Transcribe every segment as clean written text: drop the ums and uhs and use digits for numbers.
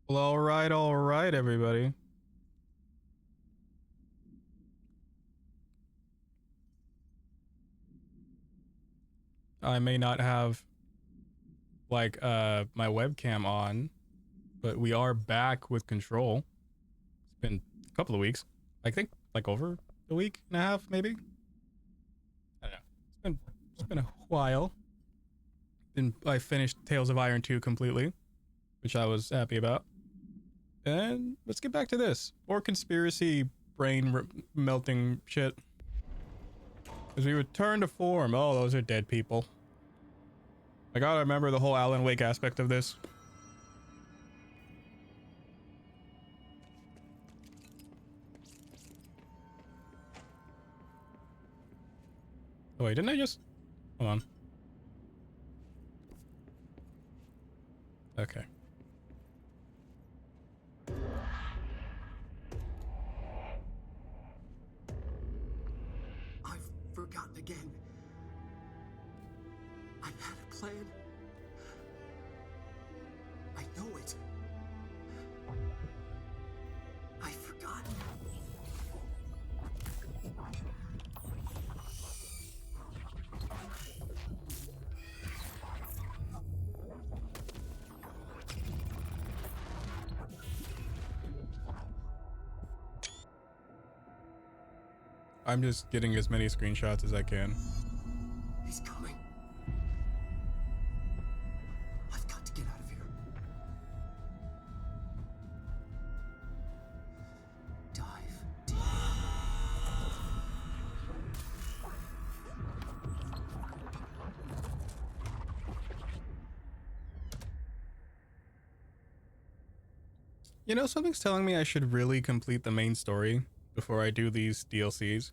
Well, all right, everybody. I may not have like my webcam on, but we are back with Control. It's been a couple of weeks. I think like over a week and a half, maybe. I don't know. It's been a while. And I finished Tales of Iron 2 completely, which I was happy about. And let's get back to this. More conspiracy melting shit. As we return to form. Oh, those are dead people. I gotta remember the whole Alan Wake aspect of this. Oh wait, didn't I just... Hold on. Okay. I've forgotten again. I had a plan. I know it. I've forgotten. I'm just getting as many screenshots as I can. He's coming. I've got to get out of here. Dive deep. You know, something's telling me I should really complete the main story before I do these DLCs.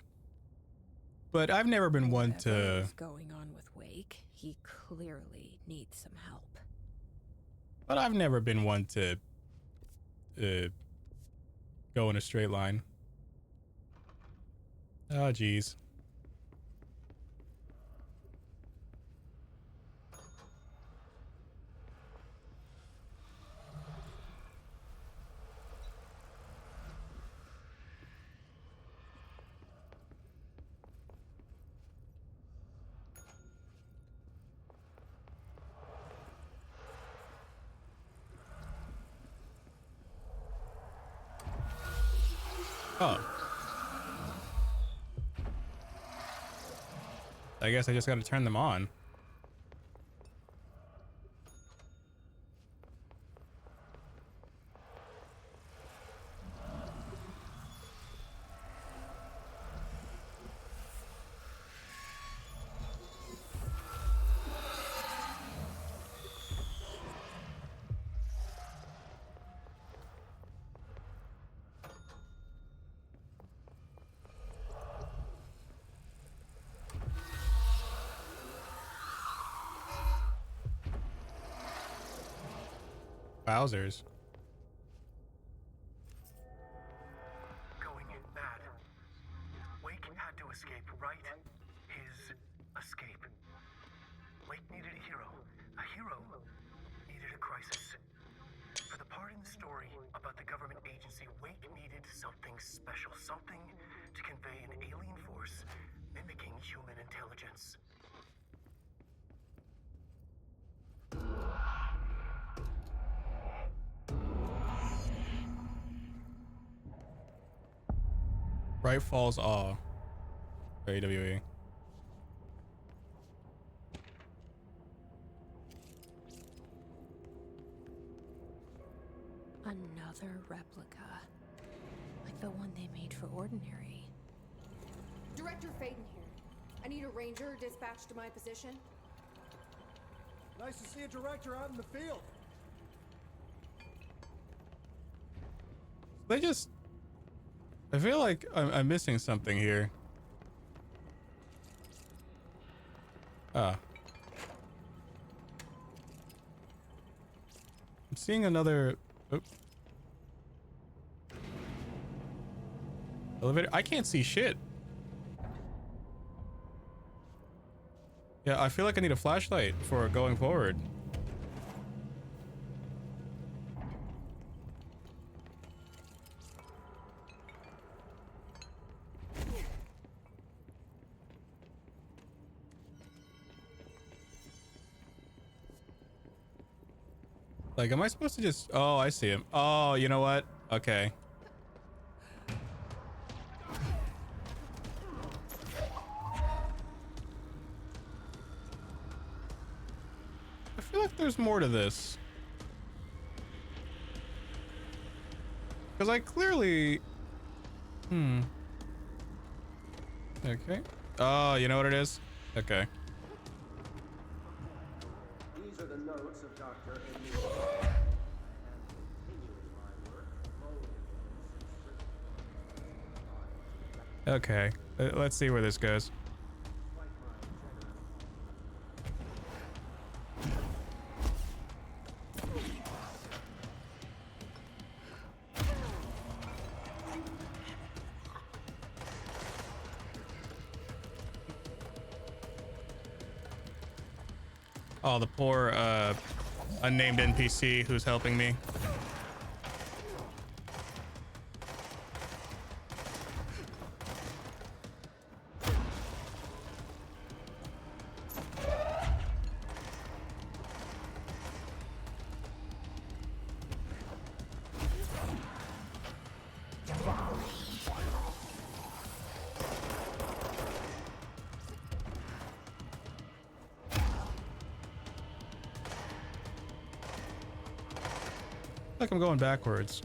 But I've never been one to... Whatever is going on with Wake, he clearly needs some help. But I've never been one to... go in a straight line. Oh, geez. Oh. I guess I just gotta turn them on. Wowzers. Going mad. Wake had to escape, right? His escape. Wake needed a hero. A hero needed a crisis. For the part in the story about the government agency, Wake needed something special. Something to convey an alien force mimicking human intelligence. Bright Falls Awe. AWE. Another replica. Like the one they made for Ordinary. Director Faden here. I need a ranger dispatched to my position. Nice to see a director out in the field. They just... I feel like I'm missing something here. Ah. I'm seeing another... Oh. Elevator. I can't see shit. Yeah, I feel like I need a flashlight for going forward. Like, am I supposed to just... Oh, I see him. Oh, you know what? Okay. I feel like there's more to this. Because I clearly... Okay. Oh, you know what it is? Okay. These are the notes of Dr. Emil. Okay. Let's see where this goes. Oh, the poor unnamed NPC who's helping me. Like I'm going backwards.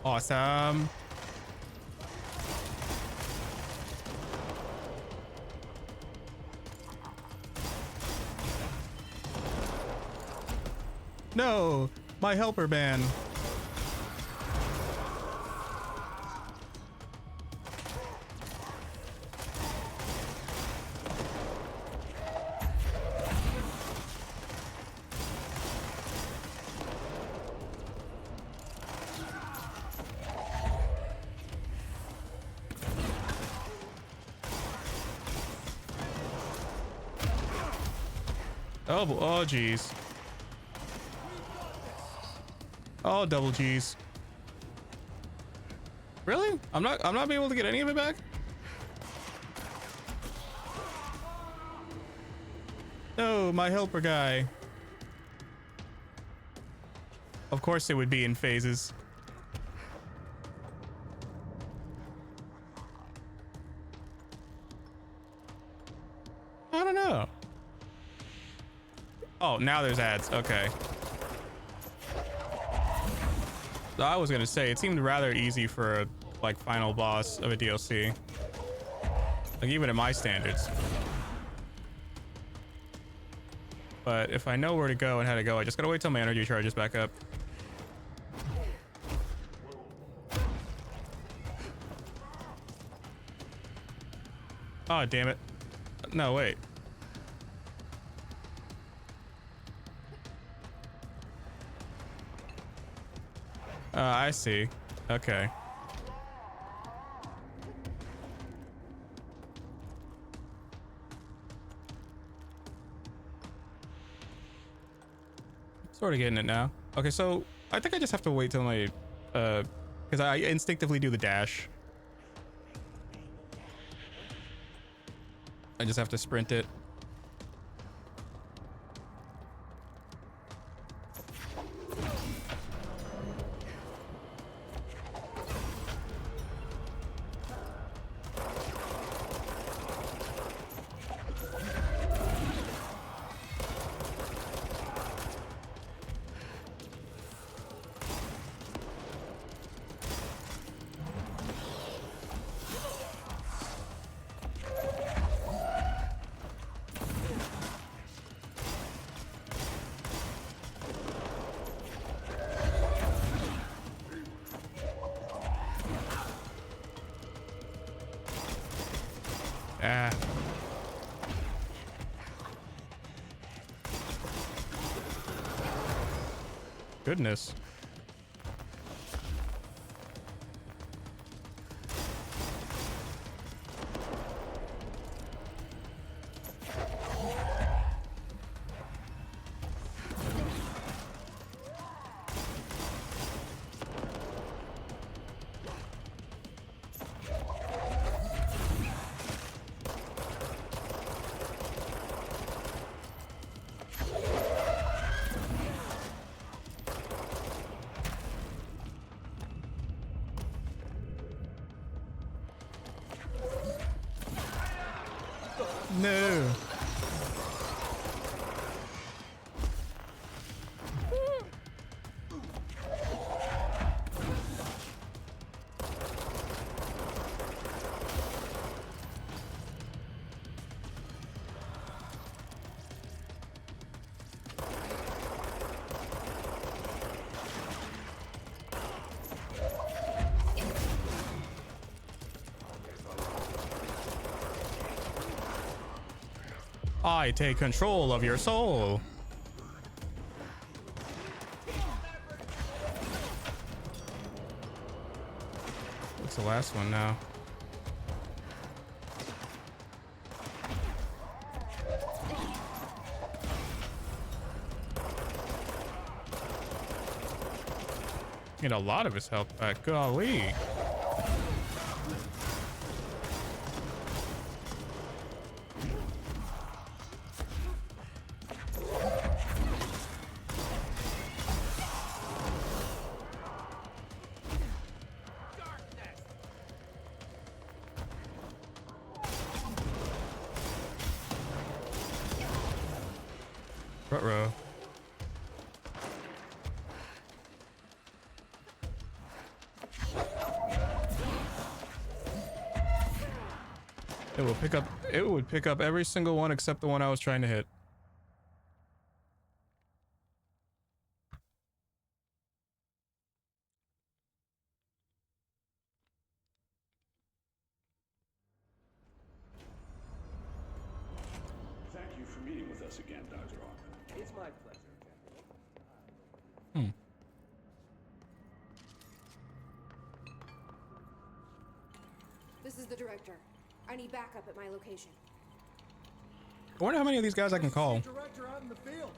Awesome. No, my helper ban. Oh, geez. Oh, double G's. Really? I'm not being able to get any of it back? No, my helper guy. Of course it would be in phases. I don't know. Oh, now there's ads. Okay. I was gonna say, it seemed rather easy for a, like, final boss of a DLC. Like, even at my standards. But if I know where to go and how to go, I just gotta wait till my energy charges back up. Oh, damn it. No, wait. I see. Okay. Sort of getting it now. Okay, so I think I just have to wait till my, because I instinctively do the dash. I just have to sprint it. Ah. Goodness. No. I take control of your soul. What's the last one now? Get a lot of his health back. Golly. Ruh-roh. It would pick up every single one except the one I was trying to hit. Thank you for meeting with us again, Dr. Ockman. It's my pleasure. This is the director. I need backup at my location. I wonder how many of these guys I can call. Director out in the field.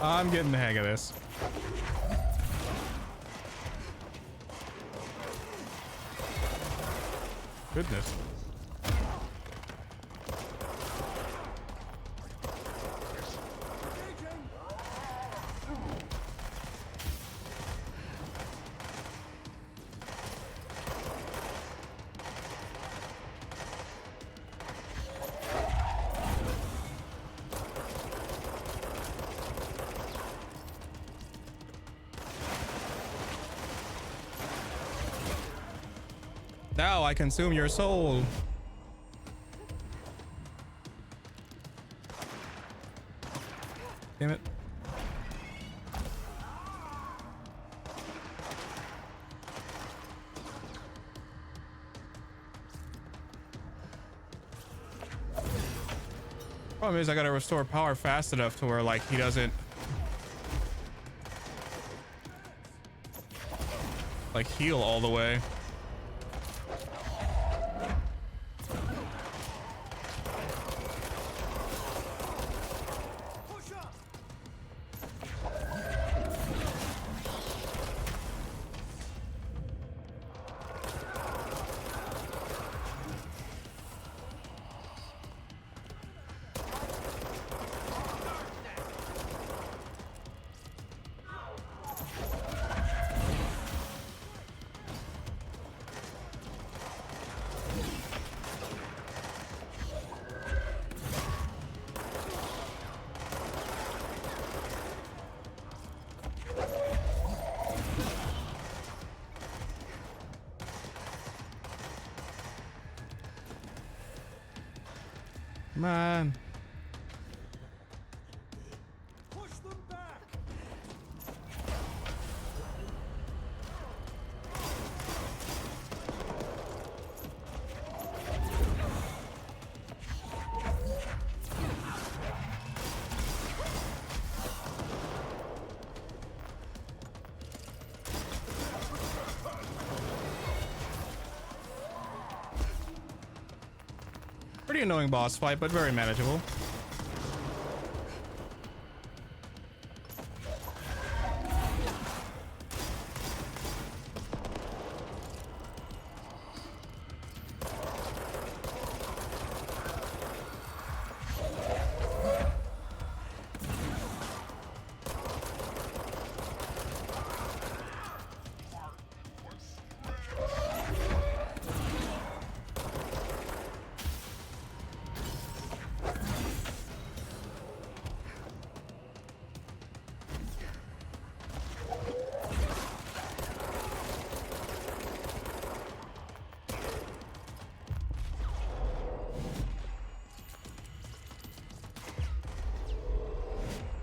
I'm getting the hang of this. Goodness. Now I consume your soul. Damn it. Problem is I gotta restore power fast enough to where like he doesn't like heal all the way. Come on. Push them back! Pretty annoying boss fight, but very manageable.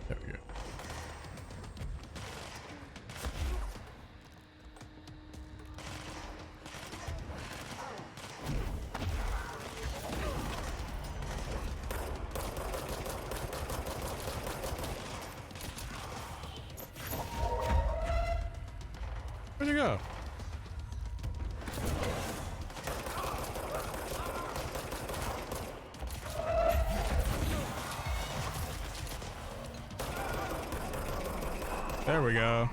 There we go. Where'd you go? There we go.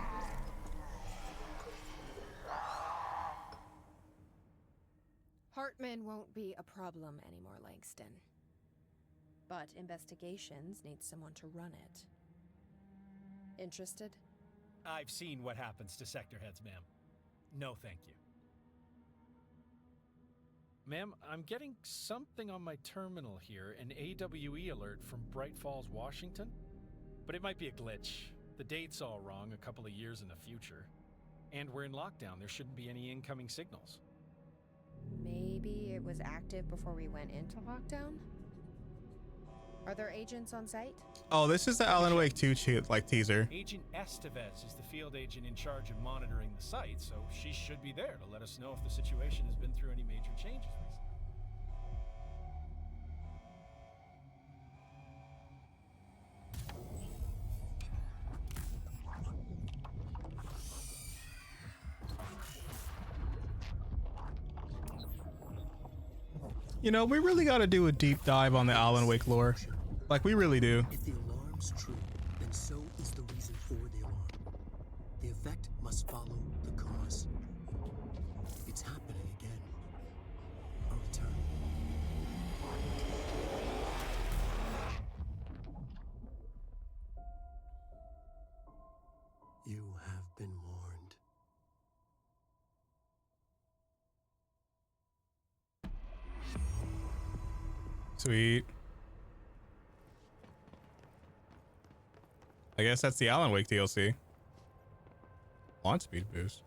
Hartman won't be a problem anymore, Langston. But investigations need someone to run it. Interested? I've seen what happens to sector heads, ma'am. No, thank you. Ma'am, I'm getting something on my terminal here, an AWE alert from Bright Falls, Washington. But it might be a glitch. The date's all wrong, a couple of years in the future. And we're in lockdown, there shouldn't be any incoming signals. Maybe it was active before we went into lockdown? Are there agents on site? Oh, this is the Alan Wake 2 teaser. Agent Estevez is the field agent in charge of monitoring the site, so she should be there to let us know if the situation has been through any major changes recently. You know, we really got to do a deep dive on the Alan Wake lore. Like, we really do. If the alarm's true, then so is the reason for the alarm. The effect must follow the cause. It's happening again. A return. You have been warned. Sweet. I guess that's the Alan Wake DLC. Launch speed boost.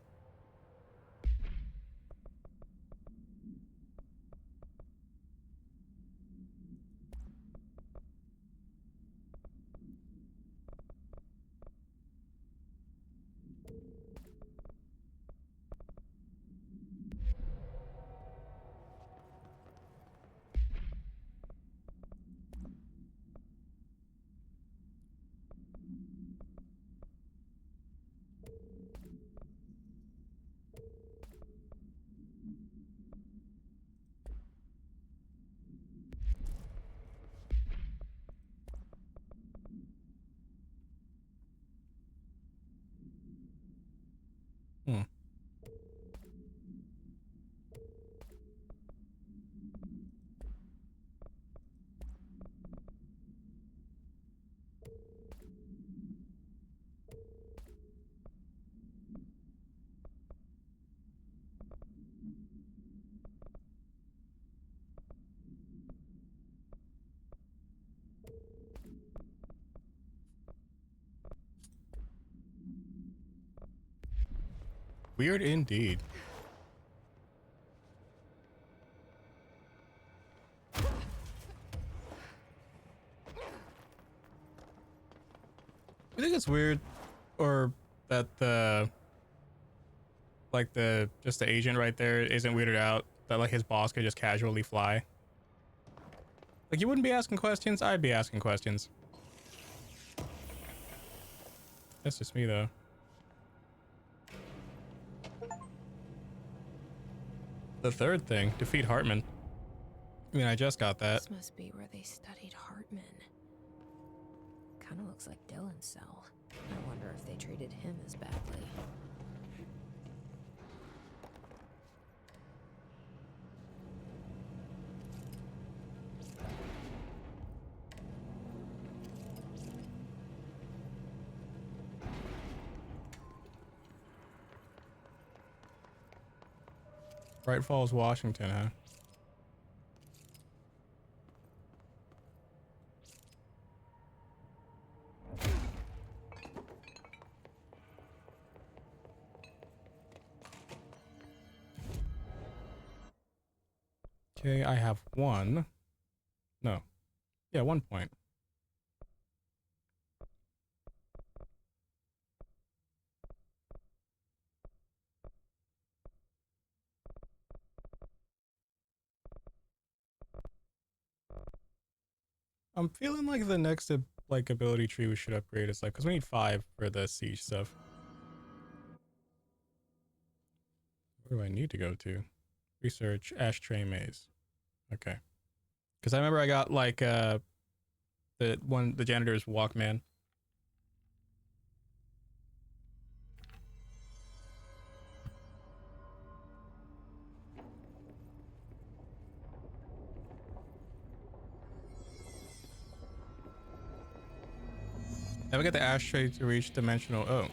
Hmm. Weird indeed. I think it's weird, or that the just the agent right there isn't weirded out that like his boss could just casually fly. Like, you wouldn't be asking questions, I'd be asking questions. That's just me though. The third thing, defeat Hartman. I mean, I just got that. This must be where they studied Hartman. Kind of looks like Dylan's cell. I wonder if they treated him as badly. Bright Falls, Washington, huh? Okay, I have one. No. Yeah, 1 point. I'm feeling like the next like ability tree we should upgrade is like, because we need 5 for the siege stuff. Where do I need to go to? Research ashtray maze. Okay. Because I remember I got like the janitor's Walkman. Now we get the ashtray to reach dimensional. Oh.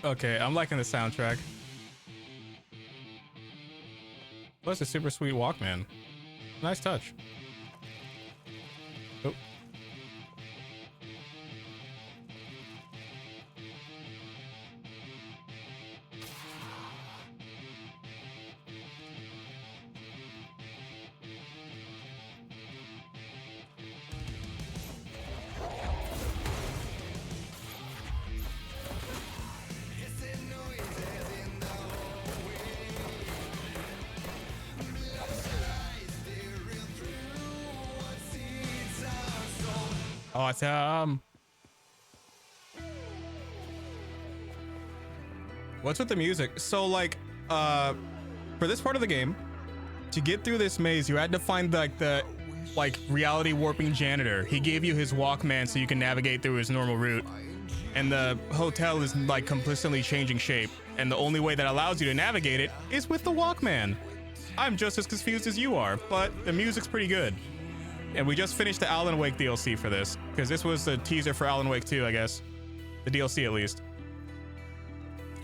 Okay, I'm liking the soundtrack. Plus a super sweet Walkman. Nice touch. Oh. Awesome. What's with the music? So like for this part of the game, to get through this maze, you had to find the reality warping janitor. He gave you his Walkman so you can navigate through his normal route. And the hotel is like complicitly changing shape, and the only way that allows you to navigate it is with the Walkman. I'm just as confused as you are, but the music's pretty good. And we just finished the Alan Wake DLC for this, because this was the teaser for Alan Wake 2, I guess. The DLC, at least.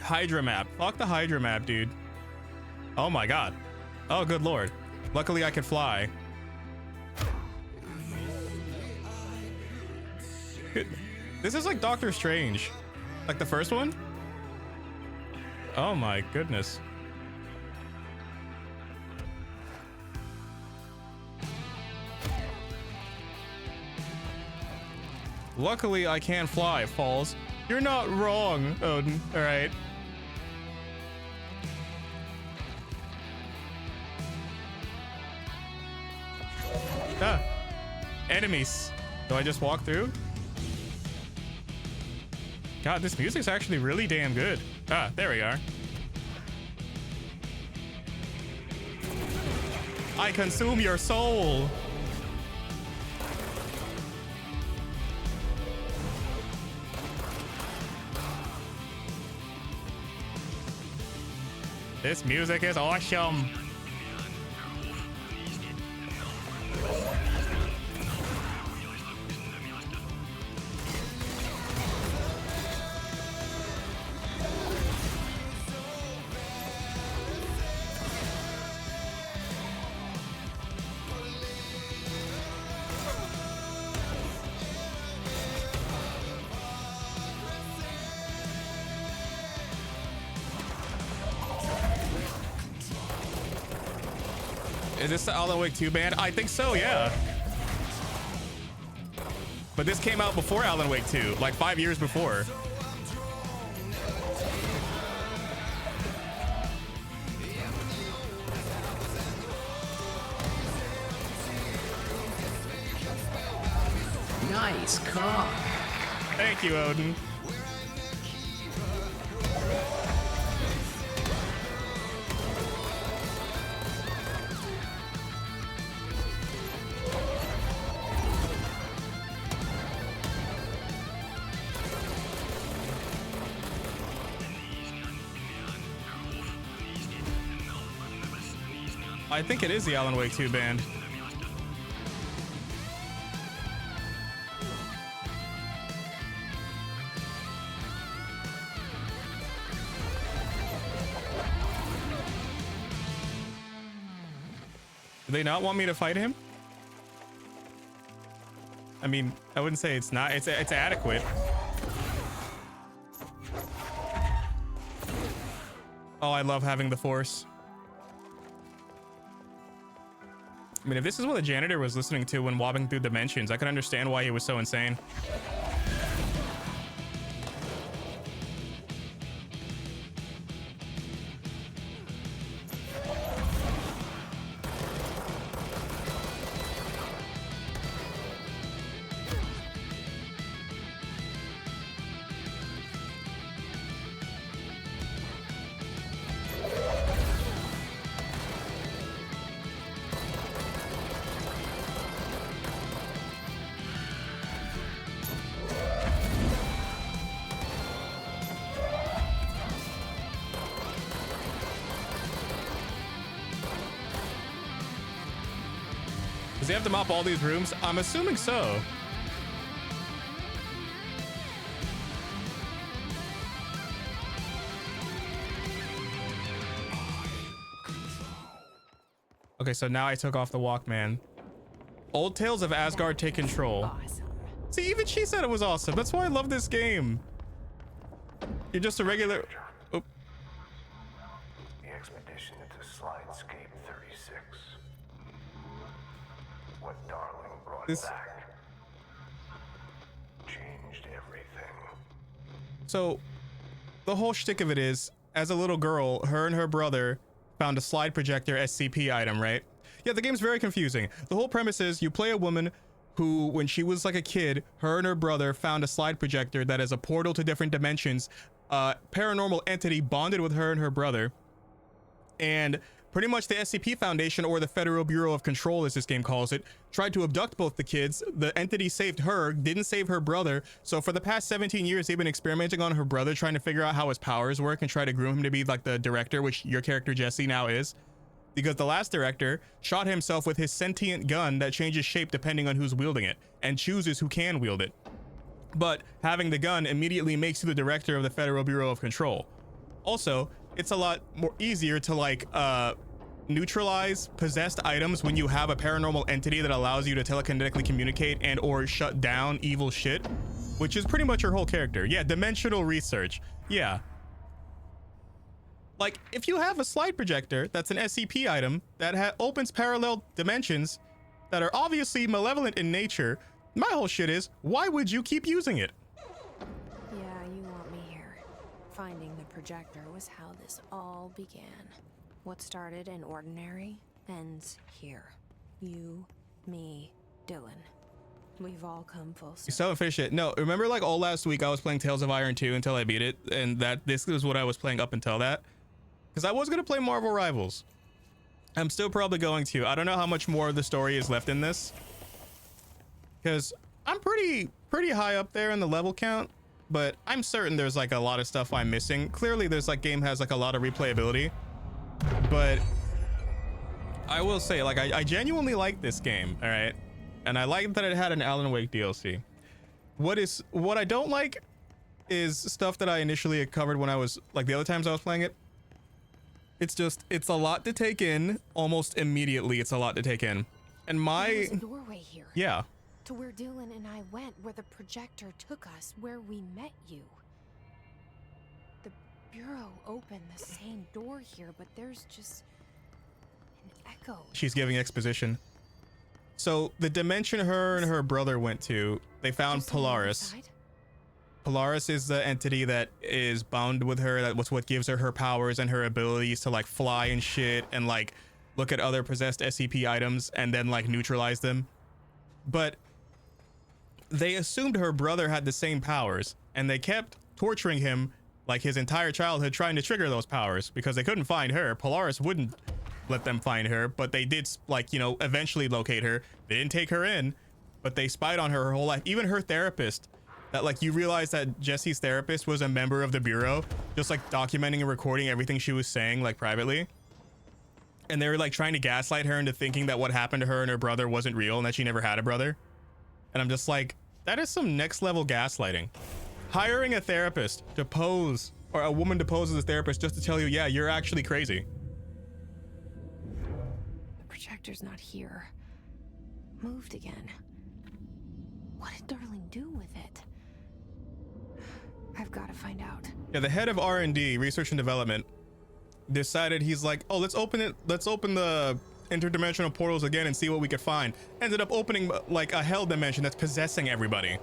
Hydra map. Fuck the Hydra map, dude. Oh my god. Oh, good lord. Luckily, I could fly. This is like Doctor Strange. Like the first one? Oh my goodness. Luckily, I can fly, Falls. You're not wrong, Odin. All right. Ah. Enemies. Do I just walk through? God, this music's actually really damn good. Ah, there we are. I consume your soul. This music is awesome. Is this the Alan Wake 2 band? I think so, yeah. But this came out before Alan Wake 2, like 5 years before. Nice car. Thank you, Odin. I think it is the Alan Wake 2 band. Do they not want me to fight him? I mean, I wouldn't say it's not. It's adequate. Oh, I love having the Force. I mean, if this is what the janitor was listening to when wobbling through dimensions, I can understand why he was so insane. Does he have to mop all these rooms? I'm assuming so. Okay, so now I took off the Walkman. Old Tales of Asgard take control. Awesome. See, even she said it was awesome. That's why I love this game. You're just a regular... Oh. The expedition into Slidescape 36. What Darling brought back changed everything. So, the whole shtick of it is, as a little girl, her and her brother found a slide projector SCP item, right? Yeah, the game's very confusing. The whole premise is you play a woman who, when she was like a kid, her and her brother found a slide projector that is a portal to different dimensions. Paranormal entity bonded with her and her brother. And pretty much the SCP Foundation, or the Federal Bureau of Control as this game calls it, tried to abduct both the kids. The entity saved her, didn't save her brother. So for the past 17 years, they've been experimenting on her brother, trying to figure out how his powers work and try to groom him to be like the director, which your character Jesse now is. Because the last director shot himself with his sentient gun that changes shape depending on who's wielding it and chooses who can wield it. But having the gun immediately makes you the director of the Federal Bureau of Control. Also, it's a lot more easier to like neutralize possessed items when you have a paranormal entity that allows you to telekinetically communicate and or shut down evil shit, which is pretty much your whole character. Yeah, dimensional research. Yeah. Like, if you have a slide projector that's an SCP item that opens parallel dimensions that are obviously malevolent in nature, my whole shit is, why would you keep using it? Yeah, you want me here. Finding the projector was how this all began. What started in ordinary ends here. You, me, Dylan. We've all come full circle. You still haven't finished it. No, remember like all last week I was playing Tales of Iron 2 until I beat it, and this is what I was playing up until that. Because I was going to play Marvel Rivals. I'm still probably going to. I don't know how much more of the story is left in this. Because I'm pretty high up there in the level count. But I'm certain there's like a lot of stuff I'm missing. Clearly there's like game has like a lot of replayability. But I will say, like, I genuinely like this game, all right? And I like that it had an Alan Wake DLC. What I don't like is stuff that I initially covered when I was, like, the other times I was playing it. It's a lot to take in almost immediately. It's a lot to take in. And There's a doorway here. Yeah. To where Dylan and I went, where the projector took us, where we met you. The Bureau opened the same door here, but there's just an echoes. She's giving exposition. So the dimension her and her brother went to, they found There's someone Polaris. inside? Polaris is the entity that is bound with her. That was what gives her her powers and her abilities to like fly and shit and like look at other possessed SCP items and then like neutralize them. But they assumed her brother had the same powers and they kept torturing him like his entire childhood trying to trigger those powers because they couldn't find her. Polaris wouldn't let them find her, but they did, like, you know, eventually locate her. They didn't take her in, but they spied on her whole life. Even her therapist, that like you realize that Jesse's therapist was a member of the Bureau, just like documenting and recording everything she was saying like privately. And they were like trying to gaslight her into thinking that what happened to her and her brother wasn't real and that she never had a brother. And I'm just like, that is some next level gaslighting. Hiring a therapist to pose, or a woman to pose as a therapist just to tell you, yeah, you're actually crazy. The projector's not here. Moved again. What did Darling do with it? I've got to find out. Yeah, the head of R&D, research and development, decided, he's like, oh, let's open the interdimensional portals again and see what we could find. Ended up opening like a hell dimension that's possessing everybody.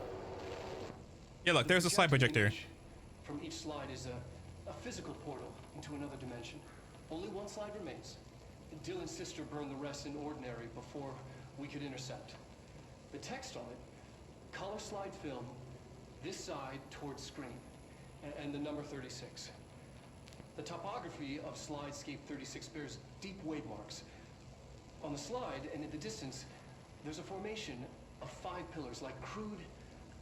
Yeah, look, there's a slide projector. From each slide is a physical portal into another dimension. Only one slide remains. Dylan's sister burned the rest in ordinary before we could intercept. The text on it, color slide film, this side towards screen, and the number 36. The topography of slidescape 36 bears deep wave marks. On the slide and in the distance, there's a formation of 5 pillars like crude,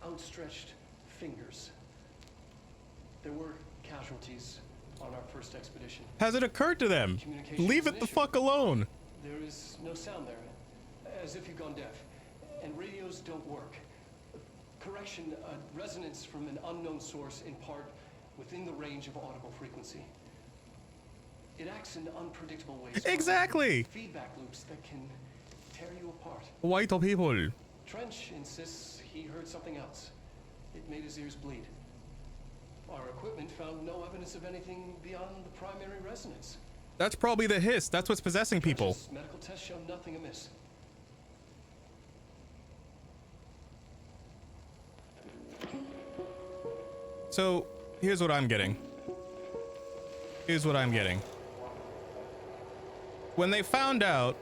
outstretched fingers. There were casualties on our first expedition. Has it occurred to them? Leave it the fuck alone. There is no sound there, as if you've gone deaf, and radios don't work. Correction, resonance from an unknown source in part within the range of audible frequency. It acts in unpredictable ways. Exactly. Feedback loops that can tear you apart. White people. Trench insists he heard something else. It made his ears bleed. Our equipment found no evidence of anything beyond the primary resonance. That's probably the hiss. That's what's possessing people. Medical tests show nothing amiss. So here's what I'm getting. When they found out,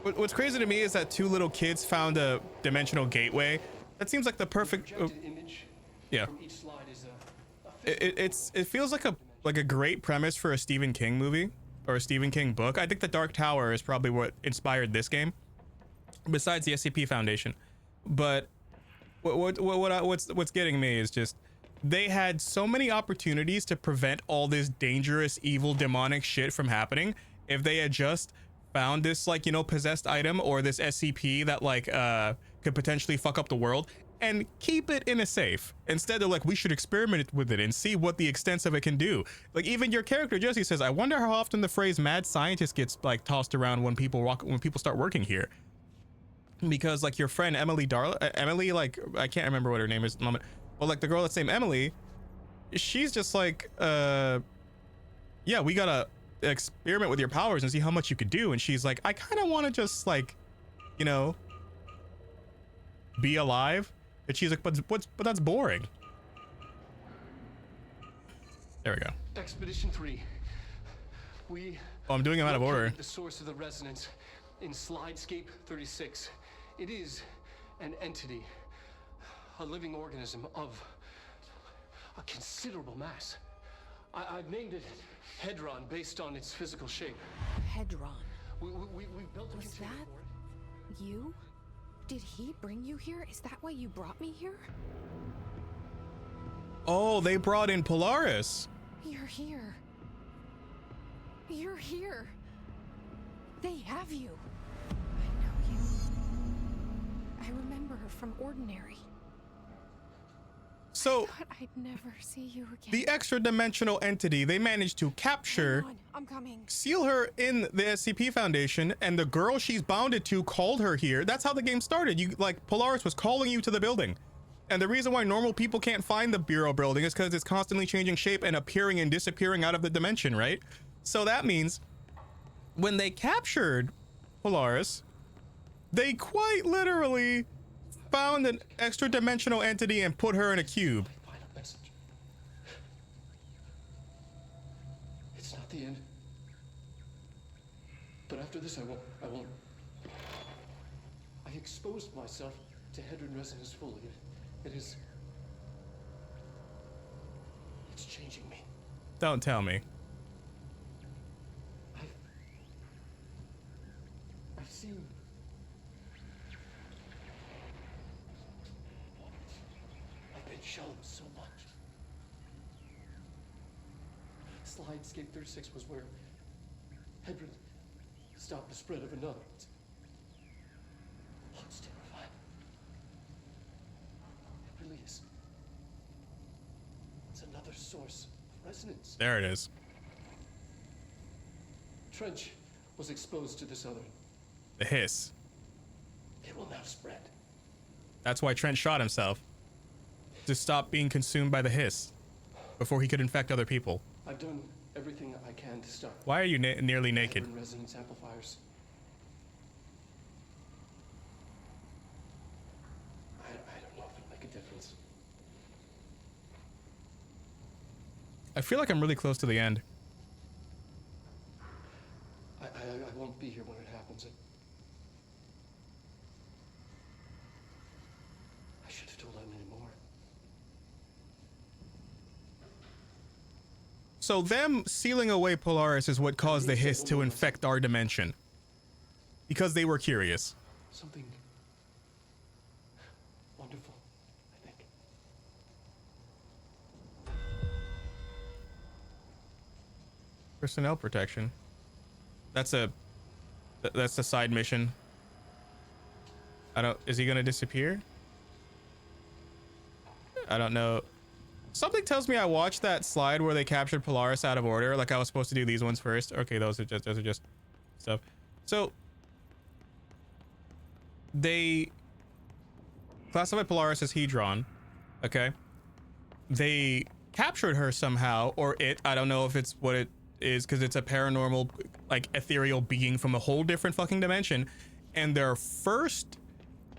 what's crazy to me is that 2 little kids found a dimensional gateway. That seems like the perfect. Yeah. It feels like a great premise for a Stephen King movie or a Stephen King book. I think The Dark Tower is probably what inspired this game, besides the SCP Foundation. But what's getting me is just they had so many opportunities to prevent all this dangerous, evil, demonic shit from happening if they had just found this, like, you know, possessed item or this SCP that like could potentially fuck up the world and keep it in a safe. Instead, they're like, we should experiment with it and see what the extent of it can do. Like, even your character Jesse says, I wonder how often the phrase mad scientist gets like tossed around when people start working here. Because like your friend Emily like, I can't remember what her name is at the moment, but like the girl that's named Emily, she's just like, yeah, we gotta experiment with your powers and see how much you could do. And she's like, I kind of want to just like, you know, be alive. And she's like, but that's boring. There we go. Expedition 3. We I'm doing them out of order. The source of the resonance in Slidescape 36. It is an entity, a living organism of a considerable mass. I've named it Hedron based on its physical shape. Hedron. We built a Was that you? Did he bring you here? Is that why you brought me here? Oh, they brought in Polaris. You're here. You're here. They have you. I know you. I remember her from Ordinary. So, I thought I'd never see you again. The extra-dimensional entity, they managed to capture, I'm coming. Seal her in the SCP Foundation, and the girl she's bounded to called her here. That's how the game started. You, like, Polaris was calling you to the building. And the reason why normal people can't find the Bureau building is because it's constantly changing shape and appearing and disappearing out of the dimension, right? So that means when they captured Polaris, they quite literally found an extra dimensional entity and put her in a cube. Final message. It's not the end. But after this, I won't. I exposed myself to Hedron resonance fully. It's changing me. Don't tell me. I've seen. I've been shown so much. Slidescape 36 was where Hedron stopped the spread of another. It's terrifying. It really is. It's another source of resonance. There it is. Trench was exposed to this other. The hiss. It will now spread. That's why Trent shot himself. To stop being consumed by the hiss before he could infect other people. I've done everything I can to stop. Why are you nearly naked? Resonance amplifiers. I don't know if it'll make a difference. I feel like I'm really close to the end. I won't be here when it happens. I should have told Emily more. So them sealing away Polaris is what caused the hiss to infect our dimension. Because they were curious. Something wonderful, I think. Personnel protection. That's the side mission. Is he gonna disappear? I don't know. Something tells me I watched that slide where they captured Polaris out of order. Like I was supposed to do these ones first. Okay, those are just stuff. So they classified Polaris as Hedron. Okay. They captured her somehow, or I don't know if it's what it is, because it's a paranormal, like ethereal being from a whole different fucking dimension. And their first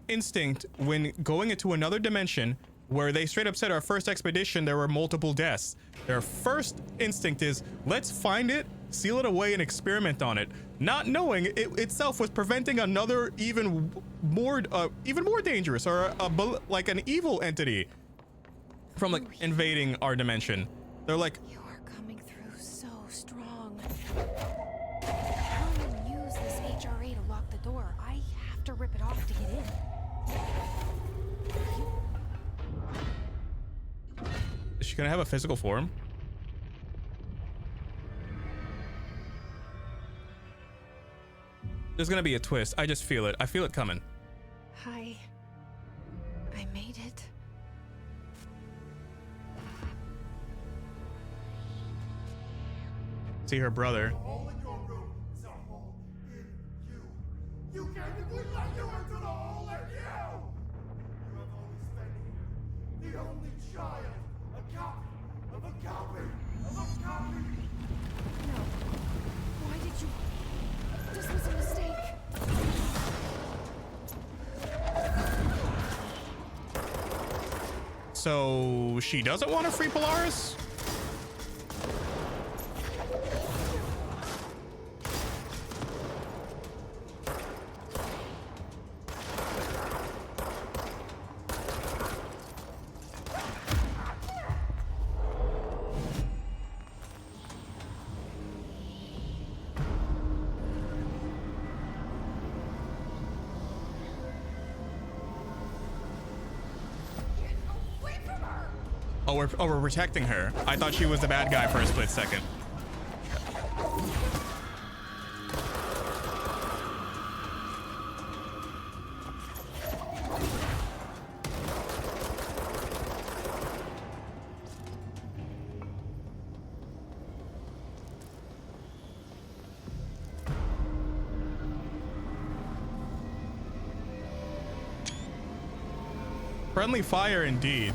instinct when going into another dimension, where they straight up said our first expedition there were multiple deaths, their first instinct is let's find it, seal it away, and experiment on it, not knowing it itself was preventing another even more dangerous, or like an evil entity from like invading our dimension. They're like, You are coming through so strong. How do you use this HRA to lock the door? I have to rip it off to get in. is she gonna have a physical form? There's gonna be a twist. I just feel it. I feel it coming. I made it. See her brother. Hole in your room is a hole in you. You can't believe that you into the hole in you! You have always been here. The only child. A copy of a copy of a copy. No. Why did you... This was a mistake. So she doesn't want to free Polaris? We're protecting her. I thought she was the bad guy for a split second. Friendly fire indeed.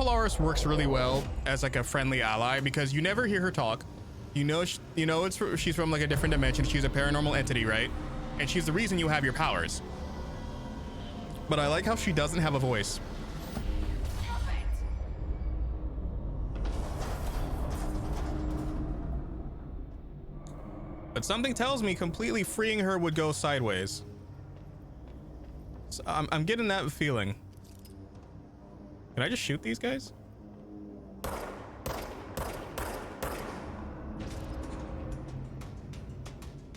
Polaris works really well as like a friendly ally because you never hear her talk. You know she's from like a different dimension. She's a paranormal entity, right? And she's the reason you have your powers. But I like how she doesn't have a voice. But something tells me completely freeing her would go sideways. So I'm getting that feeling. Can I just shoot these guys?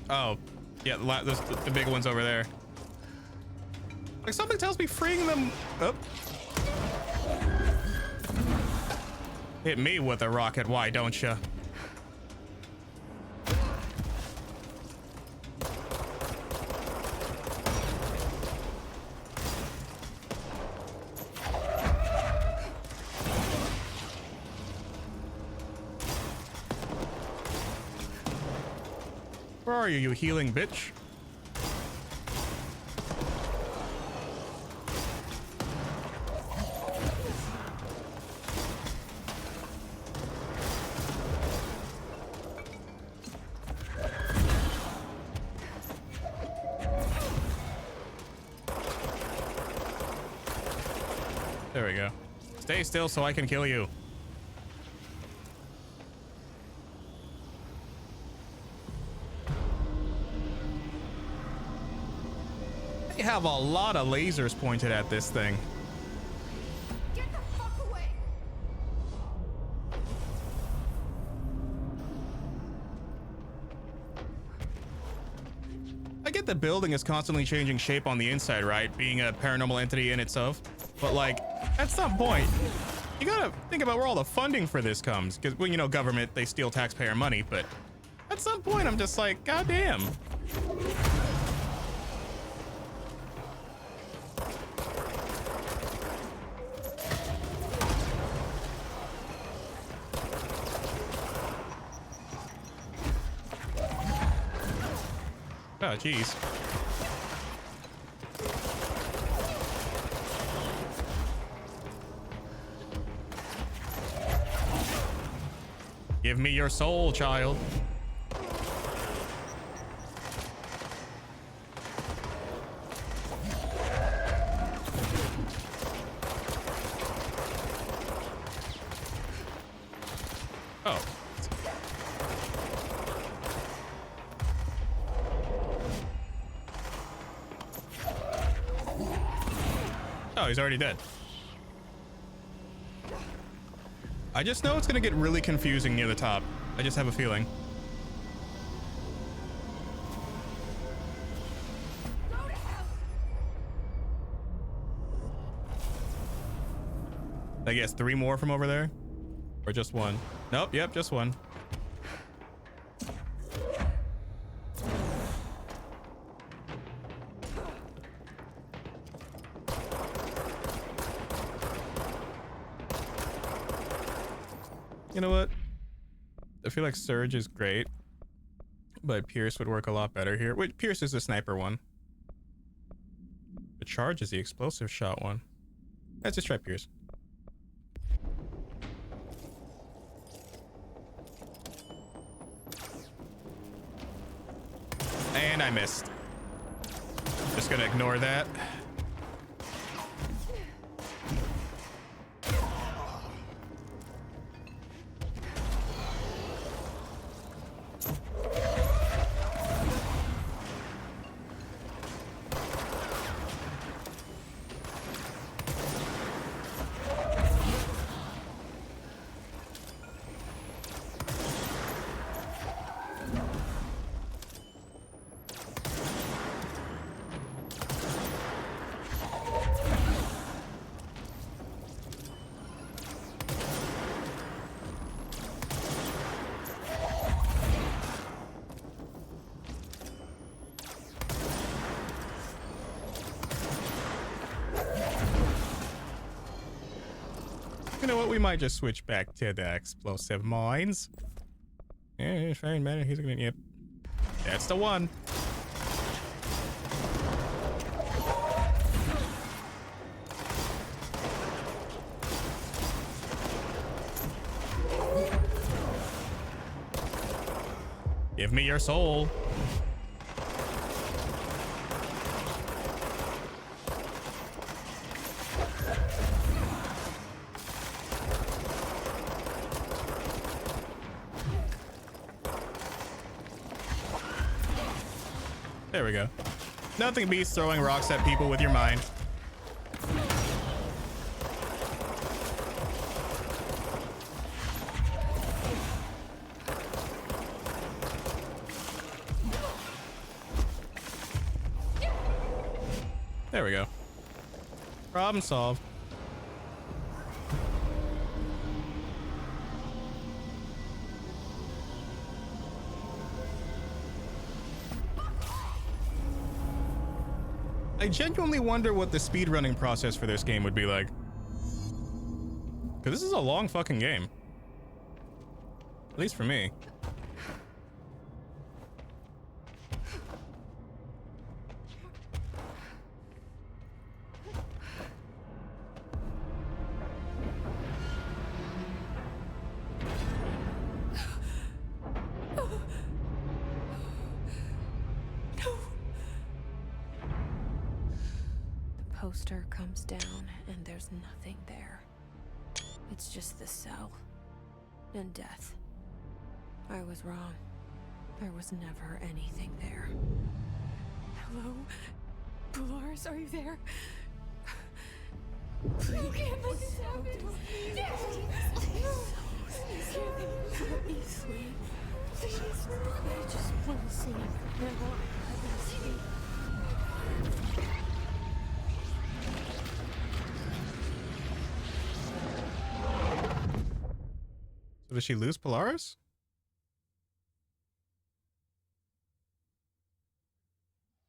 Oh, yeah, the big ones over there. Like something tells me freeing them. Oh. Hit me with a rocket, why don't you? Where are you healing bitch? There we go. Stay still so I can kill you. They have a lot of lasers pointed at this thing. Get the fuck away! I get the building is constantly changing shape on the inside, right? Being a paranormal entity in itself. But like, at some point, you gotta think about where all the funding for this comes. Because, well, you know, government, they steal taxpayer money. But at some point, I'm just like, goddamn. Oh, geez. Give me your soul, child. Oh. Oh, he's already dead. I just know it's gonna get really confusing near the top. I just have a feeling. I guess 3 more from over there? Or just 1? Nope, yep, just 1. You know what? I feel like Surge is great, but Pierce would work a lot better here. Wait, Pierce is the sniper one. The Charge is the explosive shot one. Let's just try Pierce. And I missed. Just gonna ignore that. You know what? We might just switch back to the explosive mines. Yeah, fine, man. He's gonna. Yep. That's the one. Give me your soul. There we go. Nothing beats throwing rocks at people with your mind. There we go. Problem solved. I genuinely wonder what the speedrunning process for this game would be like. Because this is a long fucking game. At least for me. Poster comes down and there's nothing there. It's just the cell and death. I was wrong. There was never anything there. Hello? Polaris, are you there? Please. You can't let this happen. Please let me sleep. Please. I just want to sleep. Never let me sleep. So does she lose Polaris?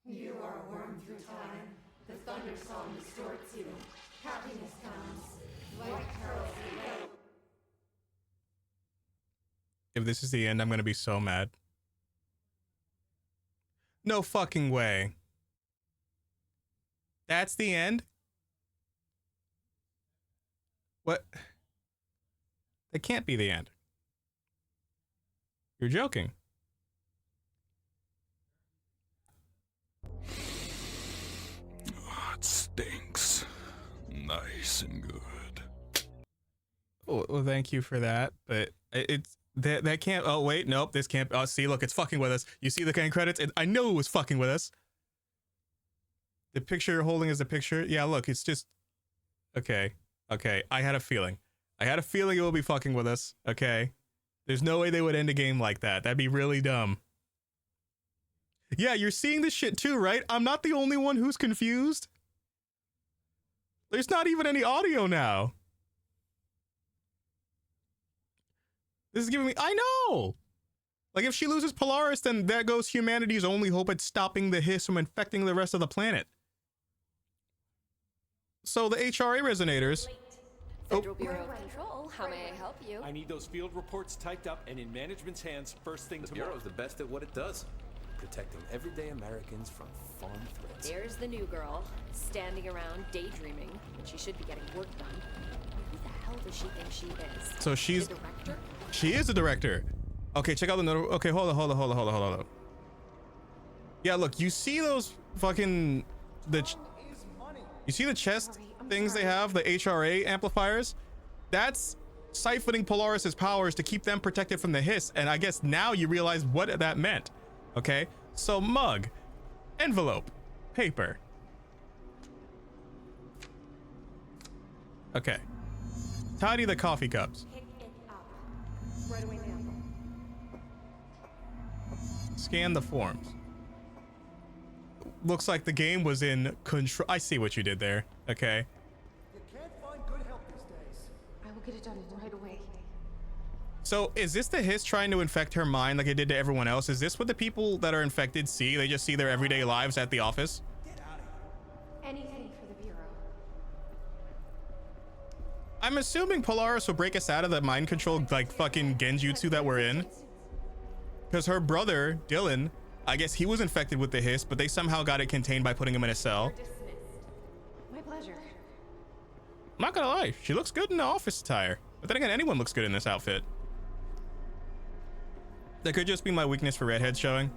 You are a worm through time. The thunder song distorts you. Happiness comes. Light curls you. If this is the end, I'm gonna be so mad. No fucking way. That's the end? What? That can't be the end. You're joking. Oh, it stinks. Nice and good. Oh, well, thank you for that, but it's that can't. Oh wait, nope, this can't. Oh, see, look, it's fucking with us. You see the end credits? I know it was fucking with us. The picture you're holding is the picture. Yeah, look, it's just. Okay, okay. I had a feeling. I had a feeling it will be fucking with us. Okay, there's no way they would end a game like that. That'd be really dumb. Yeah, you're seeing this shit too, right? I'm not the only one who's confused. There's not even any audio now. This is giving me, I know! Like, if she loses Polaris, then there goes humanity's only hope at stopping the hiss from infecting the rest of the planet. So the HRA resonators... Federal Bureau of Control, how may I help you? I need those field reports typed up and in management's hands first thing tomorrow. The Bureau's the best at what it does. Protecting everyday Americans from foreign threats. There's the new girl, standing around daydreaming, when she should be getting work done. Who the hell does she think she is? So she's... The director? She is the director. Okay, check out the note. Okay, hold on. Yeah, look, you see those fucking... You see the chest things they have, the HRA amplifiers? That's siphoning Polaris's powers to keep them protected from the hiss, and I guess now you realize what that meant. Okay, so mug, envelope, paper. Okay, tidy the coffee cups. Pick it up. Right away, ma'am. Scan the forms. Looks like the game was in control. I see what you did there. Okay. You can't find good help these days. I will get it done right away. So is this the hiss trying to infect her mind like it did to everyone else? Is this what the people that are infected see? They just see their everyday lives at the office? Anything for the Bureau. I'm assuming Polaris will break us out of the mind control like fucking genjutsu that we're in. Because her brother, Dylan, I guess he was infected with the hiss, but they somehow got it contained by putting him in a cell. My pleasure. I'm not gonna lie, she looks good in the office attire. But then again, anyone looks good in this outfit. That could just be my weakness for redheads showing.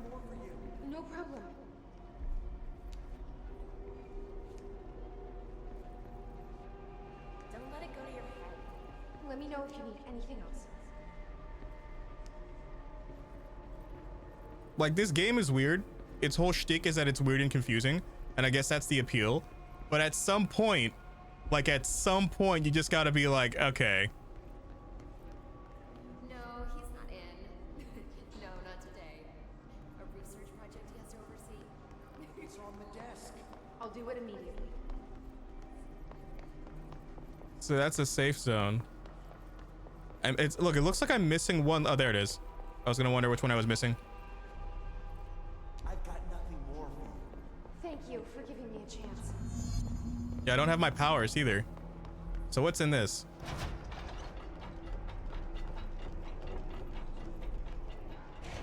No problem. Don't let it go to your head. Let me know if you need anything else. Like, this game is weird. Its whole shtick is that it's weird and confusing, and I guess that's the appeal. But at some point, you just gotta be like, okay. No, he's not in. No, not today. A research project he has to oversee. It's on the desk. I'll do it immediately. So that's a safe zone. And look, it looks like I'm missing one. Oh, there it is. I was gonna wonder which one I was missing. I've got nothing more for you. Thank you for giving me a chance. Yeah, I don't have my powers either. So what's in this?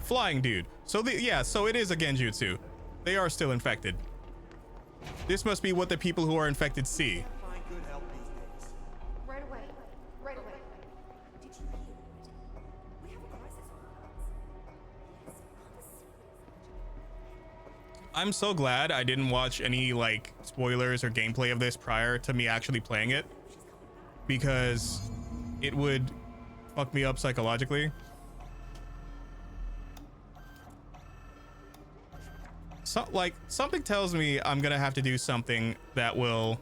Flying dude. So so it is a genjutsu. They are still infected. This must be what the people who are infected see. Find good help these days. Right away. Right away. Did you hear it? We have a crisis on our hands. Yes, on the serious. I'm so glad I didn't watch any like spoilers or gameplay of this prior to me actually playing it, because it would fuck me up psychologically. So, like, something tells me I'm gonna have to do something that will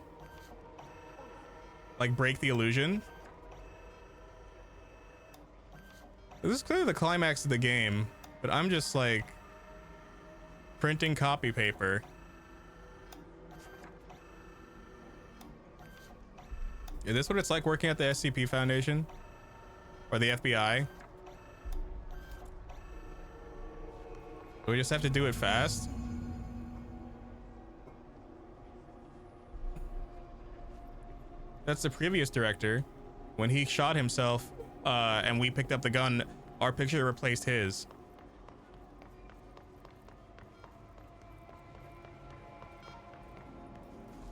like break the illusion. This is clearly the climax of the game, but I'm just like printing copy paper. Is this what it's like working at the SCP Foundation or the FBI? Do we just have to do it fast? That's the previous director. When he shot himself and we picked up the gun, our picture replaced his.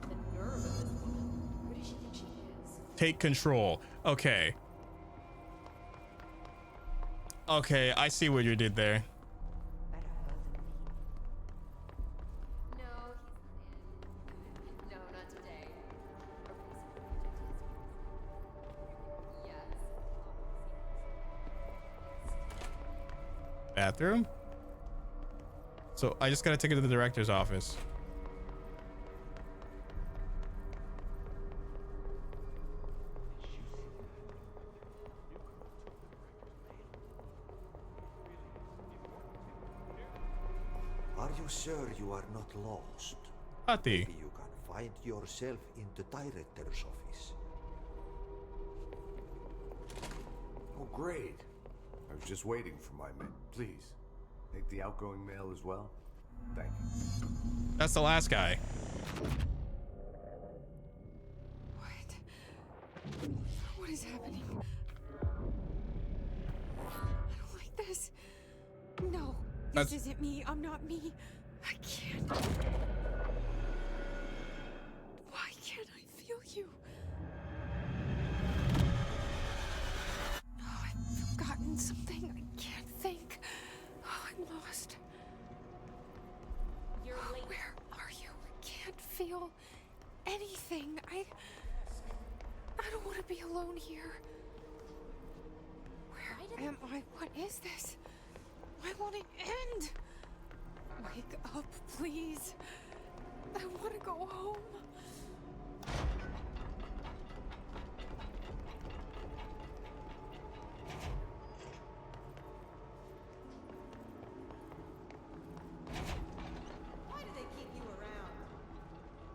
The nerve of this woman. Who does she think she is? Take control. Okay. Okay, I see what you did there. No, he's not in. No, not today. A research project he has to oversee. Yes. Bathroom? So I just gotta take it to the director's office. Are you sure you are not lost? Ati. Maybe you can find yourself in the director's office. Oh, great. I was just waiting for my men. Please, take the outgoing mail as well. Thank you. That's the last guy. What is happening? I don't like this. No, this isn't me. I'm not me. I can't. Why can't I feel you? Oh, I've forgotten something. I can't think. Oh, I'm lost. You're late. Where are you? I can't feel anything. I don't want to be alone here. Where am I? What is this? Why won't it end? Wake up, please. I want to go home. Why do they keep you around?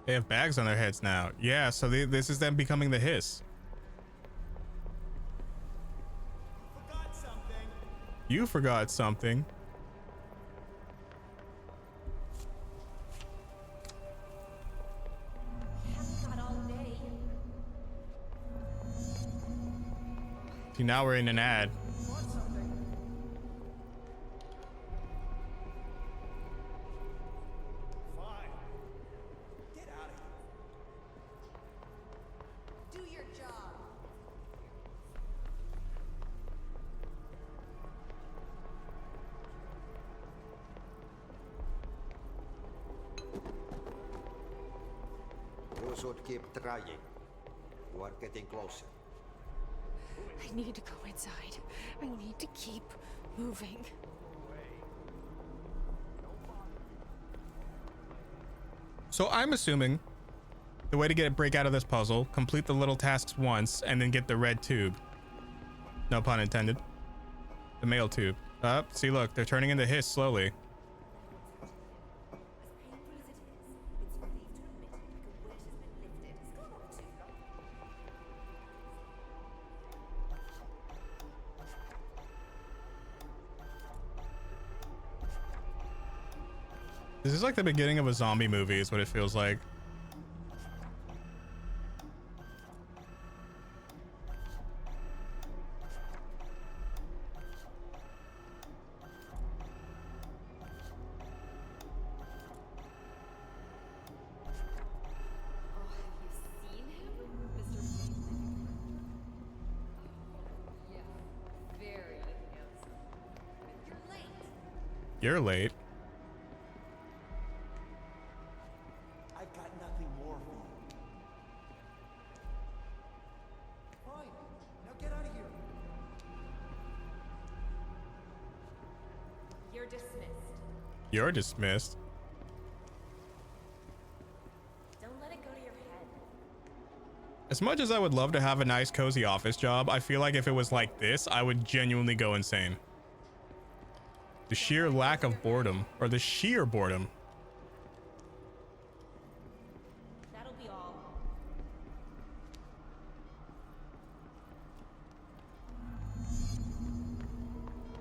They have bags on their heads now. Yeah, so this is them becoming the Hiss. Forgot something. You forgot something. Haven't got all day. See, now we're in an ad. Want something? Fine. Get out of here. Do your job. should keep trying. You are getting closer. I need to go inside. I need to keep moving. So I'm assuming the way to break out of this puzzle, complete the little tasks once, and then get the red tube. No pun intended. The mail tube. See, look, they're turning into Hiss slowly. This is like the beginning of a zombie movie is what it feels like. You're late. I've got nothing more for you. Fine. Now get out of here. You're dismissed. You're dismissed. Don't let it go to your head. As much as I would love to have a nice cozy office job, I feel like if it was like this, I would genuinely go insane. The sheer lack of boredom, or the sheer boredom. That'll be all.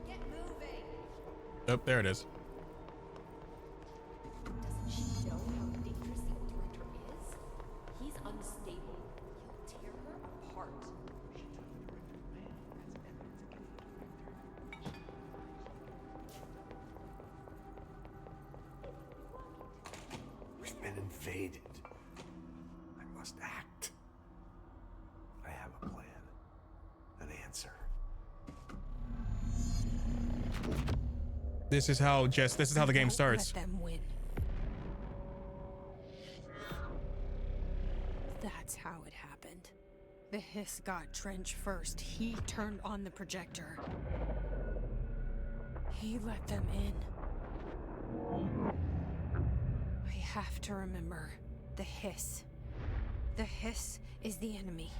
Get moving. Oh, there it is. Doesn't she know how dangerous the old director is? He's unstable. He'll tear her apart. We've been invaded. I must act. I have a plan. An answer. This is how the game starts. Let them win. That's how it happened. The Hiss got Trench first. He turned on the projector. He let them in. I have to remember the Hiss. The Hiss is the enemy.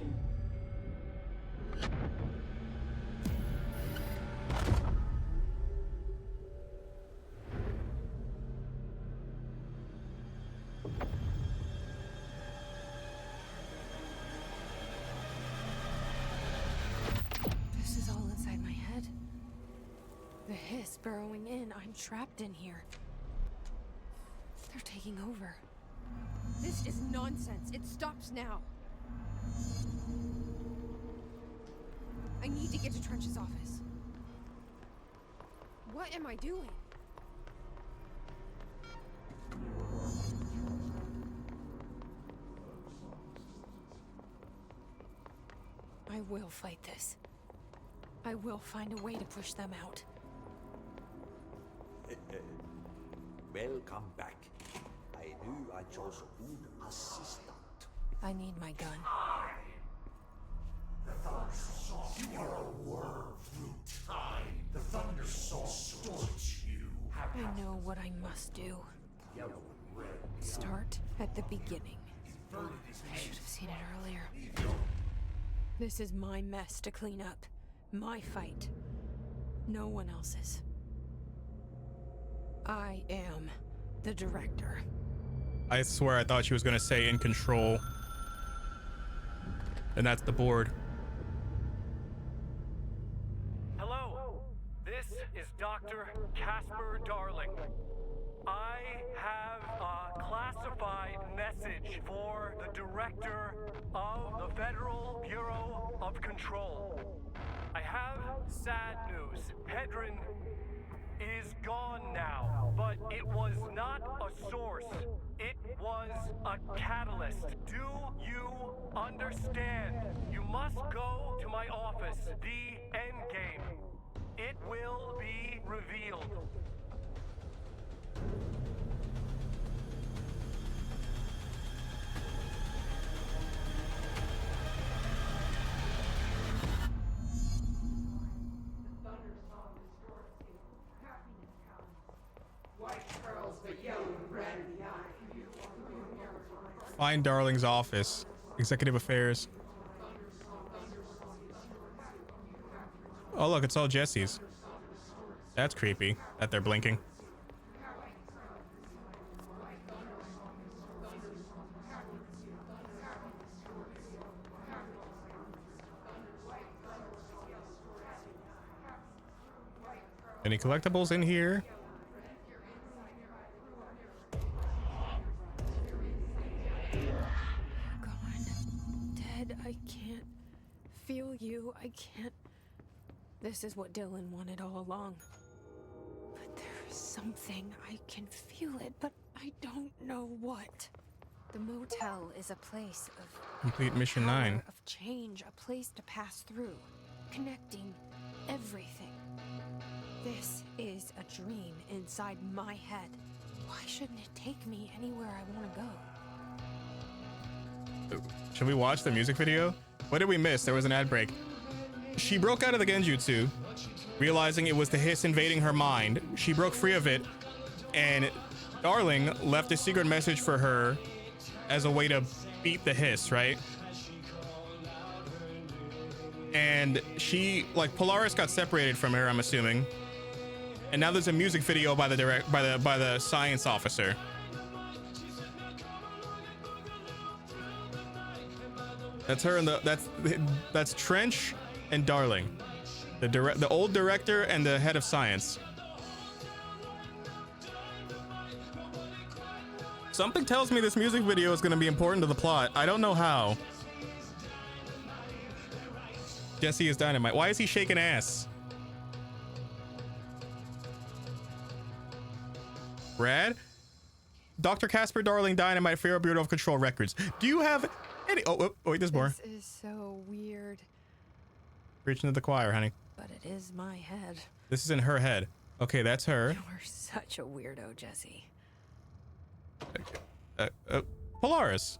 This is all inside my head. The Hiss burrowing in. I'm trapped in here. They're taking over. This is nonsense. It stops now. I need to get to Trench's office. What am I doing? I will fight this. I will find a way to push them out. Welcome back. I knew I chose a good assistant. I need my gun. The Thunder Saw. You are a worm through time. The Thunder Saw distorts you. I know what I must do. Start at the beginning. I should have seen it earlier. This is my mess to clean up. My fight. No one else's. I am the director. I swear I thought she was gonna say in control. And that's the board. Hello, this is Dr. Casper Darling. I have a classified message for the director of the Federal Bureau of Control. I have sad news. Hedron is gone now, but it was not a source. It was a catalyst. Do you understand? You must go to my office, the Endgame. It will be revealed. Find Darling's office. Executive affairs. Oh look, it's all Jesse's. That's creepy that they're blinking. Any collectibles in here? Gone. Dead. I can't feel you. I can't. This is what Dylan wanted all along. But there is something. I can feel it, but I don't know what. The motel is a place of Complete mission 9. of change, a place to pass through, connecting everything. This is a dream inside my head. Why shouldn't it take me anywhere I want to go? Should we watch the music video? What did we miss? There was an ad break. She broke out of the genjutsu, realizing it was the hiss invading her mind. She broke free of it, and Darling left a secret message for her as a way to beat the hiss, right? And she, like, Polaris got separated from her, I'm assuming. And now there's a music video by the science officer. That's her and that's Trench and Darling, the old director and the head of science. Something tells me this music video is going to be important to the plot. I don't know how. Jesse is dynamite. Why is he shaking ass? Brad? Dr. Casper Darling Dynamite, Federal Bureau of Control Records. Do you have any... Oh, wait, there's more. This is so weird. Preaching to the choir, honey. But it is my head. This is in her head. Okay, that's her. You're such a weirdo, Jesse. Polaris.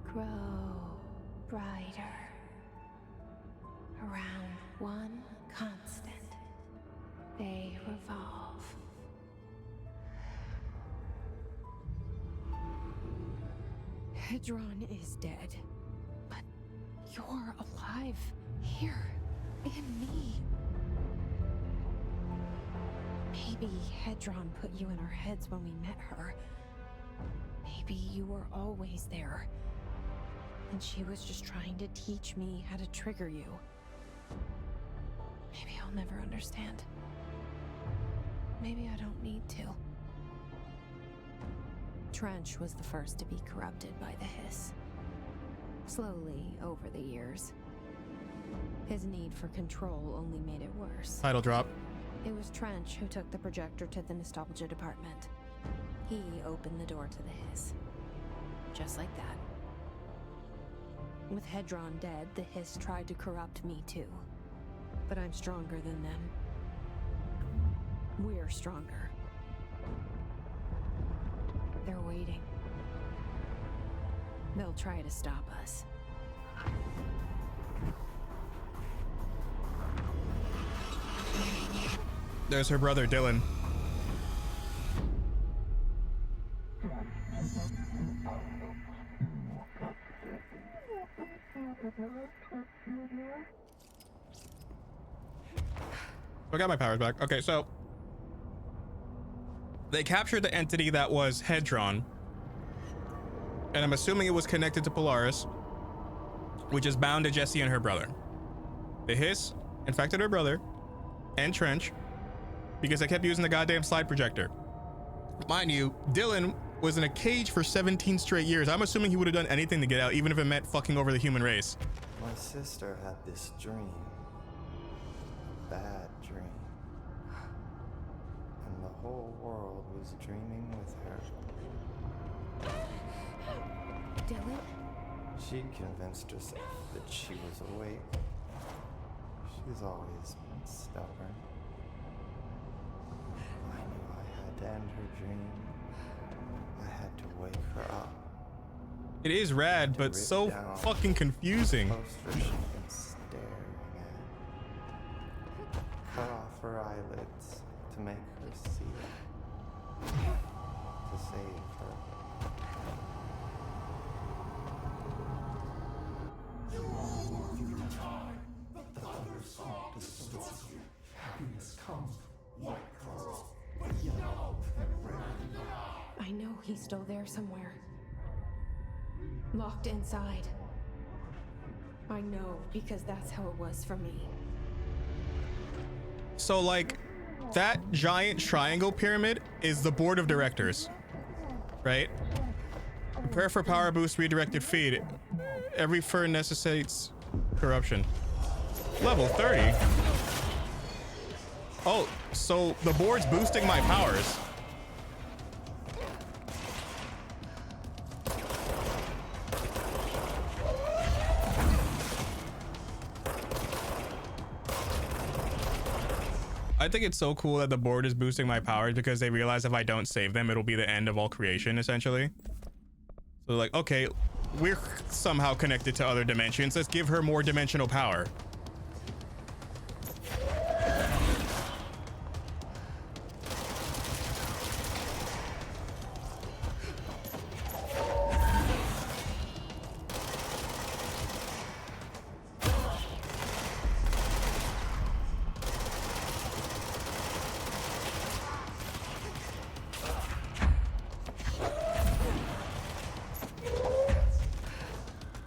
Grow brighter. Around one constant, they revolve. Hedron is dead, but you're alive here in me. Maybe Hedron put you in our heads when we met her. Maybe you were always there, and she was just trying to teach me how to trigger you. Maybe I'll never understand. Maybe I don't need to. Trench was the first to be corrupted by the hiss. Slowly, over the years. His need for control only made it worse. Title drop. It was Trench who took the projector to the nostalgia department. He opened the door to the hiss. Just like that. With Hedron dead, the hiss tried to corrupt me too. But I'm stronger than them. We're stronger. They're waiting. They'll try to stop us. There's her brother, Dylan. I got my powers back. Okay, so they captured the entity that was Hedron, and I'm assuming it was connected to Polaris, which is bound to Jesse and her brother. The hiss infected her brother and Trench because they kept using the goddamn slide projector. Mind you, Dylan was in a cage for 17 straight years. I'm assuming he would have done anything to get out, even if it meant fucking over the human race. My sister had this dream. Bad dream. And the whole world was dreaming with her. Dylan? She convinced herself that she was awake. She's always been stubborn. I knew I had to end her dream. I had to wake her up. It is rad, but so fucking confusing. Poster she'd been staring at. Cut off her eyelids to make her see it. To save her. You all were through time. The thunder song distorts you. Happiness comes, white pearls, but yellow and red now. I know he's still there somewhere. Locked inside. I know, because that's how it was for me. So like that giant triangle pyramid is the board of directors, right? Prepare for power boost redirected feed. Every fur necessitates corruption. Level 30. Oh, so the board's boosting my powers. I think it's so cool that the board is boosting my powers because they realize if I don't save them, it'll be the end of all creation, essentially. So like, okay, we're somehow connected to other dimensions. Let's give her more dimensional power.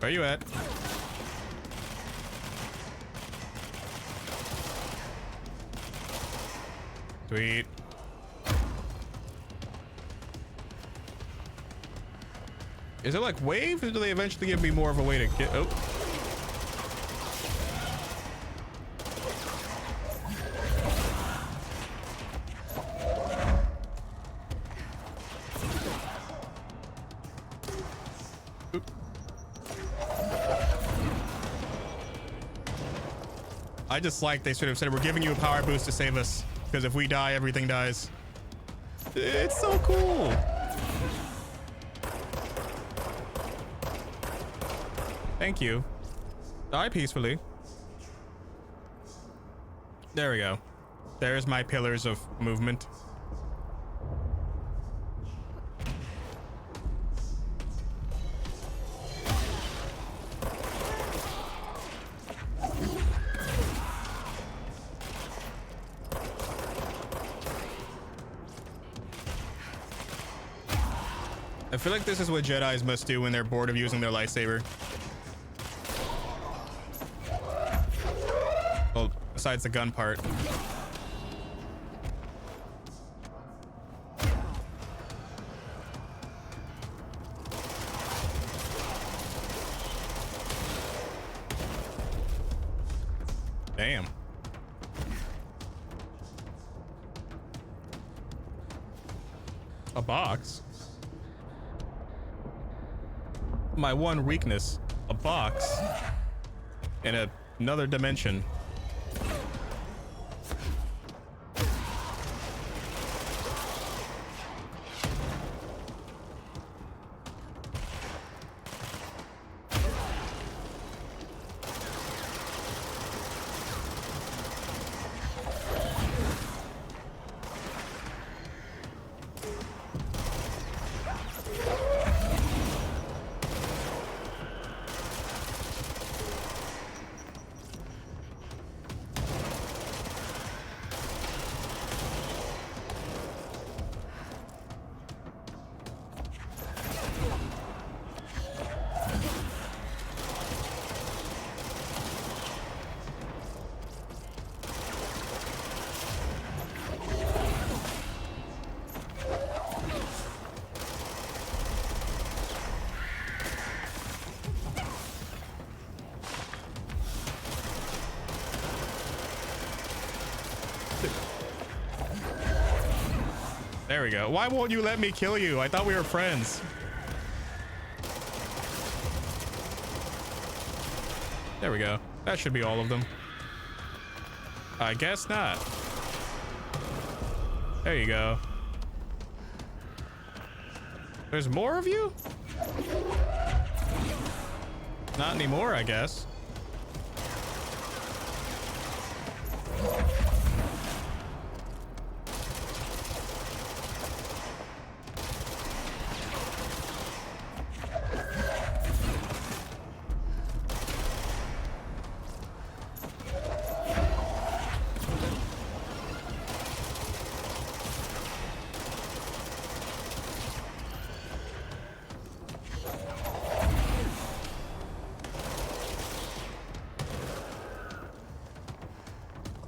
Where you at? Sweet. Is it like wave, or do they eventually give me more of a way to get? Oh. I just like they sort of said, we're giving you a power boost to save us, because if we die, everything dies. It's so cool. Thank you. Die peacefully. There we go. There's my pillars of movement. I feel like this is what Jedis must do when they're bored of using their lightsaber. Well, besides the gun part. Damn. A box? My one weakness, a box in another dimension. There we go. Why won't you let me kill you? I thought we were friends. There we go. That should be all of them. I guess not. There you go. There's more of you? Not anymore, I guess.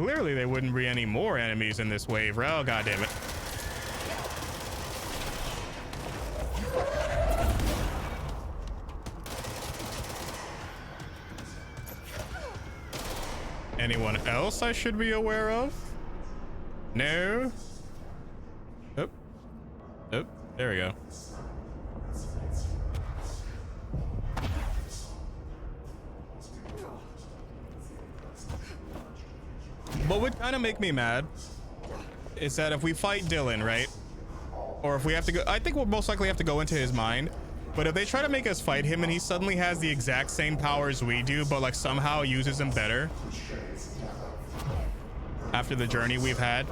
Clearly, there wouldn't be any more enemies in this wave. Oh, God damn it. Anyone else I should be aware of? No. Oop. Oop. There we go. What would kind of make me mad is that if we fight Dylan, right? Or if we have to go, I think we'll most likely have to go into his mind. But if they try to make us fight him and he suddenly has the exact same powers we do, but like somehow uses them better after the journey we've had.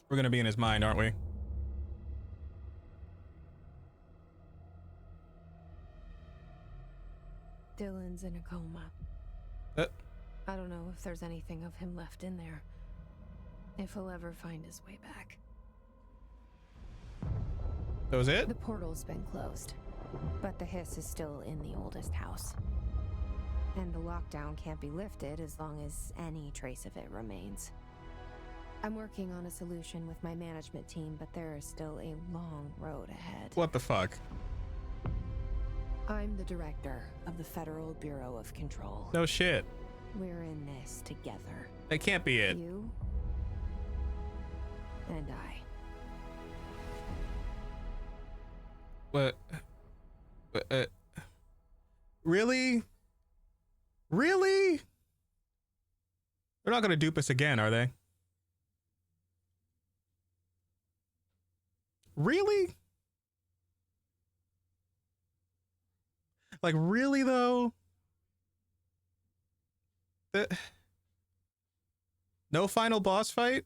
We're gonna be in his mind, aren't we? Dylan's in a coma. I don't know if there's anything of him left in there. If he'll ever find his way back. That was it? The portal's been closed, but the hiss is still in the oldest house. And the lockdown can't be lifted as long as any trace of it remains. I'm working on a solution with my management team, but there is still a long road ahead. What the fuck? I'm the director of the Federal Bureau of Control. No shit. We're in this together. That can't be it. You and I. What? Really? Really? They're not gonna dupe us again, are they? Really? Like, really though? No final boss fight?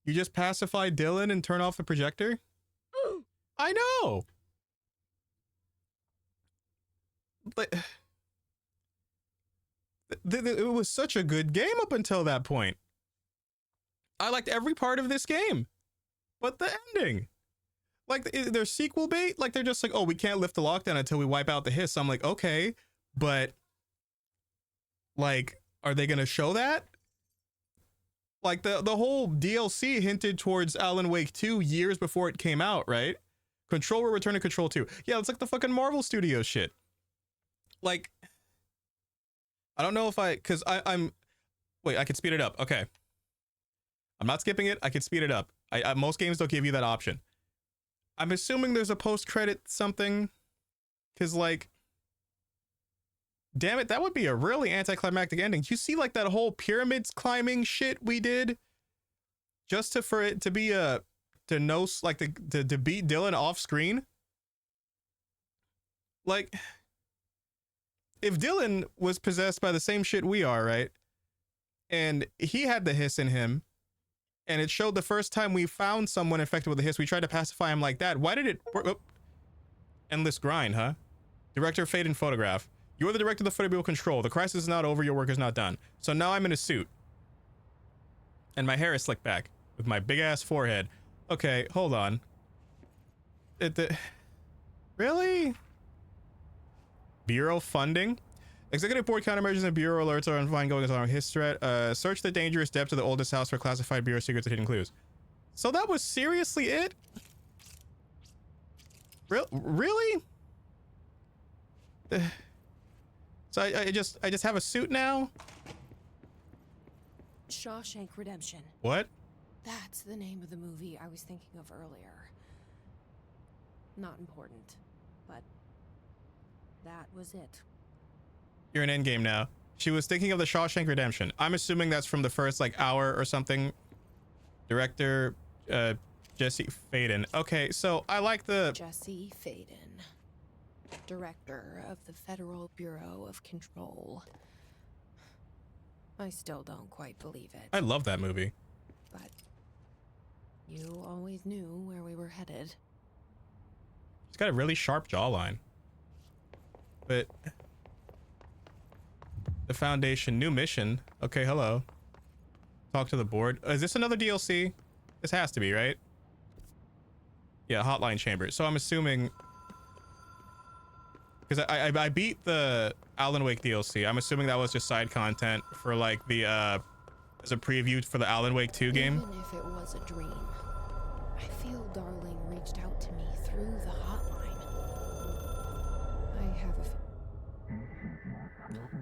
You just pacify Dylan and turn off the projector? I know! But it was such a good game up until that point. I liked every part of this game. But the ending. Like, their sequel bait, like they're just like, oh, we can't lift the lockdown until we wipe out the hiss. I'm like, okay, but like, are they gonna show that? Like the whole DLC hinted towards Alan Wake 2 years before it came out, right? Control will return to Control 2. Yeah, it's like the fucking Marvel Studios shit. Like, I don't know if wait, I can speed it up. Okay. I'm not skipping it. I can speed it up. Most games don't give you that option. I'm assuming there's a post-credit something, because like, damn it, that would be a really anticlimactic ending. You see like that whole pyramids climbing shit we did just for it to be to beat Dylan off screen? Like, if Dylan was possessed by the same shit we are, right? And he had the hiss in him, and it showed the first time we found someone infected with the hiss, we tried to pacify him like that. Why did it work? Oh. Endless grind, huh? Director Faden photograph. You are the director of the Federal Bureau of Control. The crisis is not over. Your work is not done. So now I'm in a suit. And my hair is slicked back with my big ass forehead. Okay, hold on. Really? Bureau funding? Executive Board countermeasures and Bureau alerts are on fine going on his threat. Search the dangerous depths of the oldest house for classified Bureau secrets and hidden clues. So that was seriously it? Really? So I just have a suit now? Shawshank Redemption. What? That's the name of the movie I was thinking of earlier. Not important, but that was it. You're in Endgame now. She was thinking of the Shawshank Redemption. I'm assuming that's from the first like hour or something. Director Jesse Faden. Okay, so I like the Jesse Faden, director of the Federal Bureau of Control. I still don't quite believe it. I love that movie. But you always knew where we were headed. He's got a really sharp jawline. But the Foundation, new mission. Okay, hello. Talk to the board. Is this another DLC? This has to be, right? Yeah, Hotline Chamber. So I'm assuming, because I beat the Alan Wake DLC. I'm assuming that was just side content for like the as a preview for the Alan Wake 2 game. Even if it was a dream, I feel Darling reached out to me through the hotline. I have a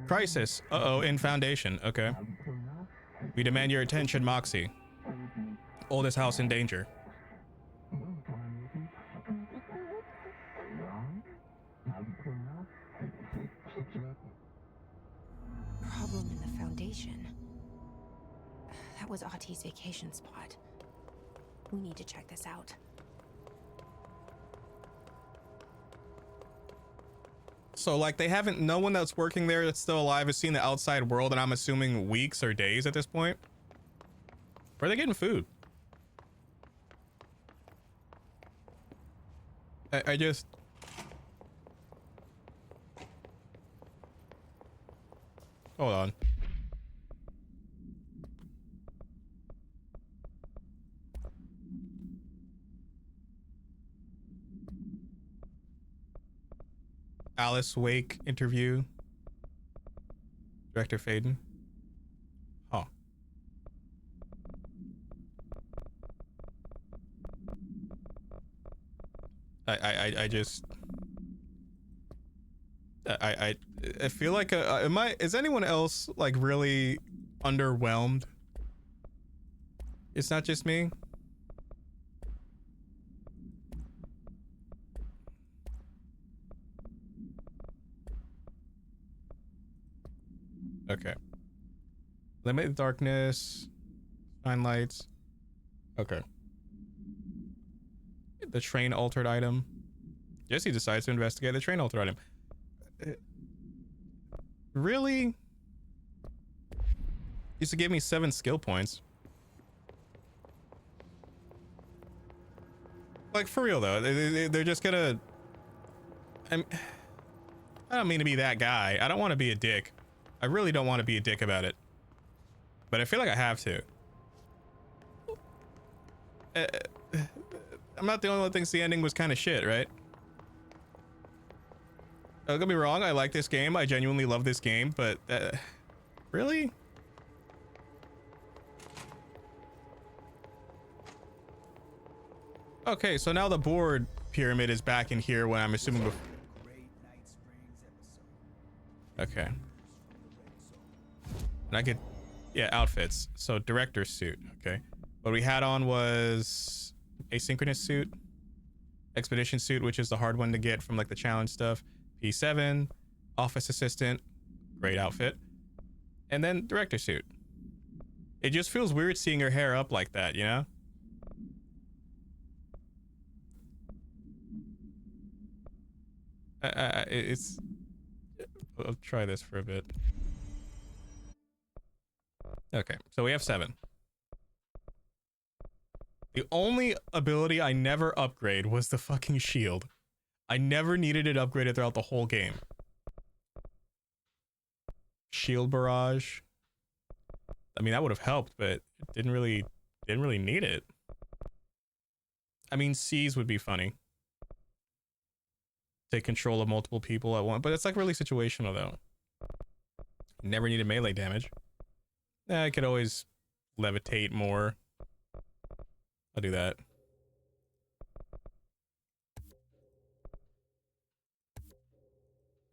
Crisis. Uh-oh, in Foundation. Okay. We demand your attention, Moxie. Oldest house in danger. Problem in the Foundation. That was Auti's vacation spot. We need to check this out. So like they haven't, no one that's working there that's still alive has seen the outside world, and I'm assuming weeks or days at this point. Where are they getting food? I just... Hold on. Alice Wake interview. Director Faden. Huh. I just I feel like is anyone else like really underwhelmed? It's not just me. Okay. Limit darkness. Shine lights. Okay. The train altered item. Jesse decides to investigate the train altered item. Really? Used to give me 7 skill points. Like, for real though, they're just gonna... I don't mean to be that guy. I don't want to be a dick. I really don't want to be a dick about it. But I feel like I have to. I'm not the only one that thinks the ending was kind of shit, right? Don't get me wrong, I like this game. I genuinely love this game, but really? Okay, so now the board pyramid is back in here when I'm assuming okay. And I could, yeah, outfits. So director's suit, okay. What we had on was asynchronous suit, expedition suit, which is the hard one to get from like the challenge stuff. P7, office assistant, great outfit, and then director suit. It just feels weird seeing her hair up like that, you know? It's... I'll try this for a bit. Okay, so we have 7. The only ability I never upgrade was the fucking shield. I never needed it upgraded throughout the whole game. Shield barrage. I mean, that would have helped, but it didn't really need it. I mean, C's would be funny. Take control of multiple people at once, but it's like really situational though. Never needed melee damage. I could always levitate more. I'll do that.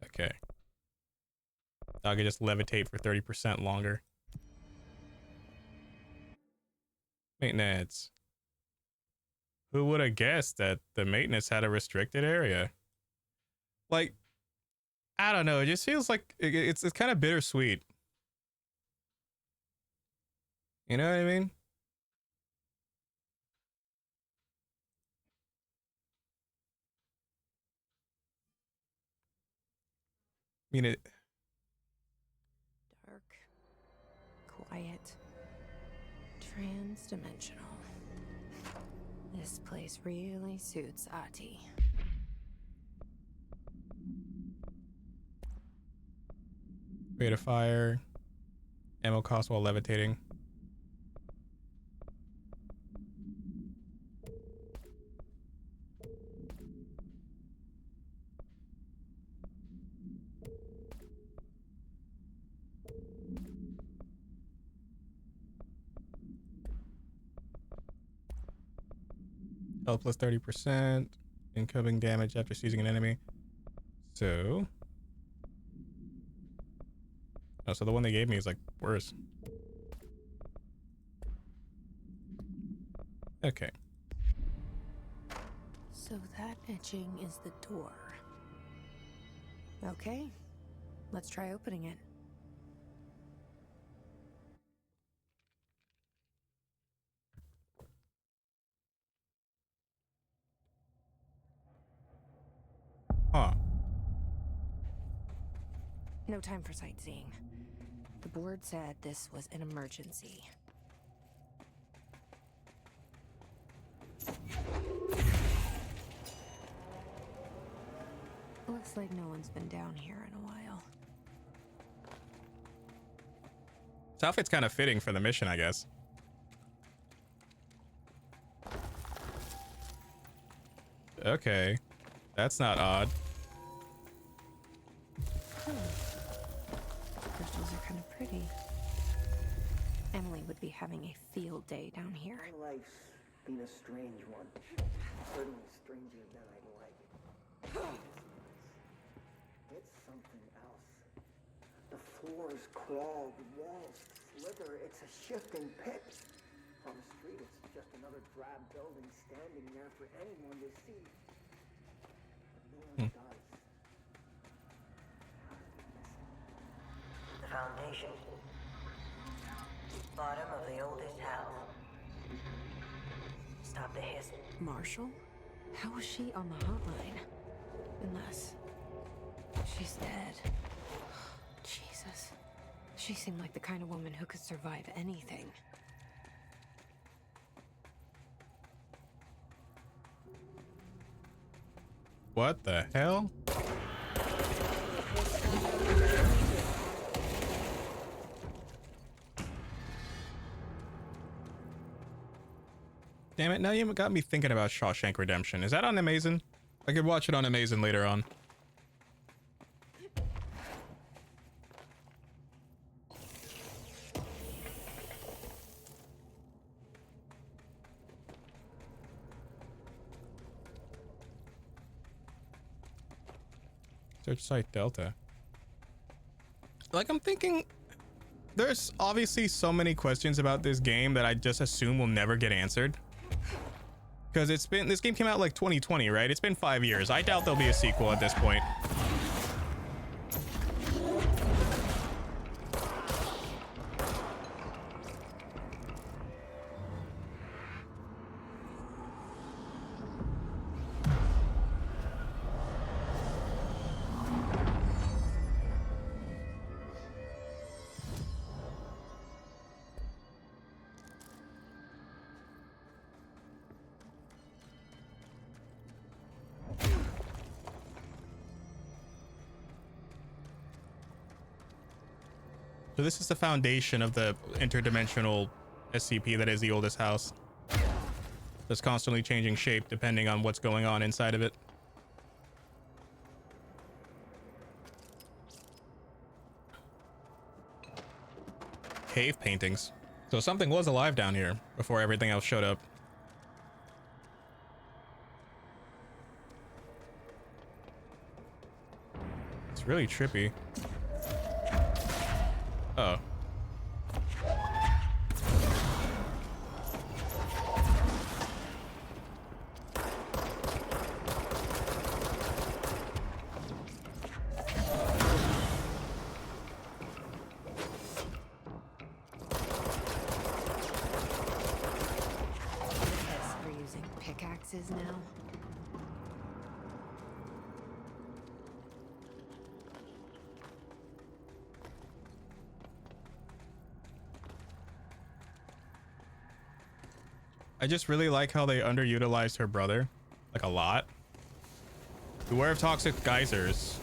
Okay. I could just levitate for 30% longer. Maintenance. Who would have guessed that the maintenance had a restricted area? Like, I don't know. It just feels like it's kind of bittersweet. You know what I mean? I mean it. Dark, quiet, trans-dimensional. This place really suits Ahti. Rate of fire. Ammo cost while levitating. Health plus 30%. Incoming damage after seizing an enemy. So. Oh, so the one they gave me is like worse. Okay. So that etching is the door. Okay, let's try opening it. Huh. No time for sightseeing. The board said this was an emergency. Looks like no one's been down here in a while. This outfit's kind of fitting for the mission, I guess. Okay. That's not odd. Crystals are kind of pretty. Emily would be having a field day down here. My life's been a strange one. Certainly stranger than I'd like. It's something else. The floors crawl, the walls slither. It's a shifting pit. On the street, it's just another drab building standing there for anyone to see. But no one does. The foundation. Bottom of the oldest house. Stop the hiss. Marshall? How is she on the hotline? Unless she's dead. Jesus. She seemed like the kind of woman who could survive anything. What the hell? Damn it, now you got me thinking about Shawshank Redemption. Is that on Amazon? I could watch it on Amazon later on. Search site Delta. Like, I'm thinking there's obviously so many questions about this game that I just assume will never get answered. Because this game came out like 2020, right? It's been 5 years. I doubt there'll be a sequel at this point. So this is the foundation of the interdimensional SCP that is the oldest house. That's constantly changing shape depending on what's going on inside of it. Cave paintings. So something was alive down here before everything else showed up. It's really trippy. Oh. We're using pickaxes now. I just really like how they underutilized her brother, like a lot. Beware of toxic geysers.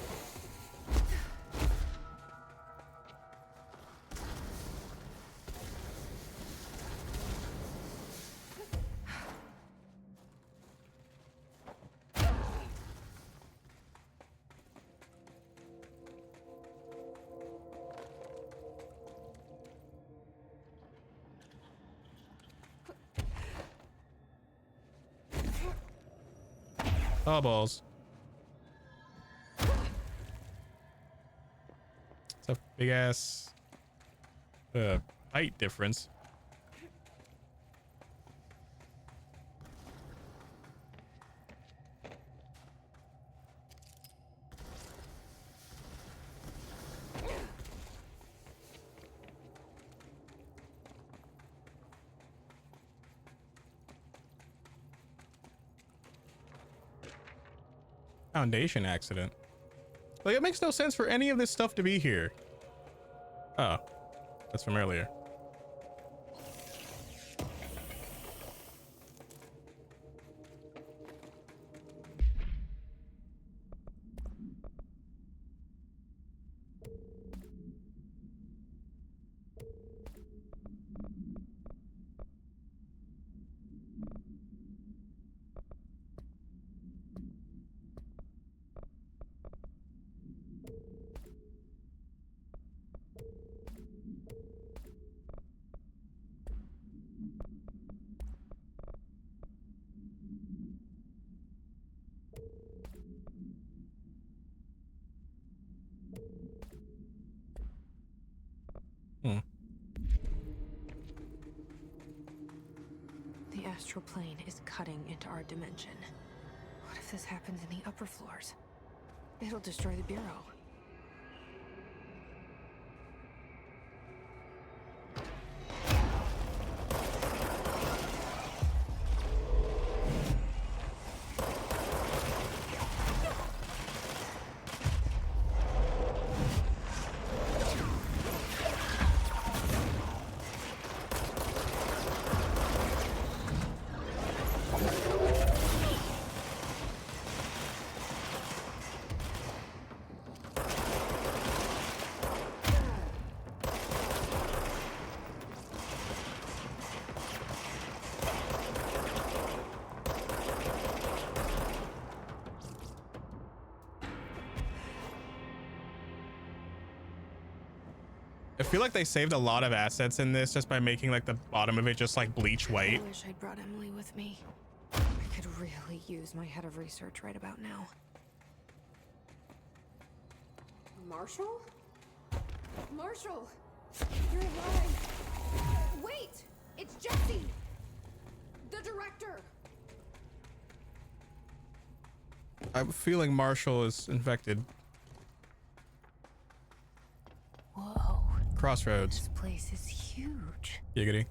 Oh, balls. It's a big ass height difference. Foundation accident. Like, it makes no sense for any of this stuff to be here. Oh, that's from earlier. The astral plane is cutting into our dimension. What if this happens in the upper floors? It'll destroy the Bureau. I feel like they saved a lot of assets in this just by making like the bottom of it just like bleach white. I wish I'd brought Emily with me. I could really use my head of research right about now. Marshall? Marshall! You're alive! Wait! It's Jesse! The director! I'm feeling Marshall is infected. Whoa. Crossroads. This place is huge. Giggity.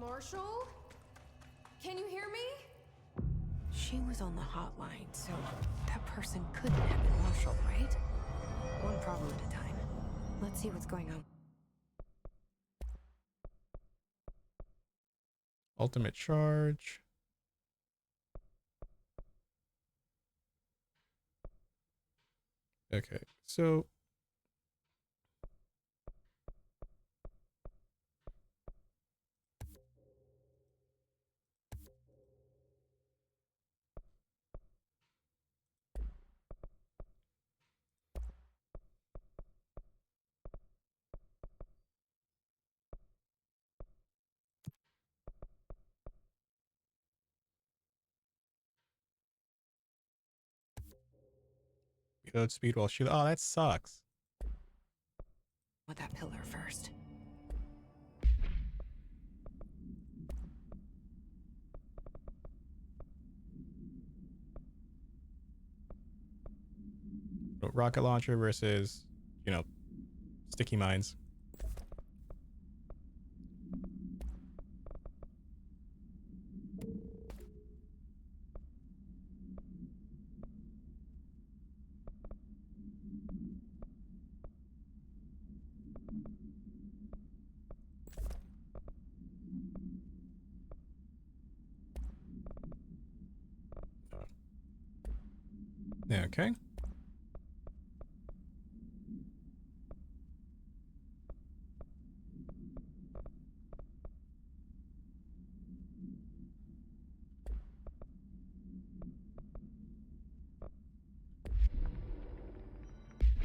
Marshall? Can you hear me? She was on the hotline, so that person couldn't have been Marshall, right? One problem at a time. Let's see what's going on. Ultimate charge. Okay, so reload speed while shoot. Oh, that sucks. With that pillar first. Rocket launcher versus, you know, sticky mines. Yeah, okay.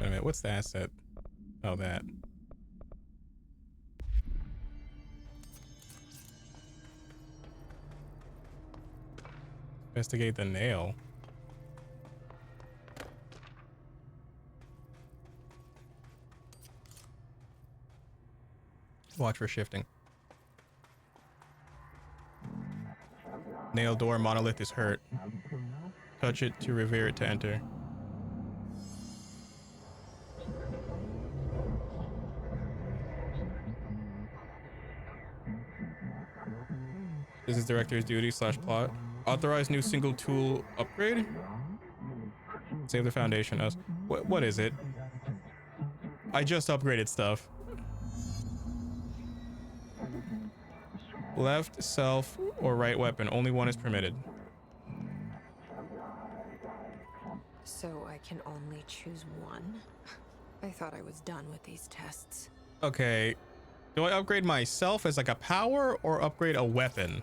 Wait a minute, what's the asset? Oh, that. Investigate the nail. Watch for shifting. Nail door monolith is hurt. Touch it to revere it to enter. This is director's duty / plot. Authorize new single tool upgrade. Save the foundation. What is it? I just upgraded stuff. Left, self, or right weapon. Only one is permitted. So I can only choose one? I thought I was done with these tests. Okay. Do I upgrade myself as like a power or upgrade a weapon?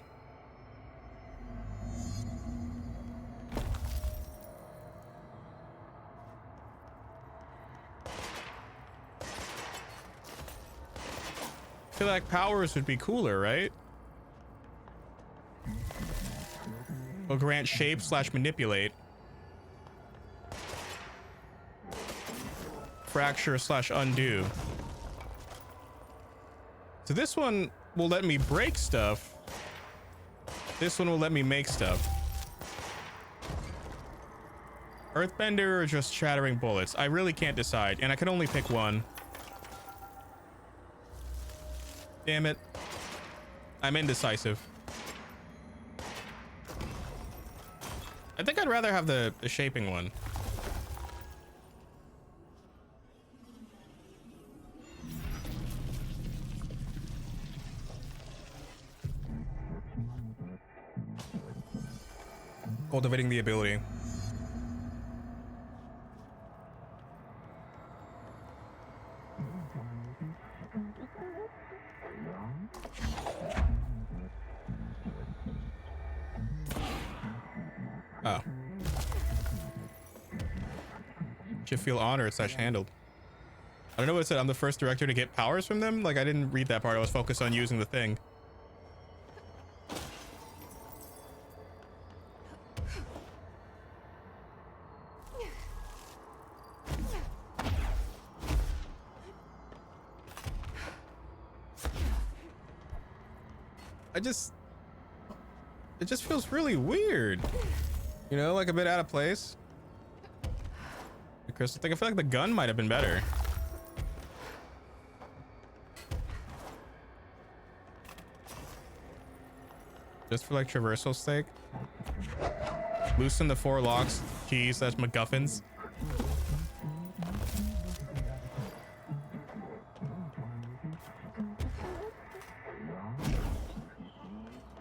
I feel like powers would be cooler, right? Will grant shape / manipulate. Fracture / undo. So this one will let me break stuff. This one will let me make stuff. Earthbender or just shattering bullets? I really can't decide, and I can only pick one. Damn it. I'm indecisive. I think I'd rather have the shaping one. Cultivating the ability. Oh. Should feel honored / handled. I don't know what it said. I'm the first director to get powers from them. Like, I didn't read that part. I was focused on using the thing. It just feels really weird. You know, like a bit out of place. The crystal thing, I feel like the gun might have been better. Just for like traversal's sake. Loosen the 4 locks, keys, that's MacGuffins.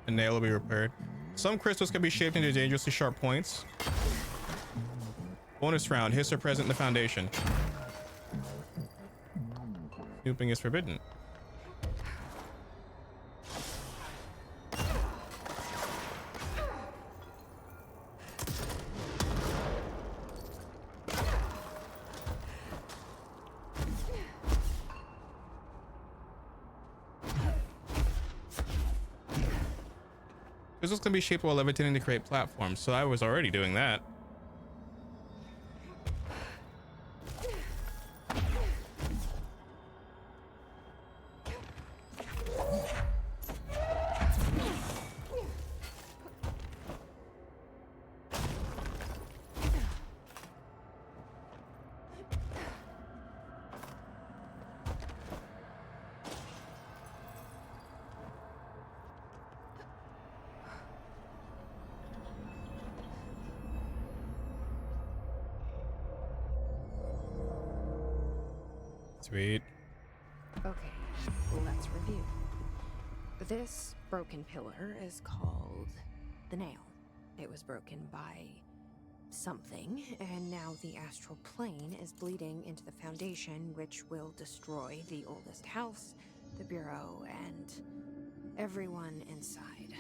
A nail will be repaired. Some crystals can be shaped into dangerously sharp points. Bonus round, hiss are present in the foundation. Snooping is forbidden. Crystals can be shaped while levitating to create platforms, so I was already doing that. Sweet. Okay, let's review. This broken pillar is called the Nail. It was broken by something, and now the astral plane is bleeding into the foundation, which will destroy the oldest house, the bureau, and everyone inside.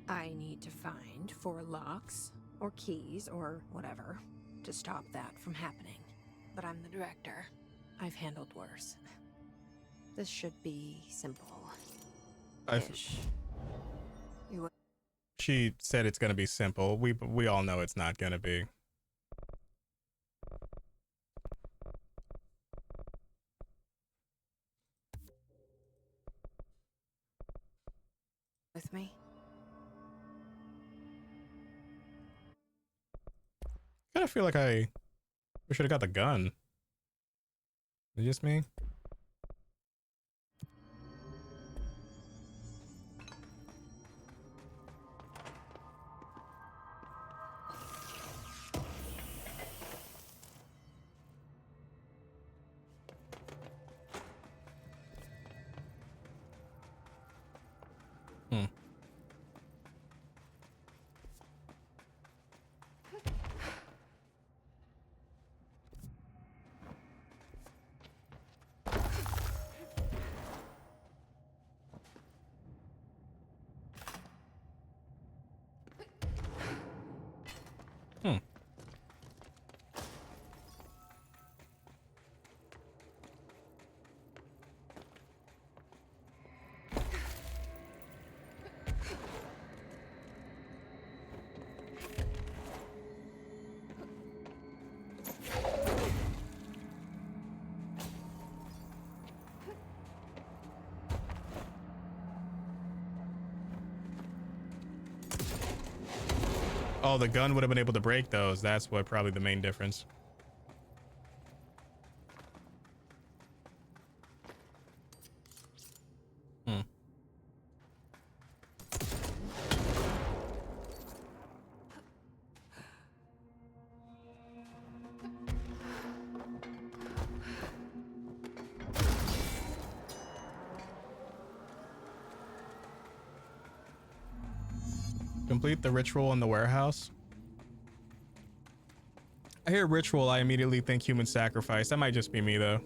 I need to find 4 locks, or keys, or whatever, to stop that from happening. But I'm the director. I've handled worse. This should be simple. She said it's gonna be simple. We all know it's not gonna be. me? I kind of feel like we should have got the gun. Is it just me? Oh, the gun would have been able to break those. That's what probably the main difference. Complete the ritual in the warehouse. I hear ritual, I immediately think human sacrifice. That might just be me though.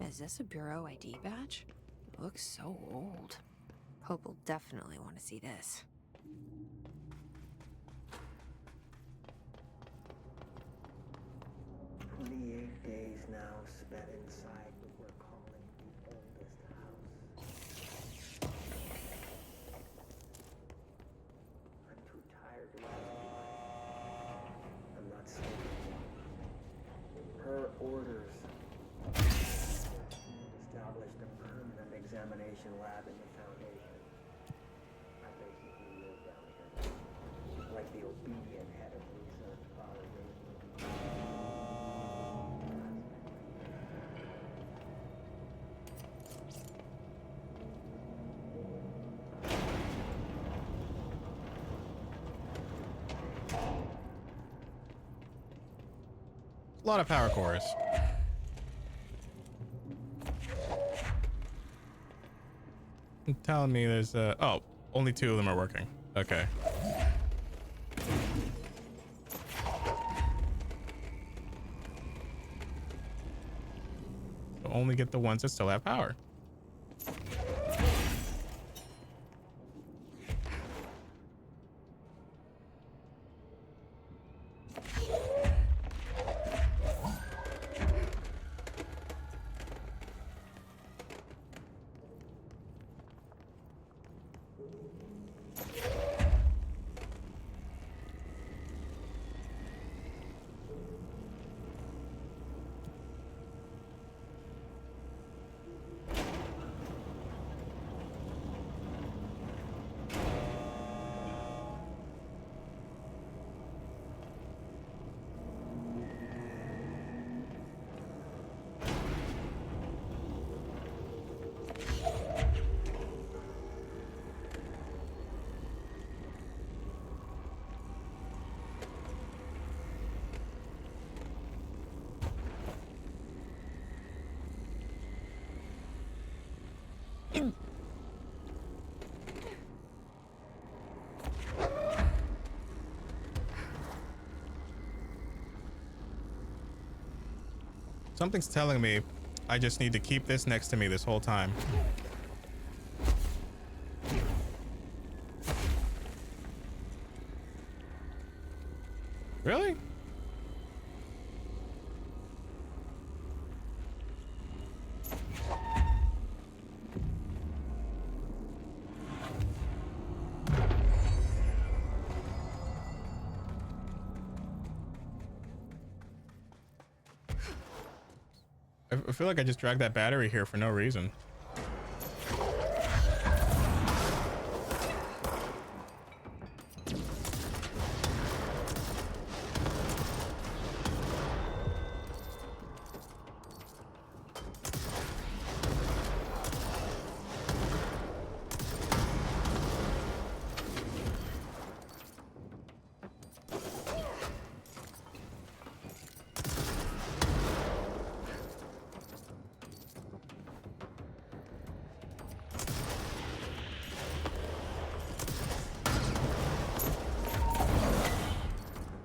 Is this a Bureau ID badge? It looks so old. Hope will definitely want to see this. Days now spent inside what we're calling the oldest house. I'm too tired to ask why. I'm not sleeping. Her orders established a permanent examination lab in the Foundation. I basically live down here, like the obedient head of research Father Raising. A lot of power cores. You're telling me there's oh, only 2 of them are working. Okay. So only get the ones that still have power. Something's telling me I just need to keep this next to me this whole time. feel like I just dragged that battery here for no reason.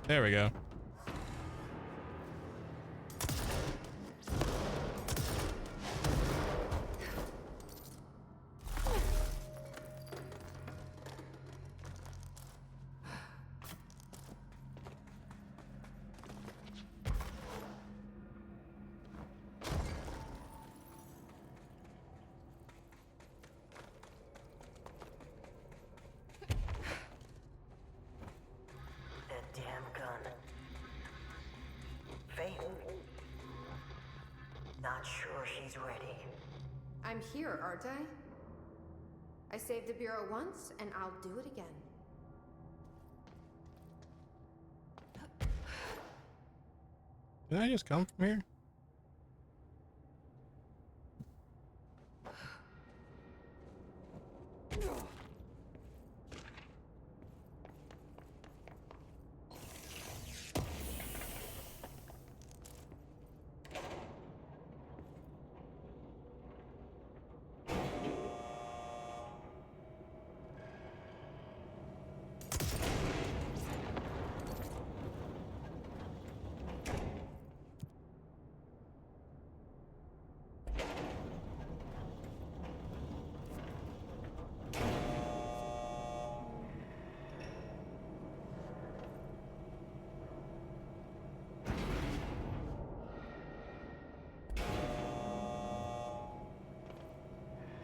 There we go. Not sure she's ready. I'm here, aren't I? I saved the Bureau once, and I'll do it again. Did I just come from here?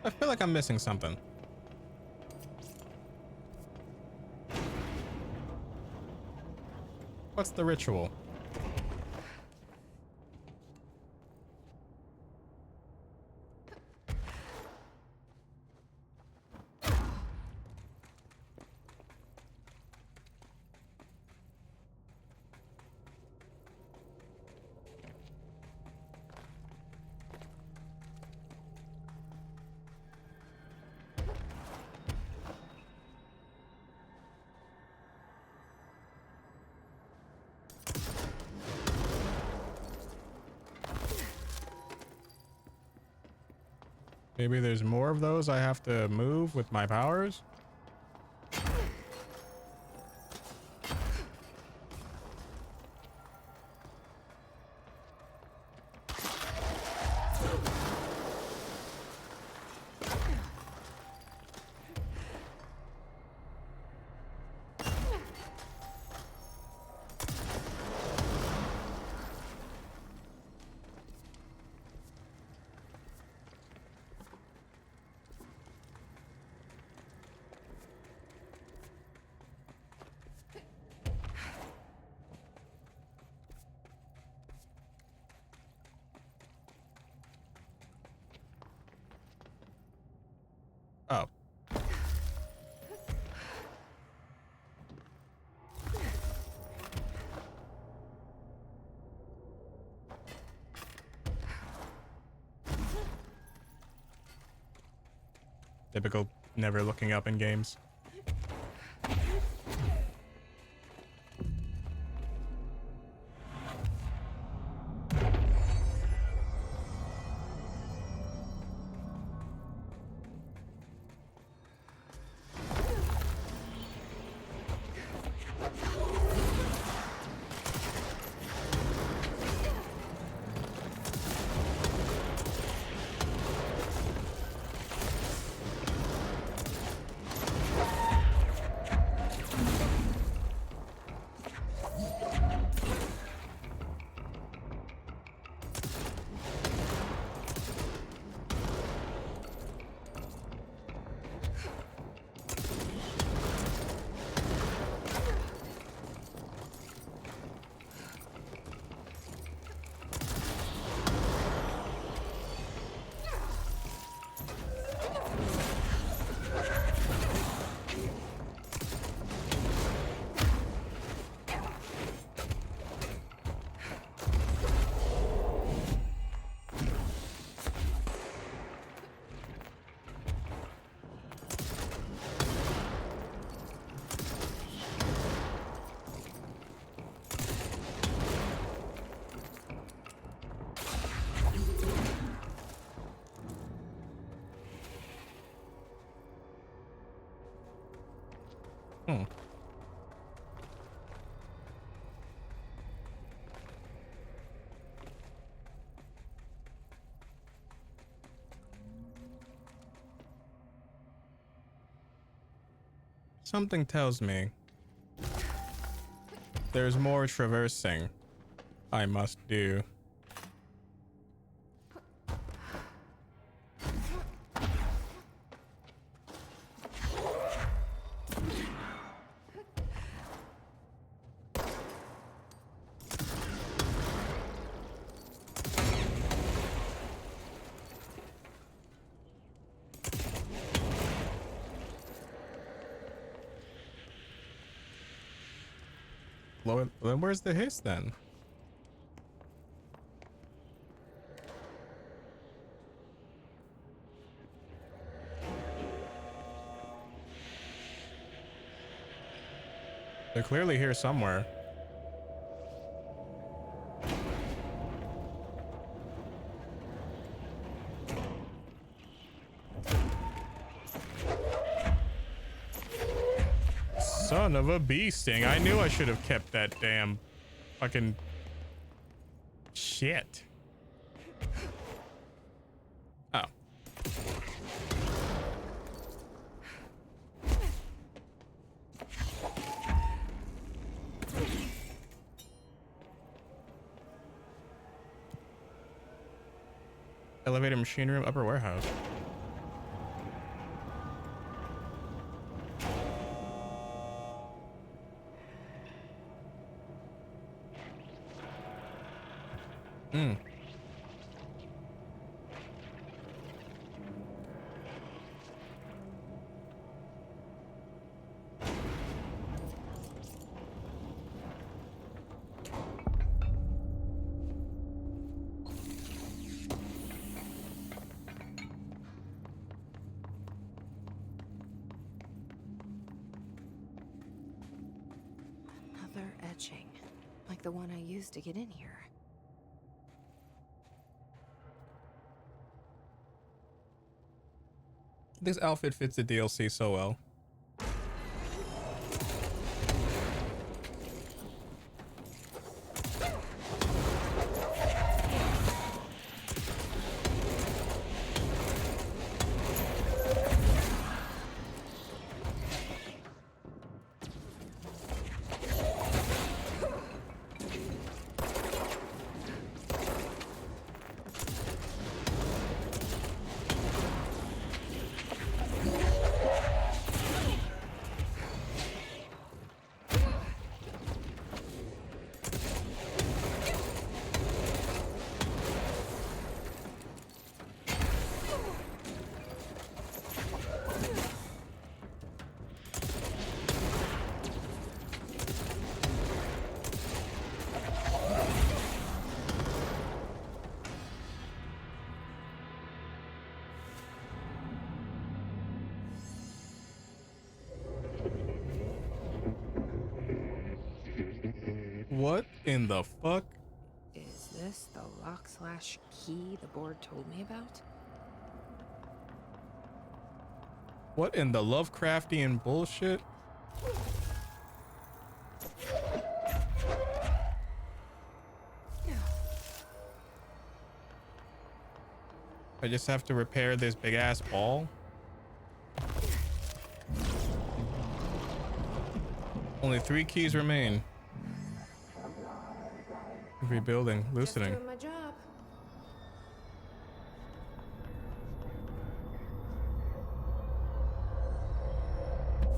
I feel like I'm missing something. What's the ritual? Maybe there's more of those I have to move with my powers? Oh. Typical never looking up in games. Hmm. Something tells me there's more traversing I must do. Well, then where's the hiss then? They're clearly here somewhere. Son of a bee sting. I knew I should have kept that damn fucking shit. Oh. Elevator, machine room, upper warehouse. Hmm. Another etching, like the one I used to get in here. This outfit fits the DLC so well. What in the fuck? Is this the lock/key the board told me about? What in the Lovecraftian bullshit? I just have to repair this big ass ball. Only 3 keys remain. Rebuilding, loosening. Just doing my job.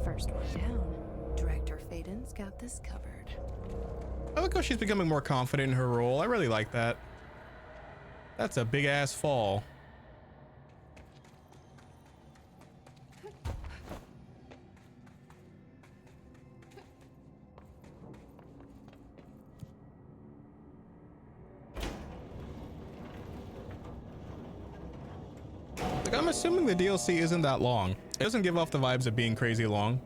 First one down. Director Faden's got this covered. I like how she's becoming more confident in her role. I really like that. That's a big ass fall. Like, I'm assuming the DLC isn't that long. It doesn't give off the vibes of being crazy long.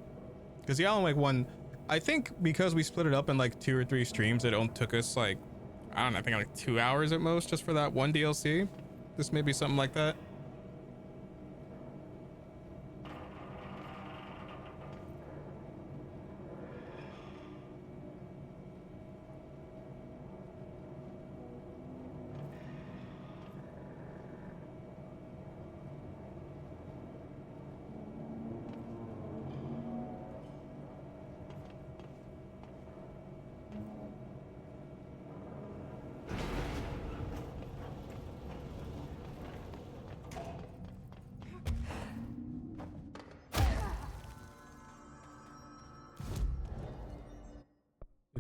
Because the Alan Wake one, I think because we split it up in like 2 or 3 streams, it only took us like, I don't know, I think like 2 hours at most just for that one DLC. This may be something like that.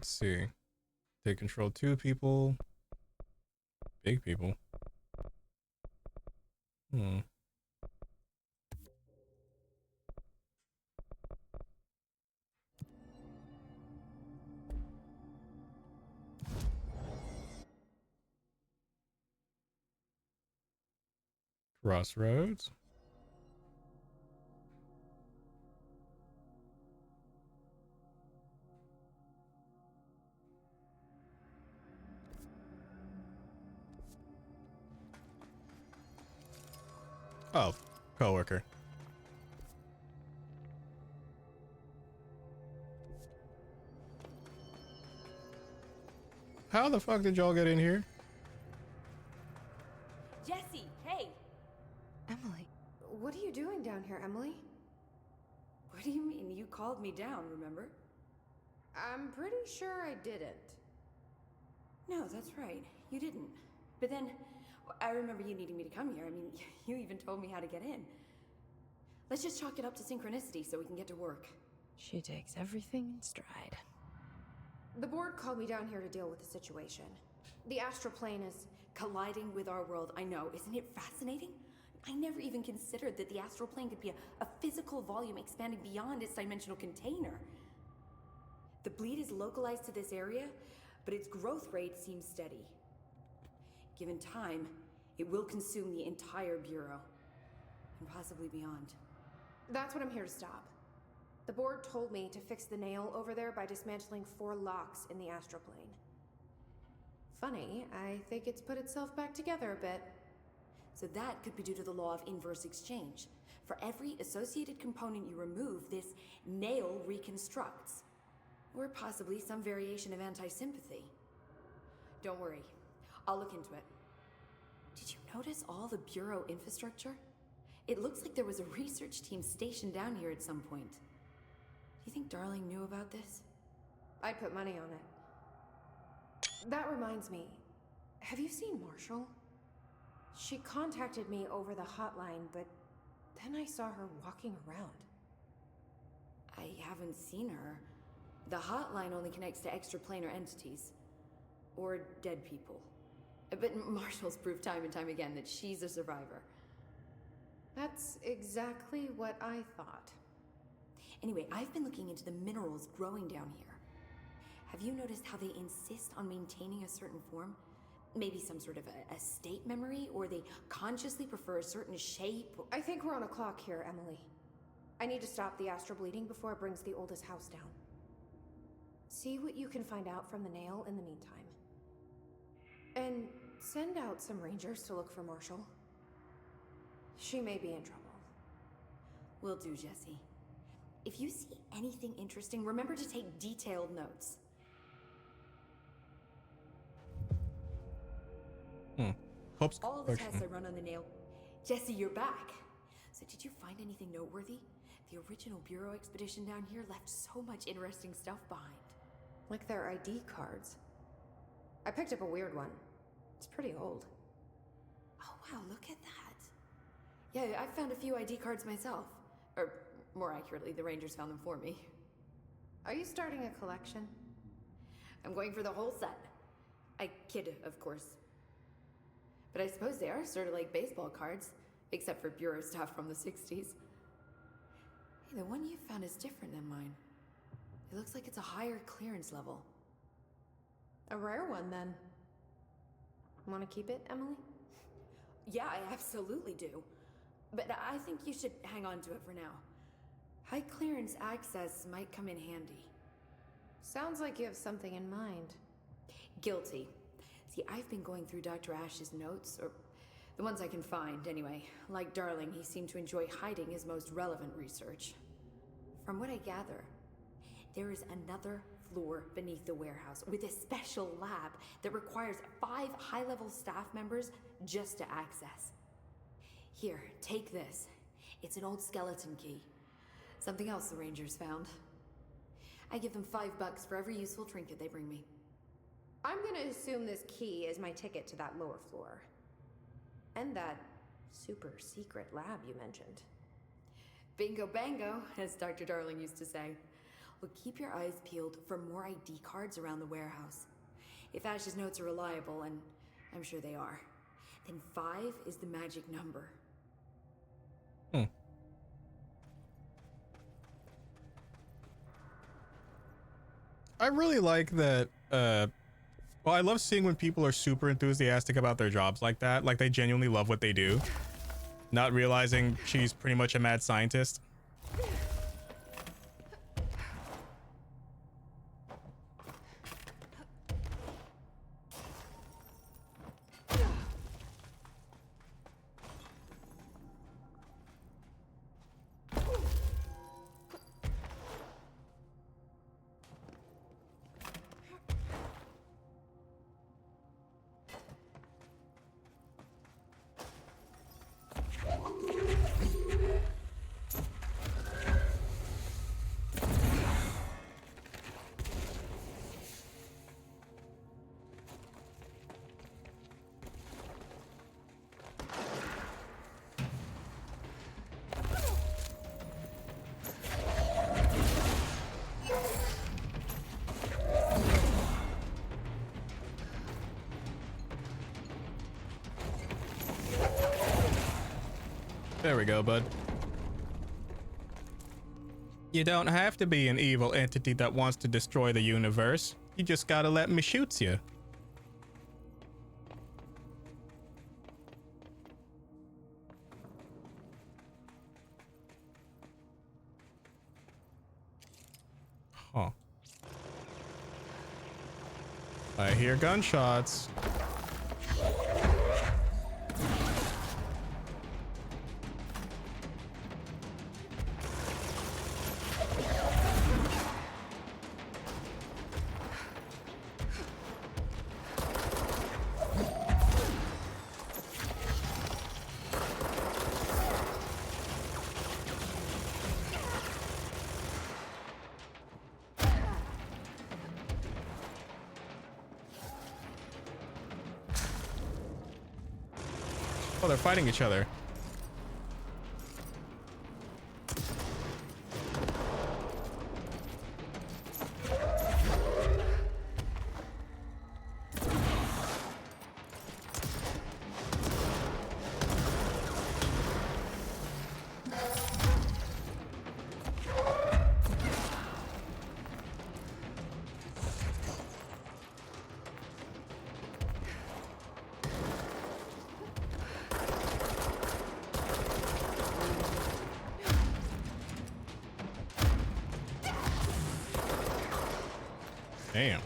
Let's see. Take control 2 people. Big people. Crossroads. Oh, coworker. How the fuck did y'all get in here? Jesse, hey! Emily. What are you doing down here, Emily? What do you mean? You called me down, remember? I'm pretty sure I didn't. No, that's right. You didn't. But then, I remember you needing me to come here. I mean, you even told me how to get in. Let's just chalk it up to synchronicity so we can get to work. She takes everything in stride. The board called me down here to deal with the situation. The astral plane is colliding with our world. I know, isn't it fascinating? I never even considered that the astral plane could be a physical volume expanding beyond its dimensional container. The bleed is localized to this area, but its growth rate seems steady. Given time, it will consume the entire Bureau, and possibly beyond. That's what I'm here to stop. The board told me to fix the nail over there by dismantling 4 locks in the astral plane. Funny, I think it's put itself back together a bit. So that could be due to the law of inverse exchange. For every associated component you remove, this nail reconstructs. Or possibly some variation of anti-sympathy. Don't worry, I'll look into it. Did you notice all the Bureau infrastructure? It looks like there was a research team stationed down here at some point. Do you think Darling knew about this? I'd put money on it. That reminds me, have you seen Marshall? She contacted me over the hotline, but then I saw her walking around. I haven't seen her. The hotline only connects to extraplanar entities. Or dead people. But Marshall's proved time and time again that she's a survivor. That's exactly what I thought. Anyway, I've been looking into the minerals growing down here. Have you noticed how they insist on maintaining a certain form? Maybe some sort of a state memory, or they consciously prefer a certain shape? I think we're on a clock here, Emily. I need to stop the astral bleeding before it brings the oldest house down. See what you can find out from the nail in the meantime. And send out some rangers to look for Marshall. She may be in trouble. Will do, Jesse. If you see anything interesting, remember to take detailed notes. All the tests I run on the nail. Jesse, you're back. So did you find anything noteworthy? The original Bureau expedition down here left so much interesting stuff behind. Like their ID cards. I picked up a weird one. It's pretty old. Oh wow, look at that. Yeah, I found a few ID cards myself. Or, more accurately, the Rangers found them for me. Are you starting a collection? I'm going for the whole set. I kid, of course. But I suppose they are sort of like baseball cards, except for Bureau stuff from the 60s. Hey, the one you found is different than mine. It looks like it's a higher clearance level. A rare one, then. Want to keep it, Emily? Yeah, I absolutely do. But I think you should hang on to it for now. High clearance access might come in handy. Sounds like you have something in mind. Guilty. See, I've been going through Dr. Ash's notes, or the ones I can find, anyway. Like Darling, he seemed to enjoy hiding his most relevant research. From what I gather, there is another floor beneath the warehouse with a special lab that requires 5 high-level staff members just to access. Here, take this. It's an old skeleton key. Something else the Rangers found. I give them $5 for every useful trinket they bring me. I'm gonna assume this key is my ticket to that lower floor. And that super secret lab you mentioned. Bingo bango, as Dr. Darling used to say. Look, keep your eyes peeled for more ID cards around the warehouse. If Ash's notes are reliable, and I'm sure they are, then 5 is the magic number. I really like that. Well, I love seeing when people are super enthusiastic about their jobs like that. Like they genuinely love what they do, not realizing she's pretty much a mad scientist. There we go, bud. You don't have to be an evil entity that wants to destroy the universe. You just gotta let me shoot you. Huh. I hear gunshots. Oh, they're fighting each other. Damn.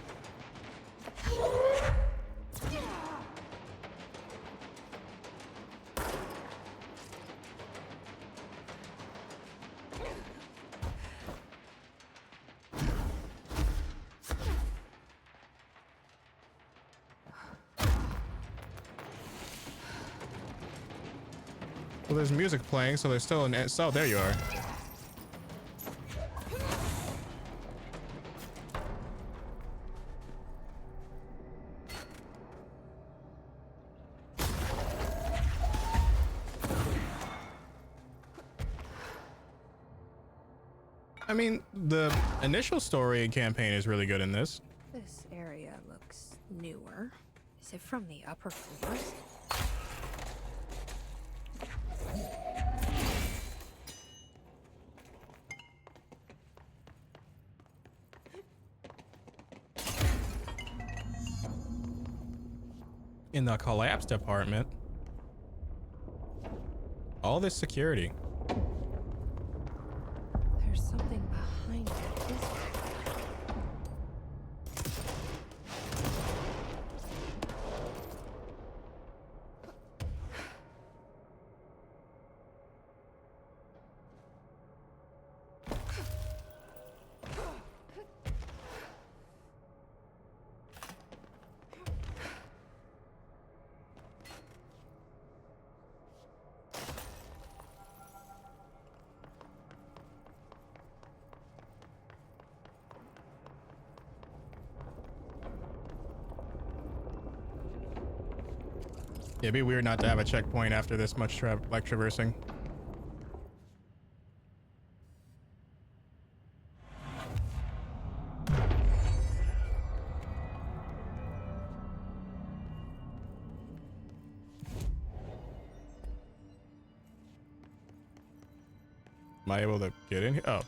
Well, there's music playing, so there's still an... Oh, there you are. I mean, the initial story and campaign is really good in this. This area looks newer. Is it from the upper floors? In the collapsed apartment. All this security. There's something behind it. Yeah, it'd be weird not to have a checkpoint after this much Am I able to get in here? Oh.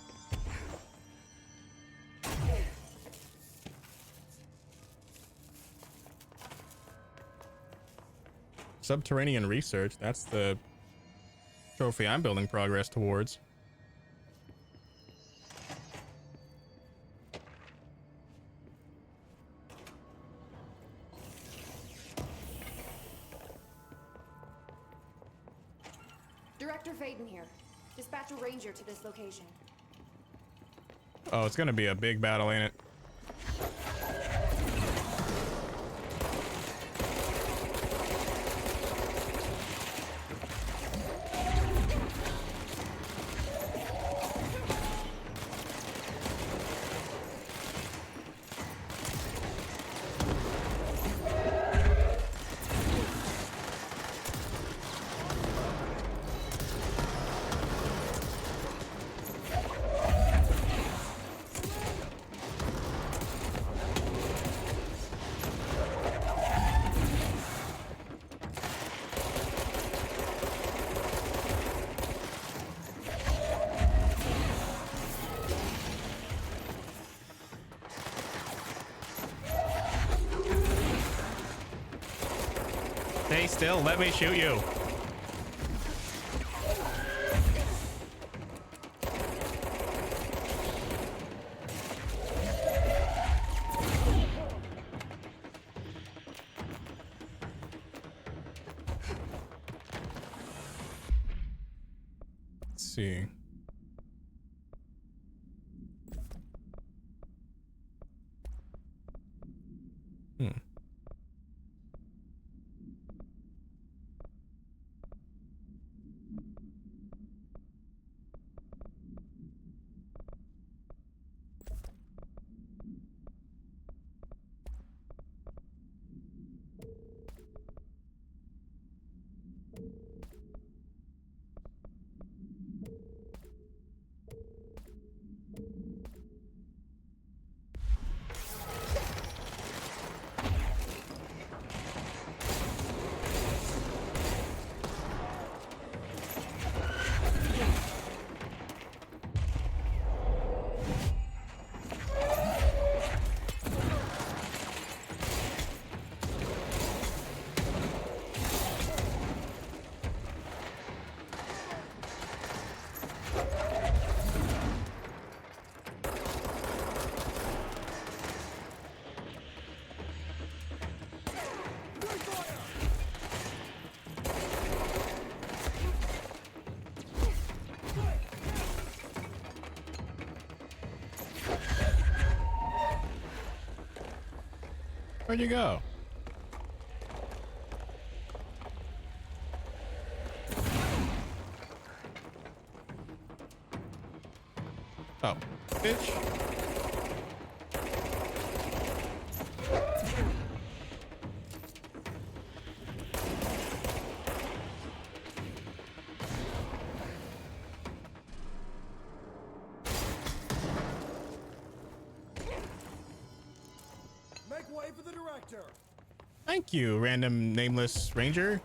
Subterranean research. That's the trophy I'm building progress towards. Director Faden here. Dispatch a ranger to this location. Oh, it's gonna be a big battle, ain't it? Stay still, let me shoot you. Let's see. Where'd you go? Oh, bitch. Make way for the director. Thank you, random nameless ranger,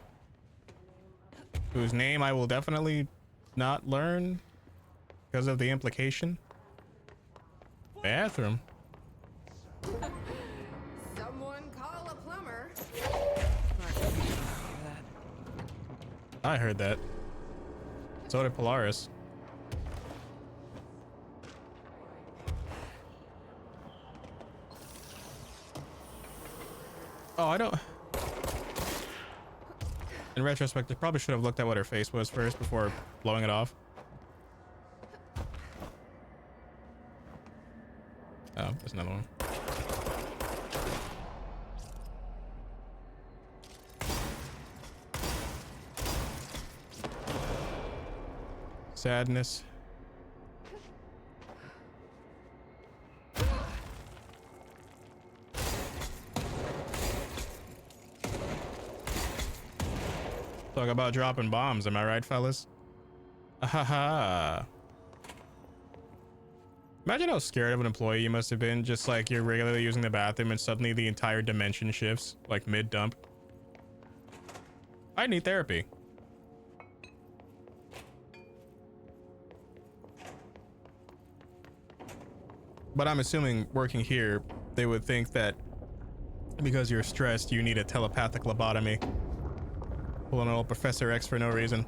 whose name I will definitely not learn because of the implication. Bathroom. Someone call a plumber. I heard that. So did Polaris. Oh, I don't. In retrospect, I probably should have looked at what her face was first before blowing it off. Oh, there's another one. Sadness. Talk about dropping bombs, am I right, fellas? Haha. Imagine how scared of an employee you must have been, just like you're regularly using the bathroom and suddenly the entire dimension shifts, like mid-dump. I need therapy. But I'm assuming working here, they would think that because you're stressed, you need a telepathic lobotomy. Pulling an old Professor X for no reason.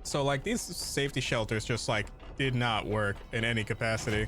So like these safety shelters just like did not work in any capacity.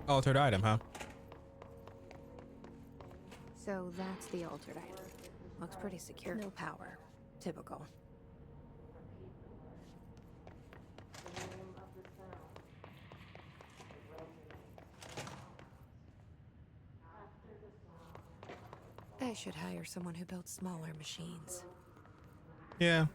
Altered item, huh? So that's the altered item. Looks pretty secure. No power. Typical. I should hire someone who builds smaller machines. Yeah.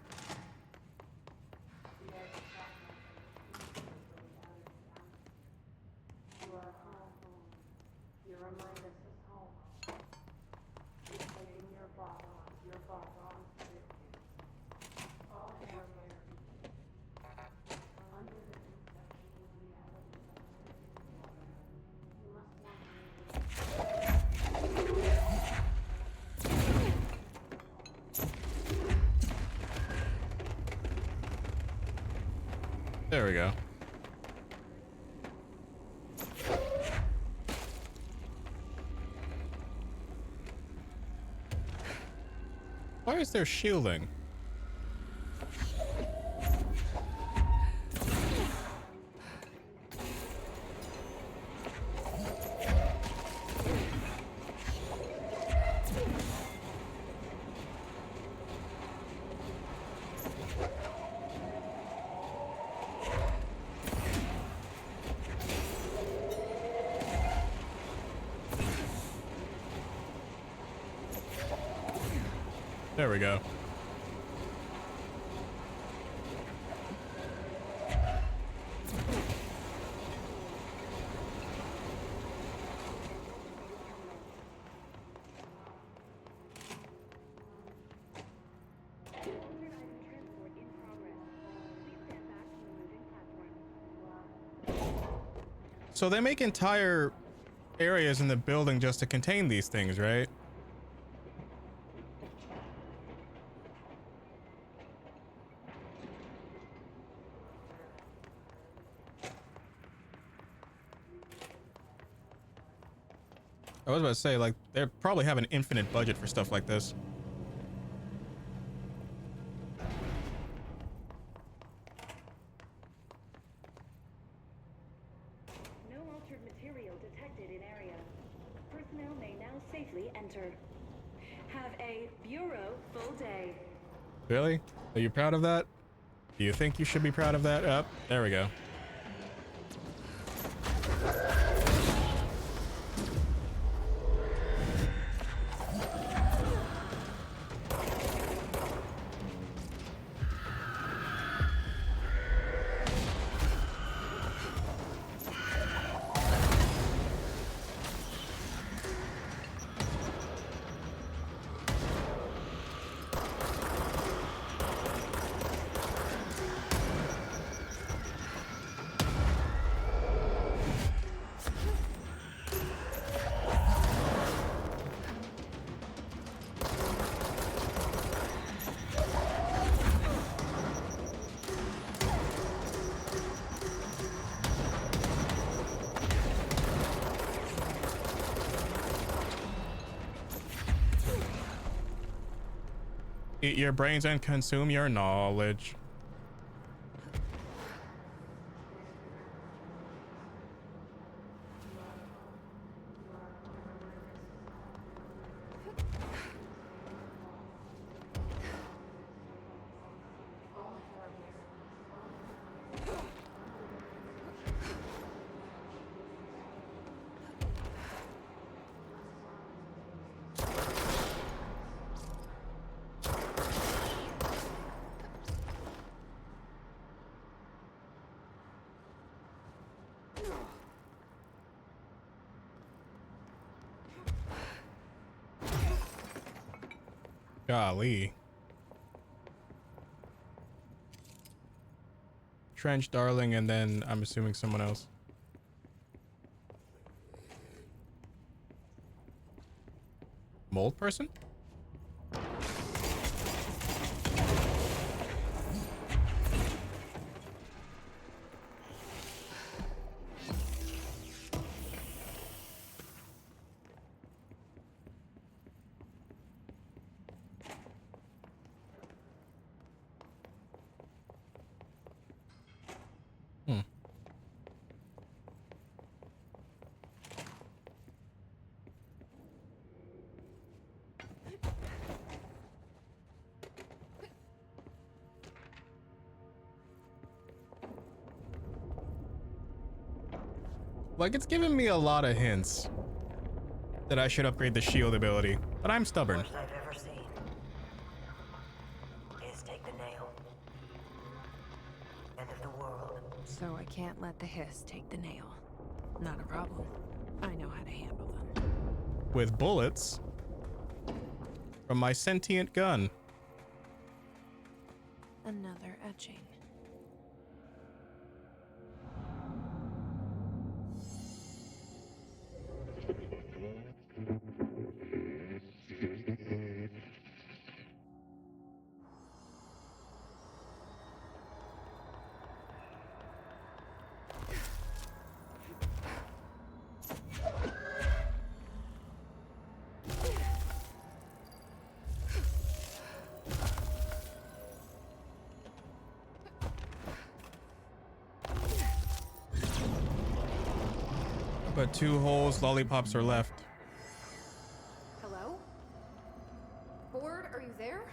There we go. Why is there shielding? There we go. So they make entire areas in the building just to contain these things, right? I was about to say, like, they probably have an infinite budget for stuff like this. No altered material detected in area. Personnel may now safely enter. Have a bureau full day. Really? Are you proud of that? Do you think you should be proud of that? Up, there we go. Eat your brains and consume your knowledge. Golly. Trench, Darling, and then I'm assuming someone else. Mold person? Like, it's giving me a lot of hints that I should upgrade the shield ability, but I'm stubborn. Worst I've ever seen is take the nail. End of the world. So I can't let the hiss take the nail. Not a problem. I know how to handle them. With bullets from my sentient gun. Another etching. But 2 holes, lollipops are left. Hello? Board, are you there?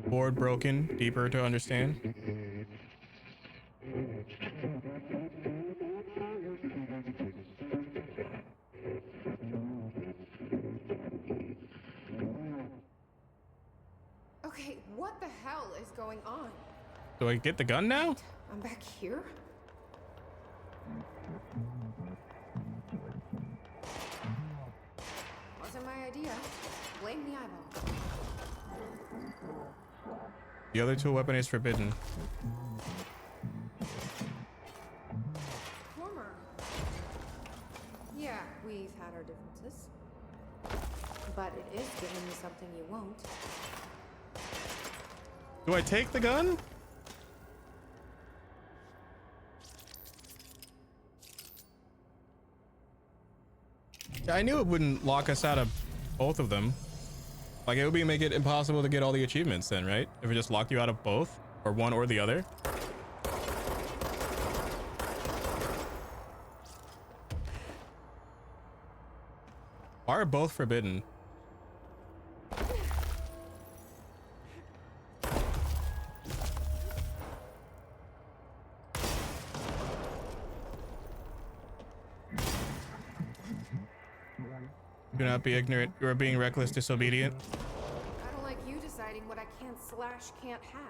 Board broken, deeper to understand. Okay, what the hell is going on? Do I get the gun now? I'm back here? Wasn't my idea. Blame the eyeball. The other tool weapon is forbidden. Former. Yeah, we've had our differences. But it is giving me something you won't. Do I take the gun? I knew it wouldn't lock us out of both of them. Like, it would make it impossible to get all the achievements then, right? If it just locked you out of both, or one or the other. Why are both forbidden? Do not be ignorant. You are being reckless, disobedient. I don't like you deciding what I can't have.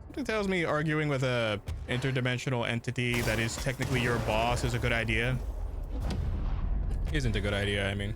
Something tells me arguing with a interdimensional entity that is technically your boss is a good idea. Isn't a good idea, I mean.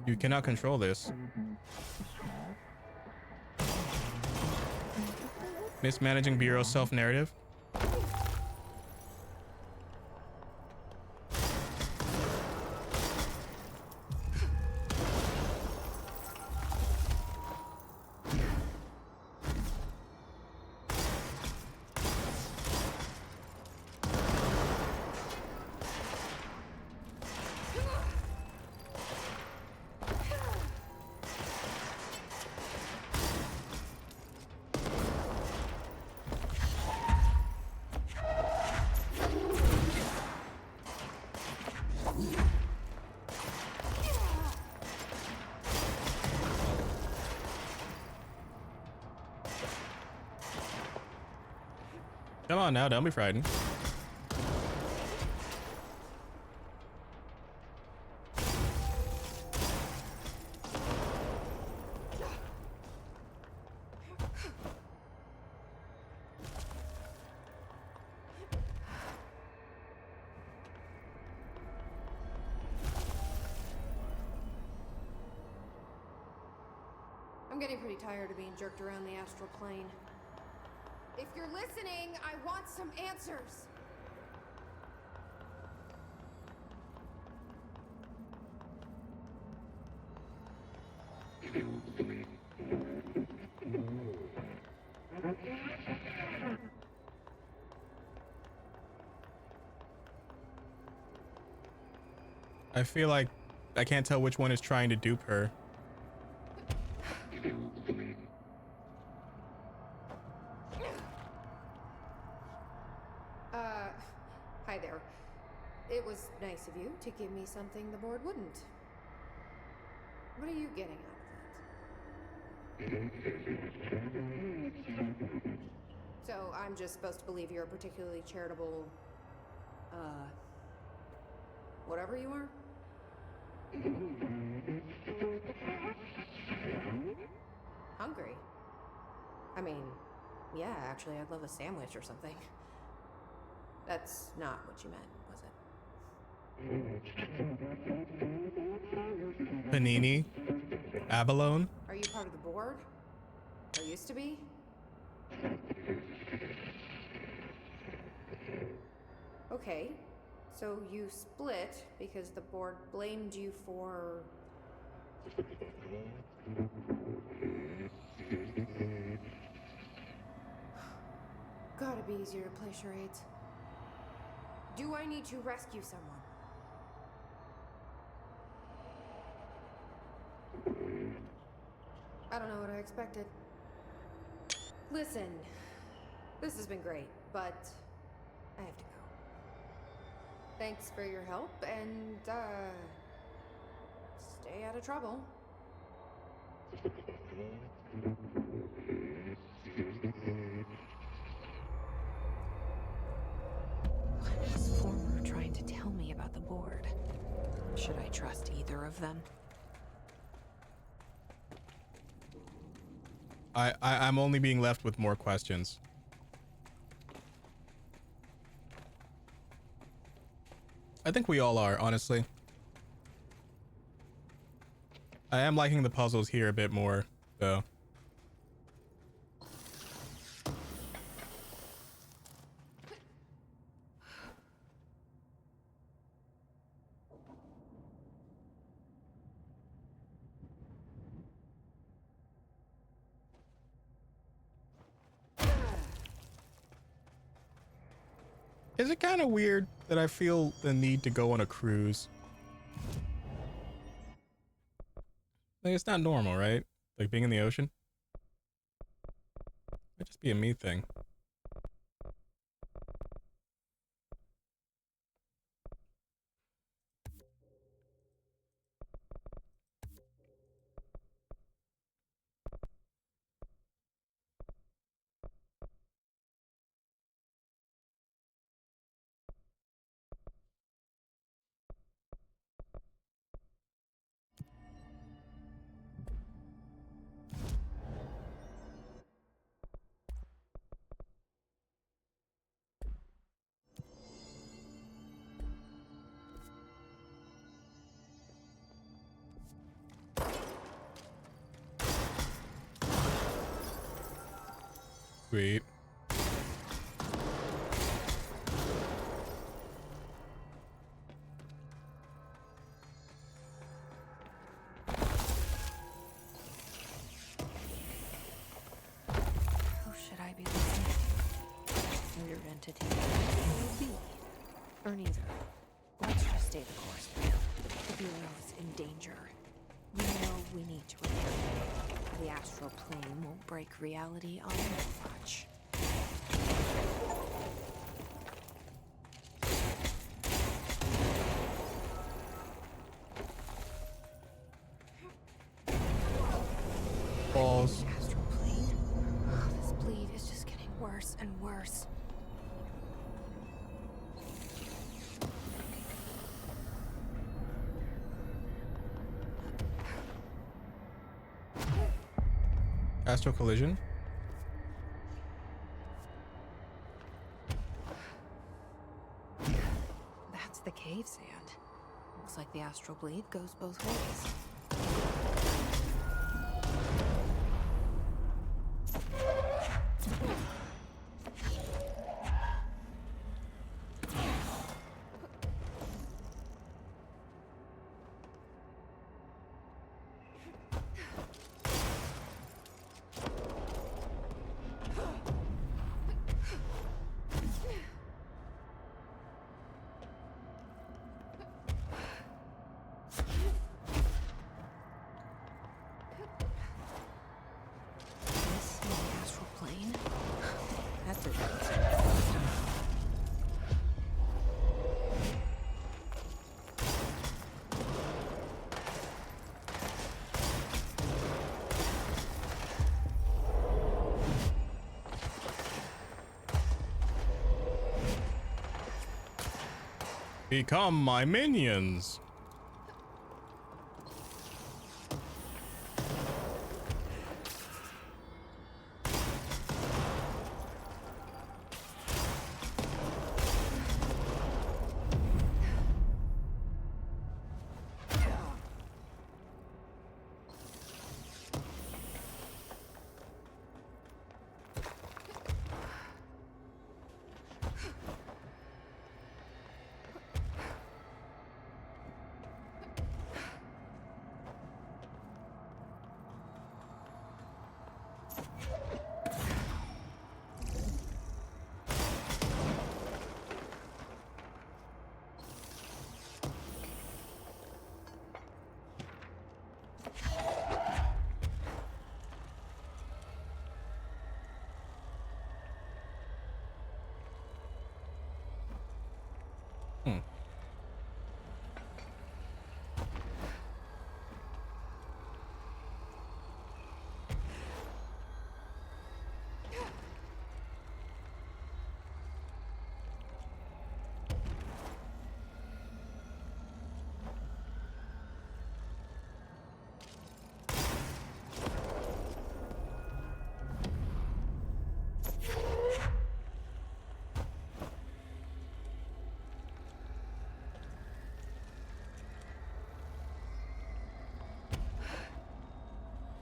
You cannot control this. Mismanaging Bureau self-narrative. Come on now, don't be frightened. I'm getting pretty tired of being jerked around the astral plane. If you're listening, I want some answers. I feel like I can't tell which one is trying to dupe her. Hi there. It was nice of you to give me something the board wouldn't. What are you getting out of it? So I'm just supposed to believe you're a particularly charitable, whatever you are? Hungry? I mean, yeah, actually, I'd love a sandwich or something. That's not what you meant, was it? Panini? Abalone? Are you part of the board? Or used to be? Okay, so you split because the board blamed you for... Gotta be easier to play charades. Do I need to rescue someone? I don't know what I expected. Listen, this has been great, but I have to go. Thanks for your help, and, stay out of trouble. What is Former trying to tell me about the board? Should I trust either of them? I'm only being left with more questions. I think we all are, honestly. I am liking the puzzles here a bit more, though. Is it kind of weird that I feel the need to go on a cruise? Like, it's not normal, right? Like being in the ocean? Might just be a me thing. Sweet. Who should I be listening to? Weird entity. Will be. Or neither. Let's just stay the course for now. The Bureau's in danger. We know we need to repair. The astral plane won't break reality on much. Balls. Astral plane. This bleed is just getting worse and worse. Astral collision. That's the cave sand. Looks like the astral bleed goes both ways. This is the astral plane. That's it. Become my minions.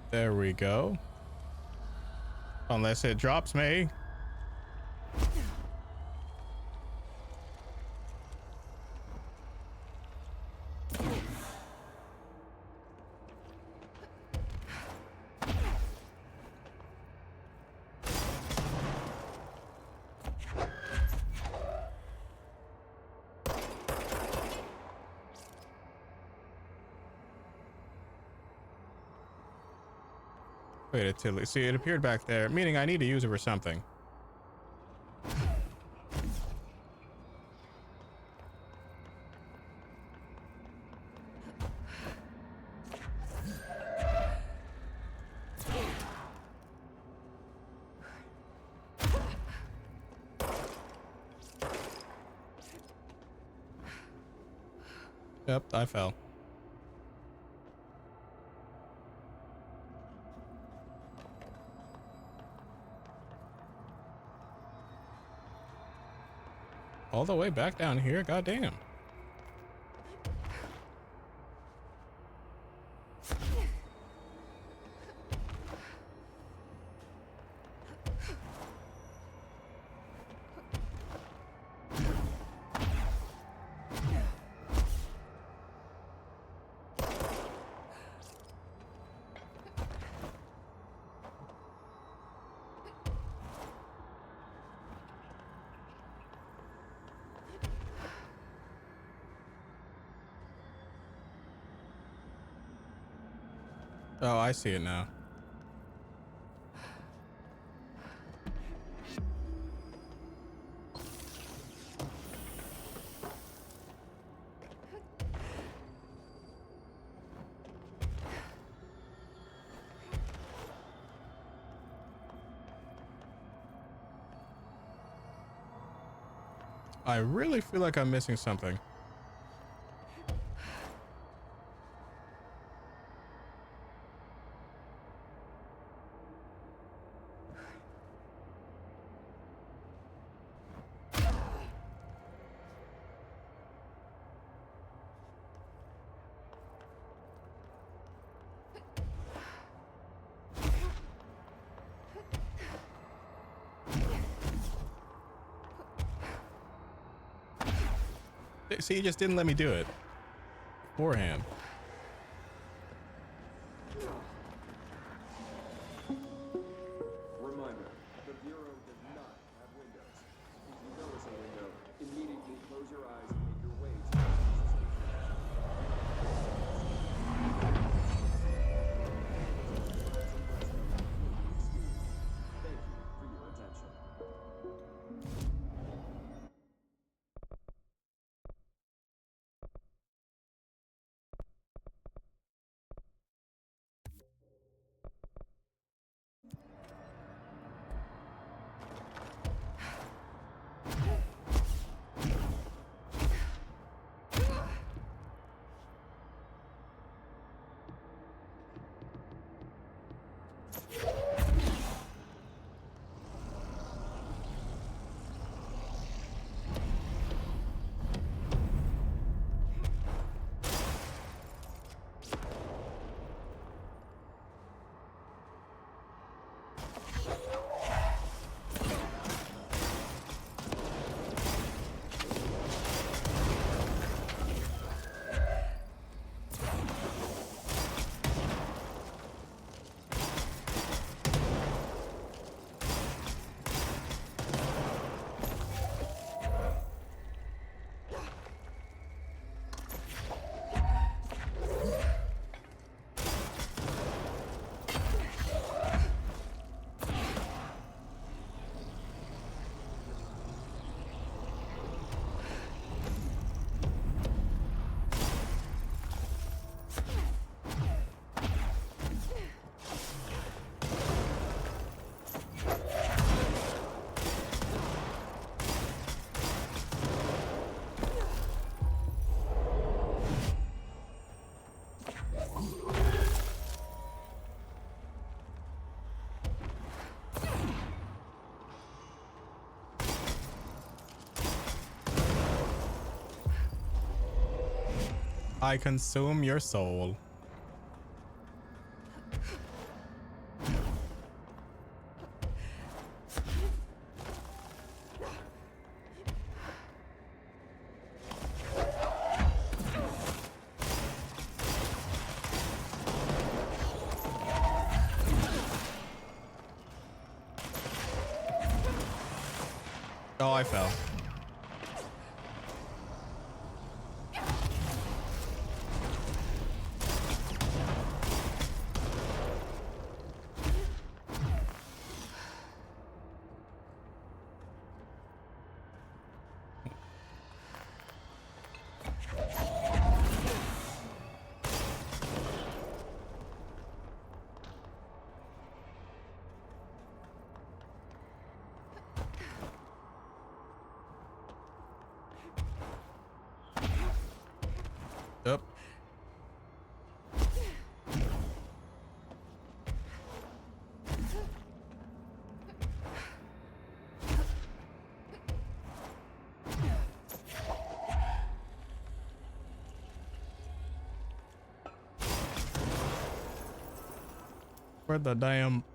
There we go. Unless it drops me. Wait until see it appeared back there, meaning I need to use it for something. Yep, I fell. All the way back down here, goddamn. Oh, I see it now. I really feel like I'm missing something. See, you just didn't let me do it beforehand. Reminder, the Bureau does not have windows. If you notice a window, immediately close your eyes and make your way to the Thank you for your attention. I consume your soul. Oh, I fell. Yep. Where the damn...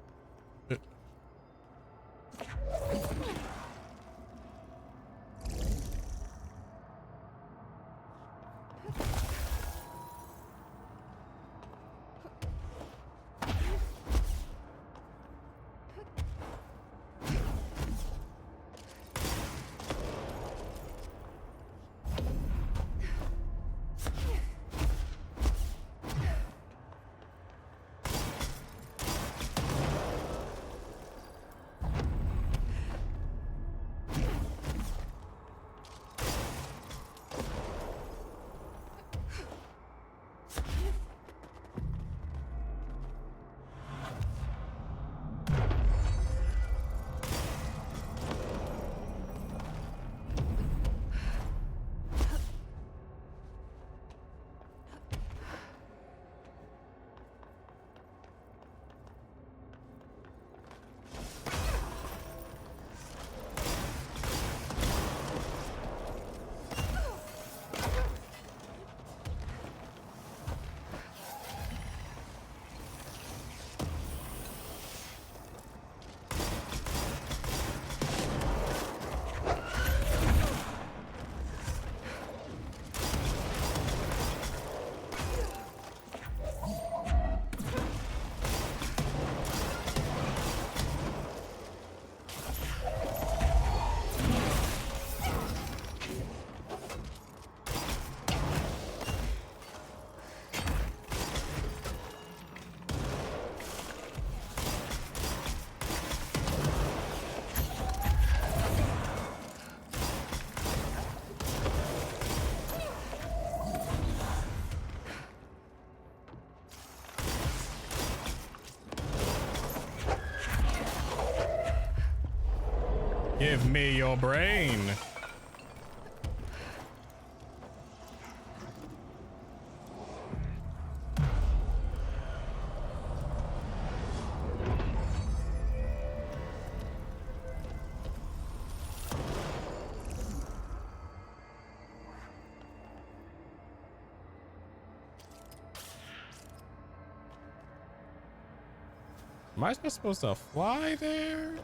Give me your brain. Am I just supposed to fly there?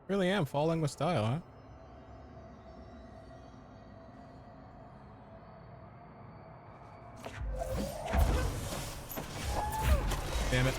Really am falling with style, huh? Damn it.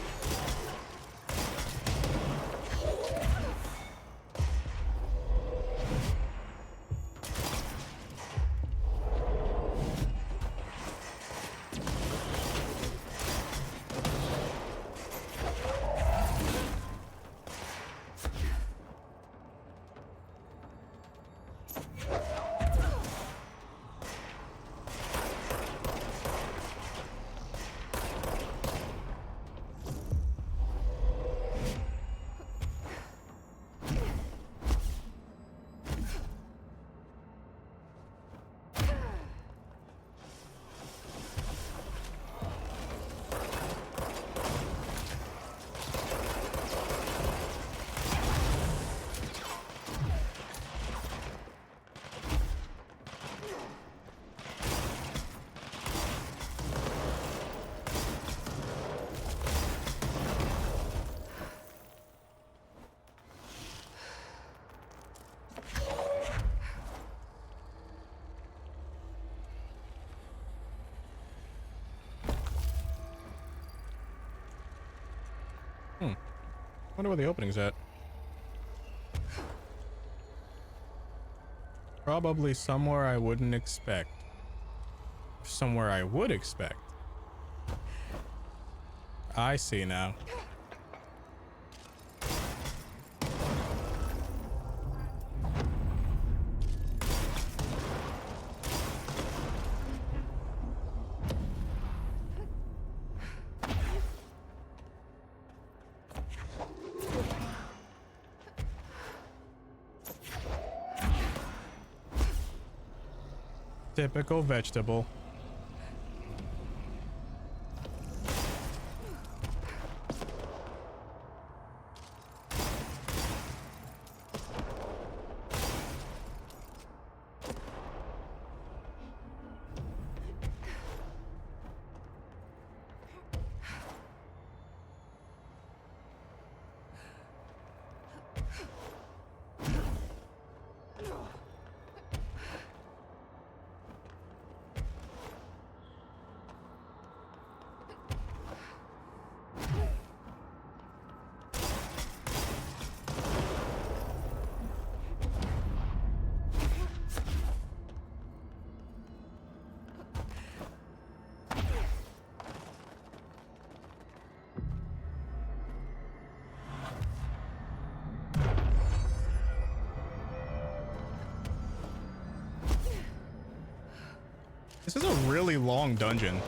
Wonder where the opening's at. Probably somewhere I wouldn't expect. Somewhere I would expect. I see now. Typical vegetable. This is a really long dungeon.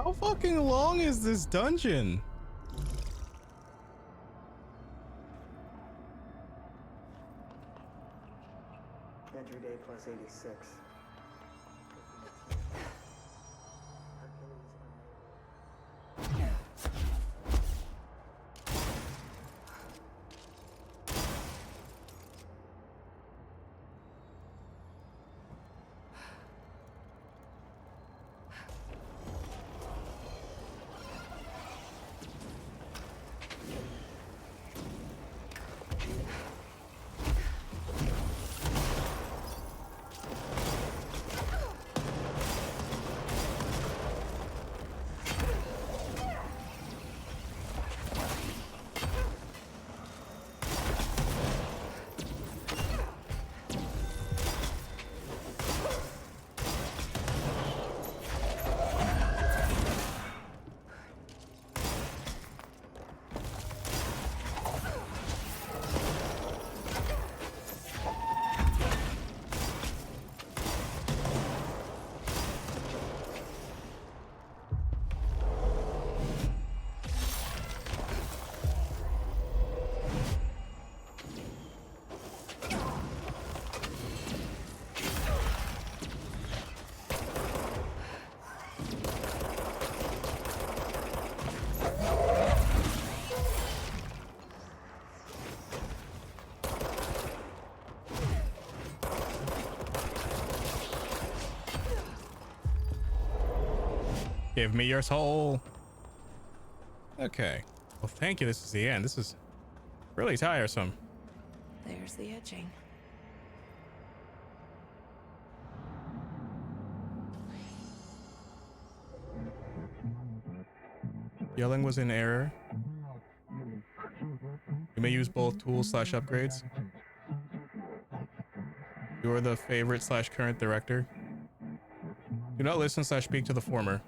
How fucking long is this dungeon? Entry day plus 86. Give me your soul. Okay. Well, thank you. This is the end. This is really tiresome. There's the etching. Yelling was in error. You may use both tools / upgrades. You're the favorite / current director. Do not listen / speak to the former.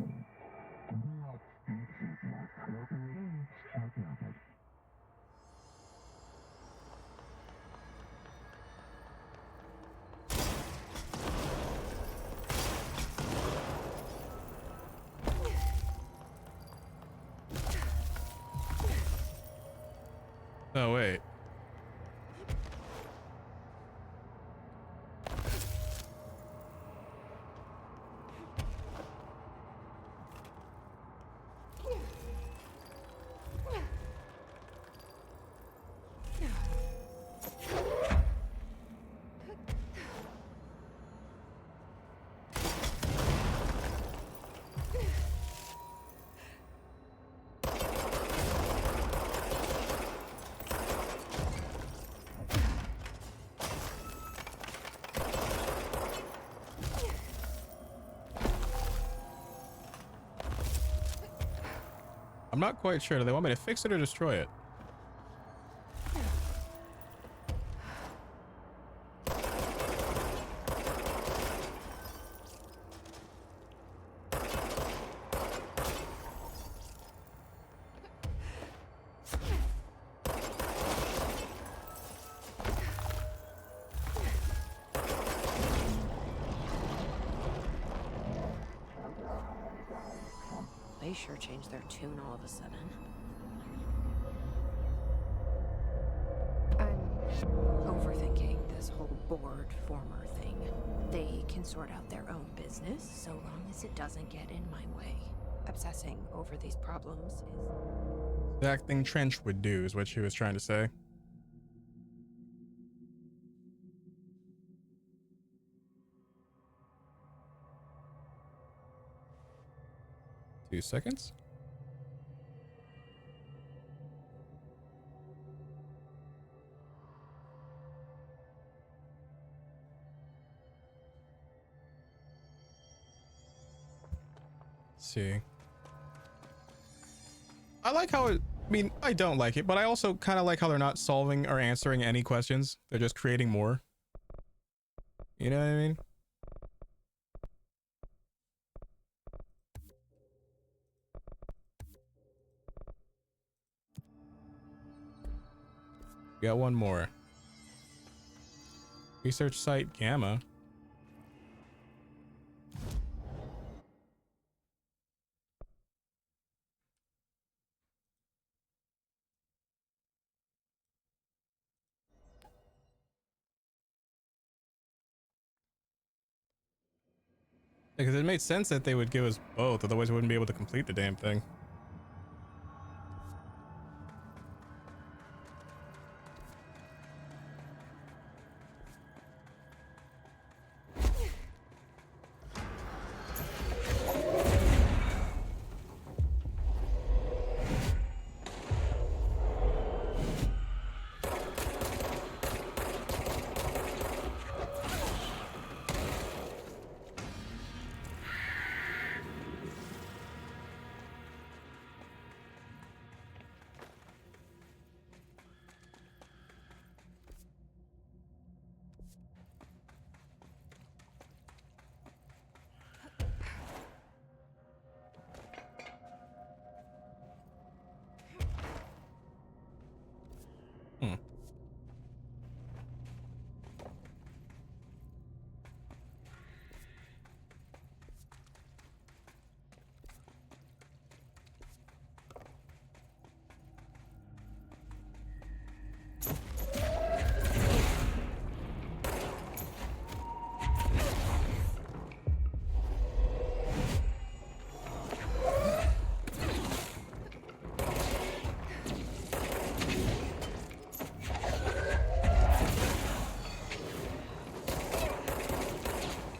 Oh, wait. I'm not quite sure. Do they want me to fix it or destroy it? They sure changed their tune all of a sudden. Overthinking this whole board former thing. They can sort out their own business so long as it doesn't get in my way. Obsessing over these problems is... Exact thing Trench would do is what she was trying to say. Two seconds. See. I like how it, I mean, I don't like it, but I also kind of like how they're not solving or answering any questions. They're just creating more. You know what I mean? We got one more. Research site Gamma. Because it made sense that they would give us both, otherwise we wouldn't be able to complete the damn thing.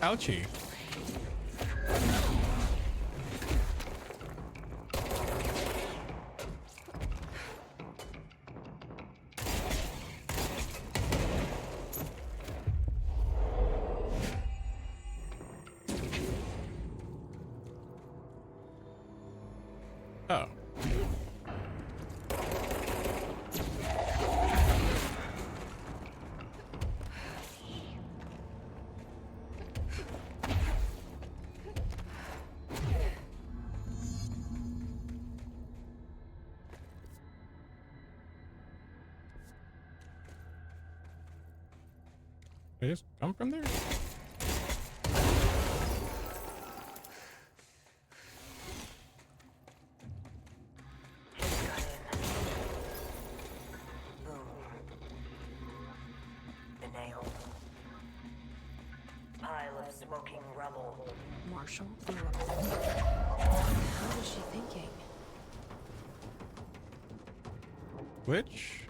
Ouchie. Oh. Did I just come from there? The nail. Pile of smoking rubble. Marshall blew up the window. What was she thinking? Which?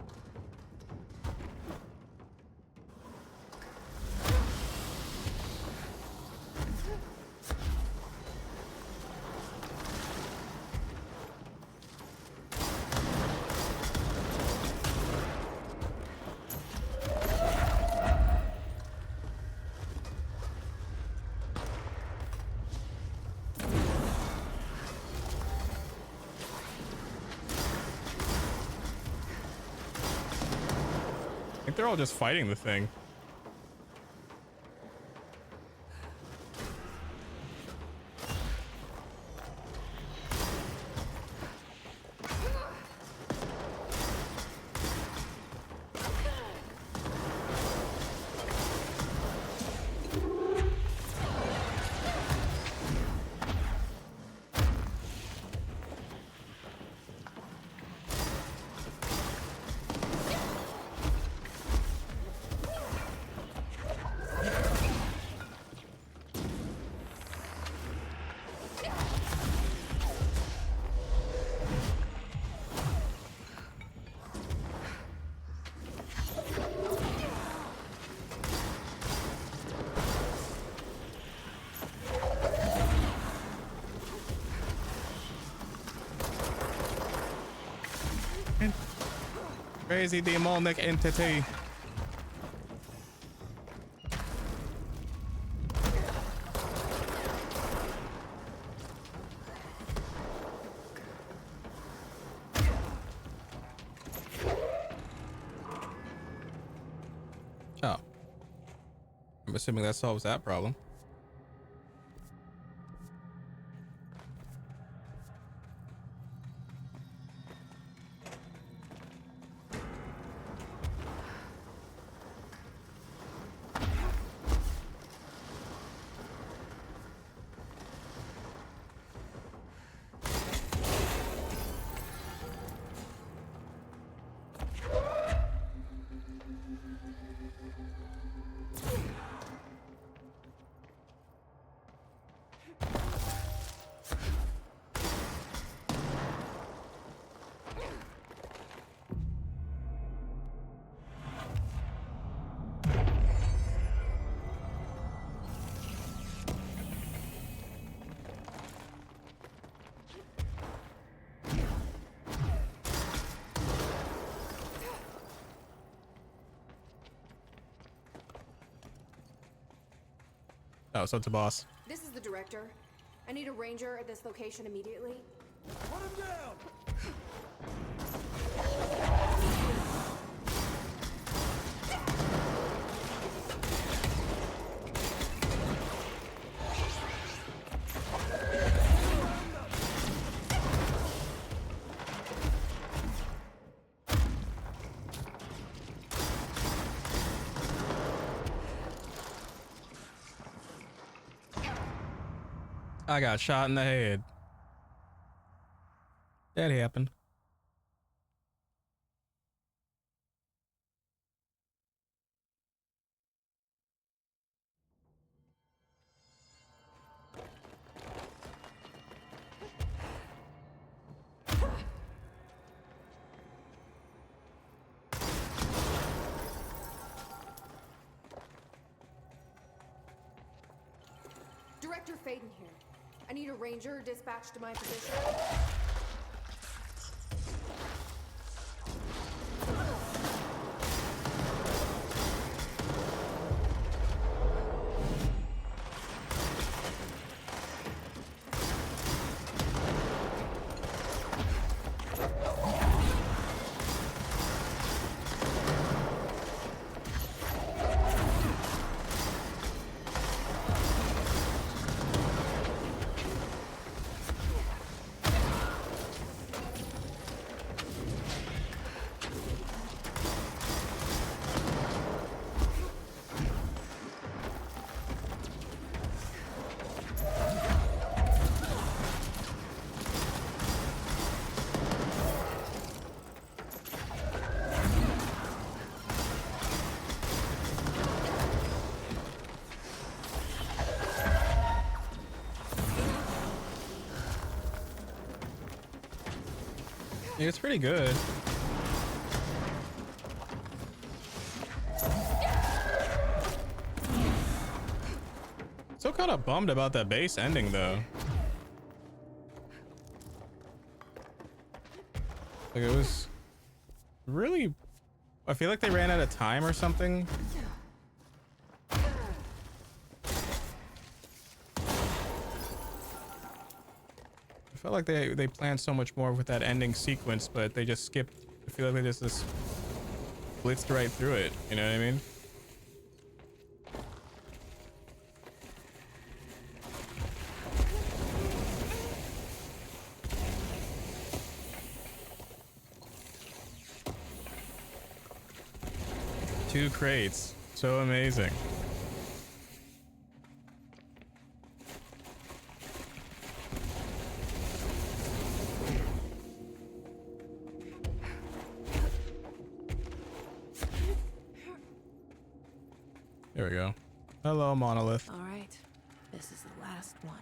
I think they're all just fighting the thing. Crazy demonic entity. Oh. I'm assuming that solves that problem. Oh, so it's a boss. This is the director. I need a ranger at this location immediately. Put him down! I got shot in the head. That happened. Director Faden here. I need a ranger dispatched to my position. It's pretty good. Still kind of bummed about that base ending though. Like it was really, I feel like they ran out of time or something. I felt like they planned so much more with that ending sequence, but they just skipped. I feel like they just blitzed right through it. You know what I mean? Two crates. So amazing. There we go. Hello, Monolith. All right, this is the last one.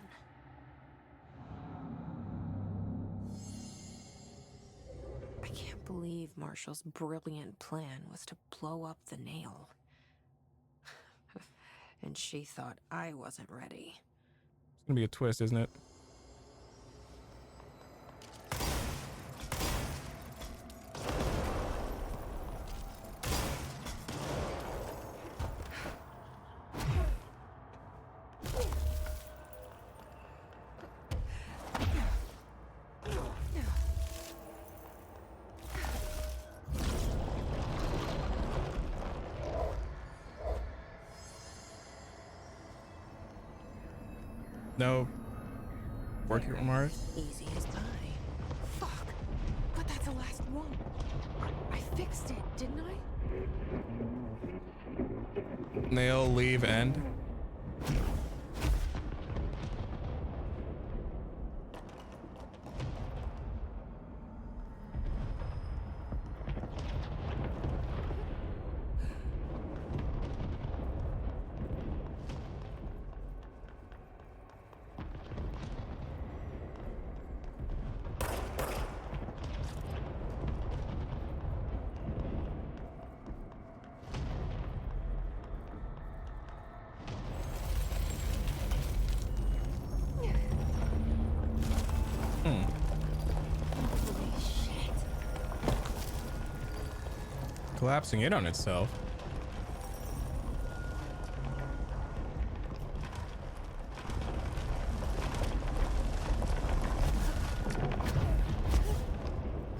I can't believe Marshall's brilliant plan was to blow up the nail. And she thought I wasn't ready. It's gonna be a twist, isn't it? No. Working on Mars. Easy as pie. Fuck. But that's the last one. I fixed it, didn't I? Nail, leave, end. Collapsing in on itself.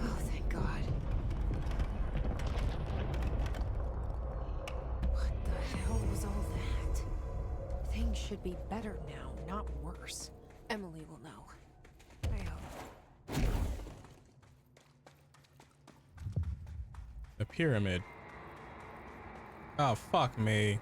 Oh, thank God. What the hell was all that? Things should be better now, not worse. Emily will know. I hope. The pyramid. Oh, fuck me.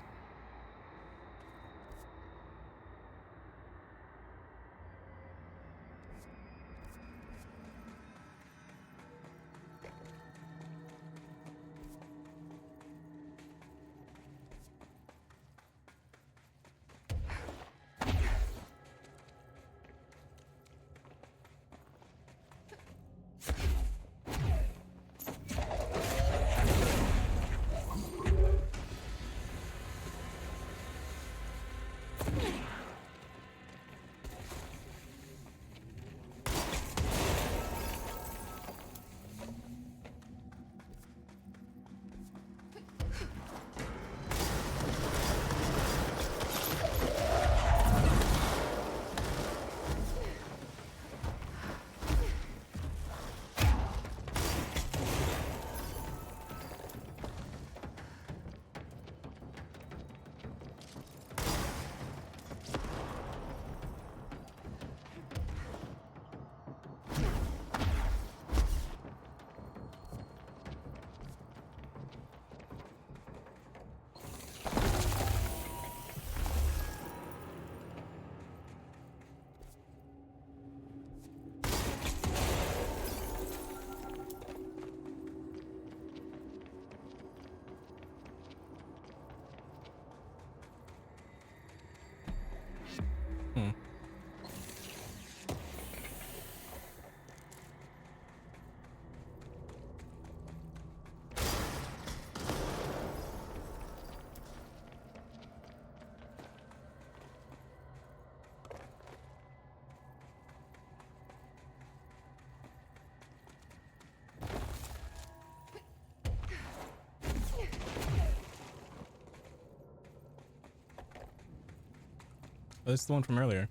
Oh, this is the one from earlier.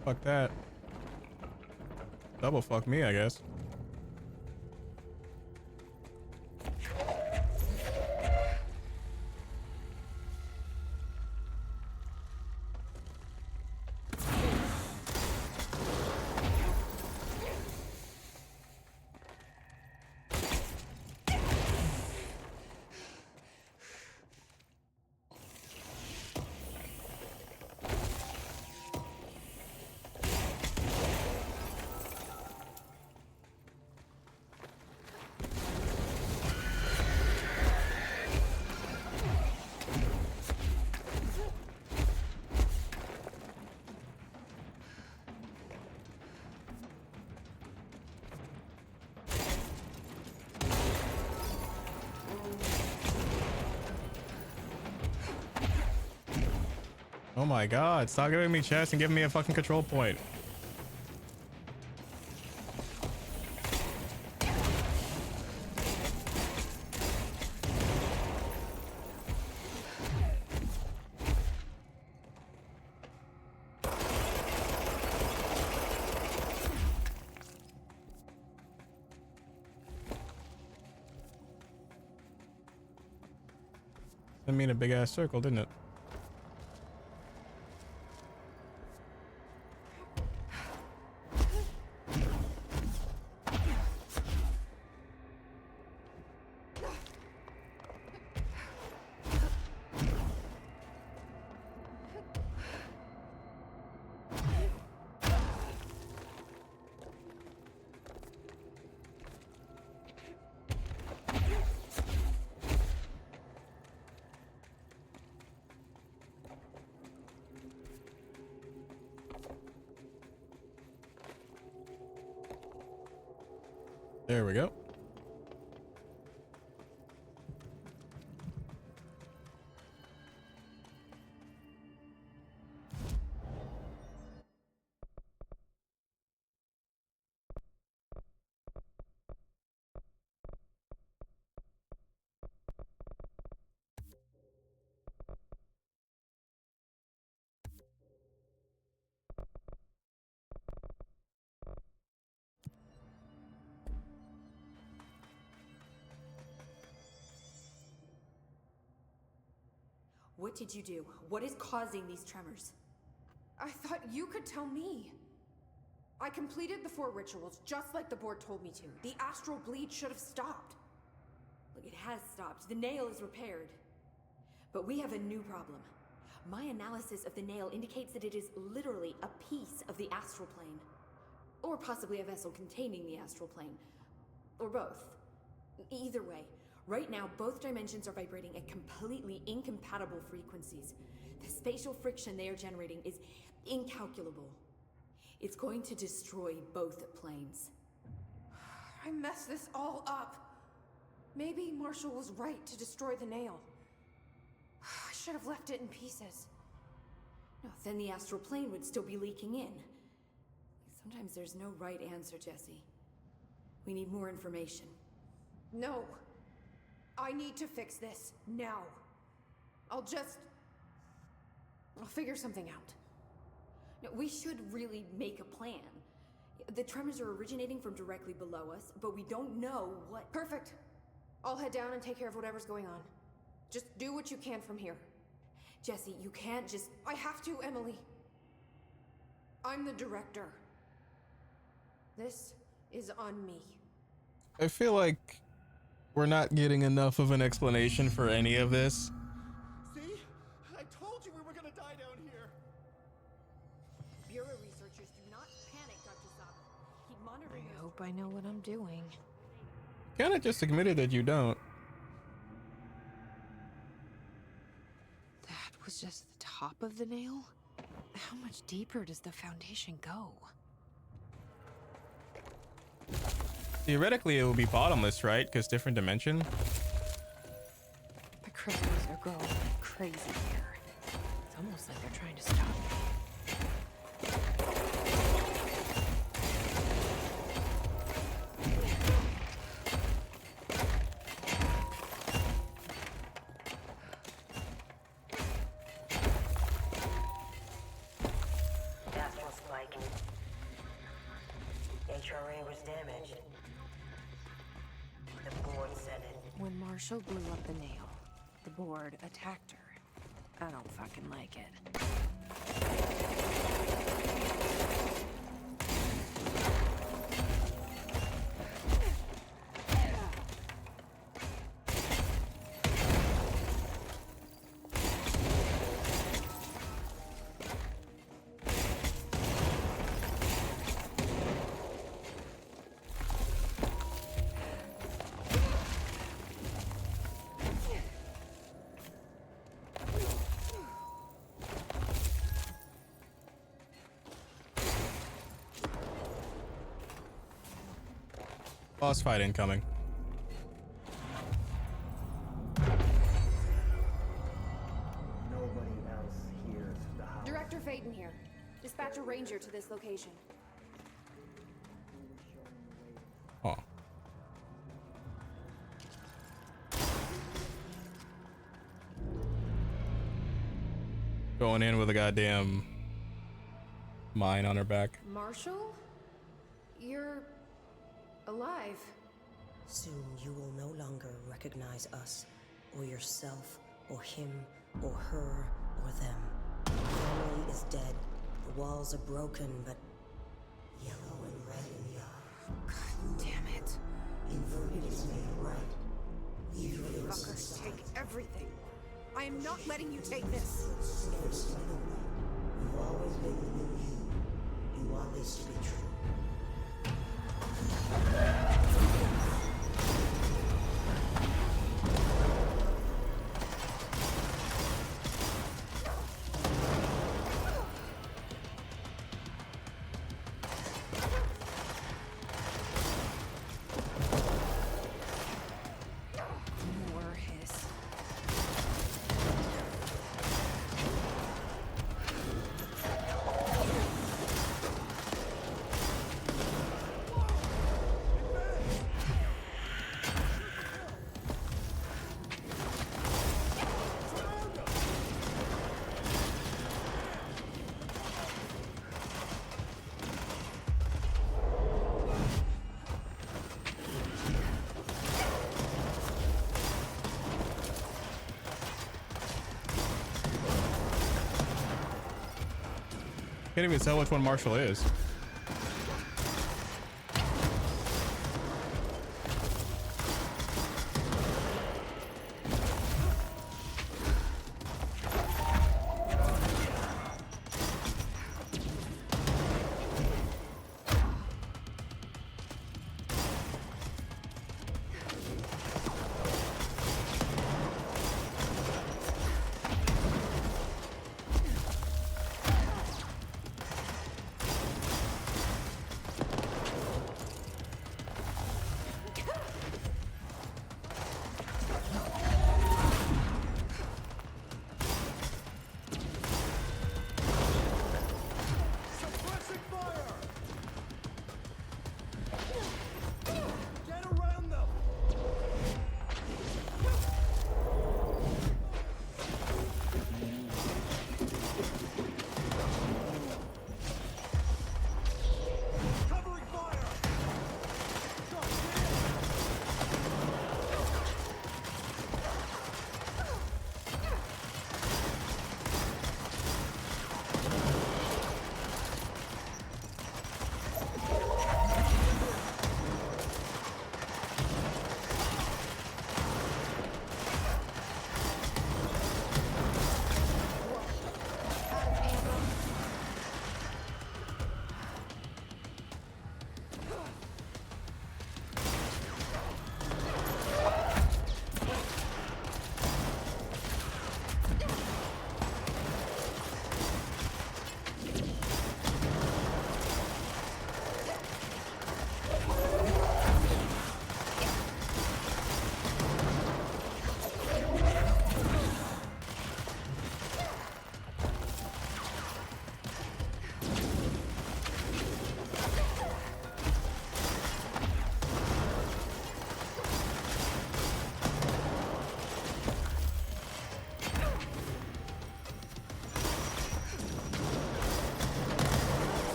Fuck that. Double fuck me, I guess. Oh my god, stop giving me chests and giving me a fucking control point. That mean a big ass circle, didn't it? There we go. What did you do? What is causing these tremors? I thought you could tell me. I completed the 4 rituals just like the board told me to. The astral bleed should have stopped. Look, it has stopped. The nail is repaired. But we have a new problem. My analysis of the nail indicates that it is literally a piece of the astral plane. Or possibly a vessel containing the astral plane. Or both. Either way, right now both dimensions are vibrating at completely incompatible frequencies. The spatial friction they are generating is incalculable. It's going to destroy both planes. I messed this all up. Maybe Marshall was right to destroy the nail. I should have left it in pieces. No, then the astral plane would still be leaking in. Sometimes there's no right answer, Jesse. We need more information. No. I need to fix this now. I'll figure something out. No, we should really make a plan. The tremors are originating from directly below us, but we don't know what... Perfect. I'll head down and take care of whatever's going on. Just do what you can from here. Jesse, you can't just... I have to, Emily. I'm the director. This is on me. I feel like we're not getting enough of an explanation for any of this. See? I told you we were gonna die down here. Bureau researchers do not panic, Dr. Saba. Keep monitoring... I hope I know what I'm doing. Kinda just admitted that you don't. That was just the top of the nail? How much deeper does the foundation go? Theoretically, it will be bottomless, right? Because different dimension. The crystals are growing like crazy here. It's almost like they're trying to stop me. Astral spike. HRA was damaged. The board said it. When Marshall blew up the nail, the board attacked her. I don't fucking like it. Boss fight incoming. Nobody else hears the house. Director Faden here. Dispatch a ranger to this location. Oh. Going in with a goddamn mine on her back. Marshall? You're... alive. Soon you will no longer recognize us, or yourself, or him, or her, or them. Family is dead. The walls are broken, but yellow and red in the eye. God damn it. Inverted is made right. Leave your Fuckers take everything. I am not letting you take this. You've always been the new you. You want this to be true. More hiss. Can't even tell which one Marshall is. Suppressing fire! Get around them! Covering fire!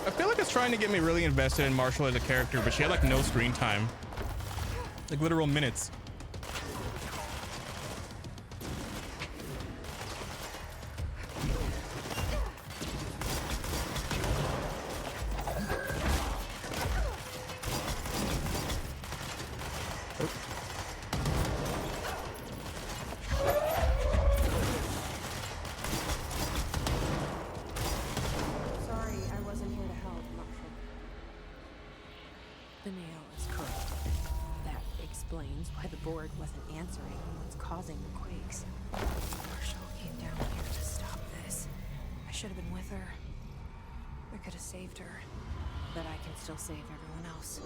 I feel like it's trying to get me really invested in Marshall as a character, but she had like no screen time. Like literal minutes. Sorry, I wasn't here to help, Marshall. The nail is correct. That explains why the board wasn't answering what's causing the quakes. Marshall came down here to stop this. I should have been with her. I could have saved her. But I can still save everyone else.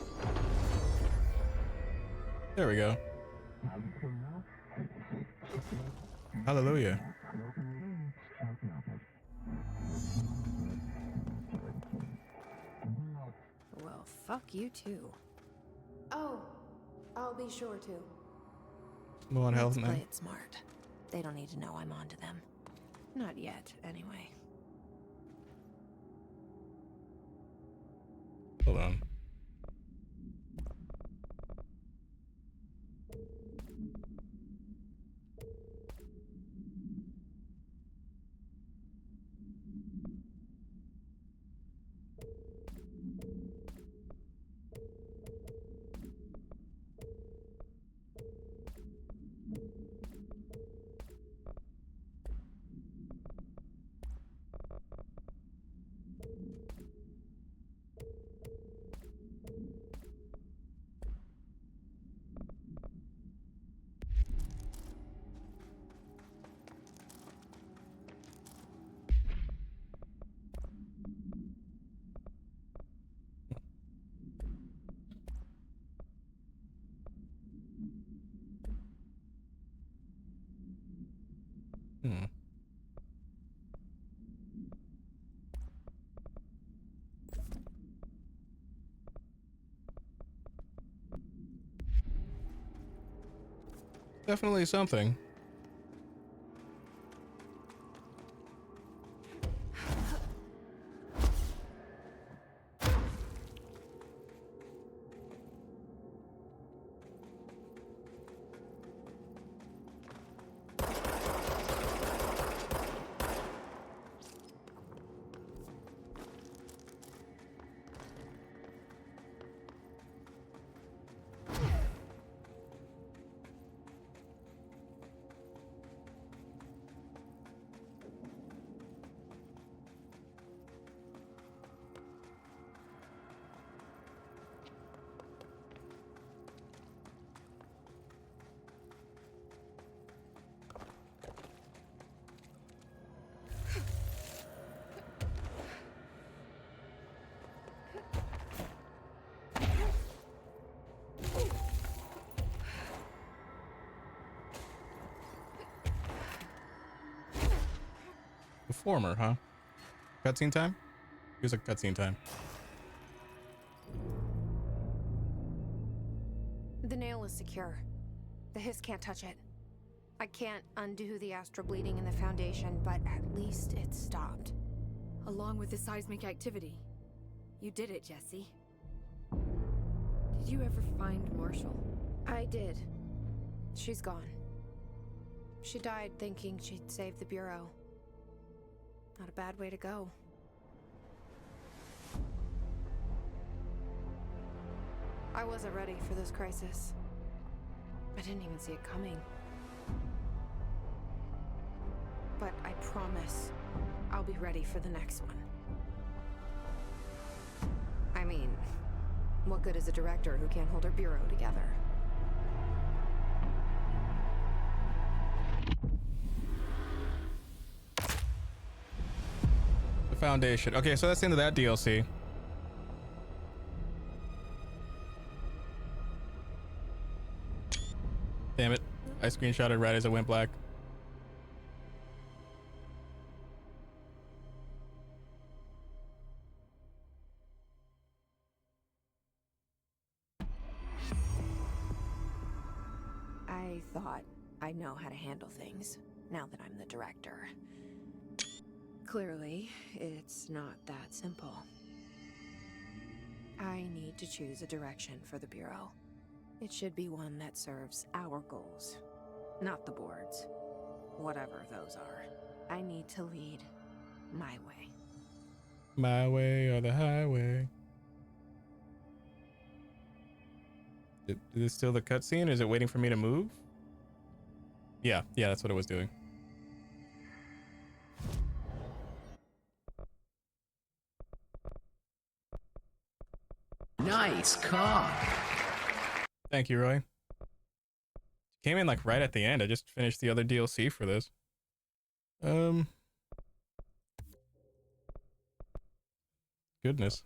There we go. Hallelujah. Well, fuck you too. Oh, I'll be sure to. Low on health, Let's play man. it smart. They don't need to know I'm onto them. Not yet, anyway. Hold on. Definitely something. The former, huh? Cutscene time? Here's a cutscene time. The nail is secure. The hiss can't touch it. I can't undo the astral bleeding in the Foundation, but at least it stopped. Along with the seismic activity. You did it, Jesse. Did you ever find Marshall? I did. She's gone. She died thinking she'd save the Bureau. Not a bad way to go. I wasn't ready for this crisis. I didn't even see it coming. But I promise I'll be ready for the next one. I mean, what good is a director who can't hold her Bureau together? Foundation. Okay, so that's the end of that DLC. Damn it. I screenshotted right as it went black. I thought I know how to handle things, now that I'm the director. Clearly, it's not that simple. I need to choose a direction for the Bureau. It should be one that serves our goals, not the board's. Whatever those are. I need to lead my way. My way or the highway. Is this still the cutscene? Is it waiting for me to move? Yeah, that's what it was doing. Nice car. Thank you, Roy. Came in like right at the end. I just finished the other DLC for this. Goodness.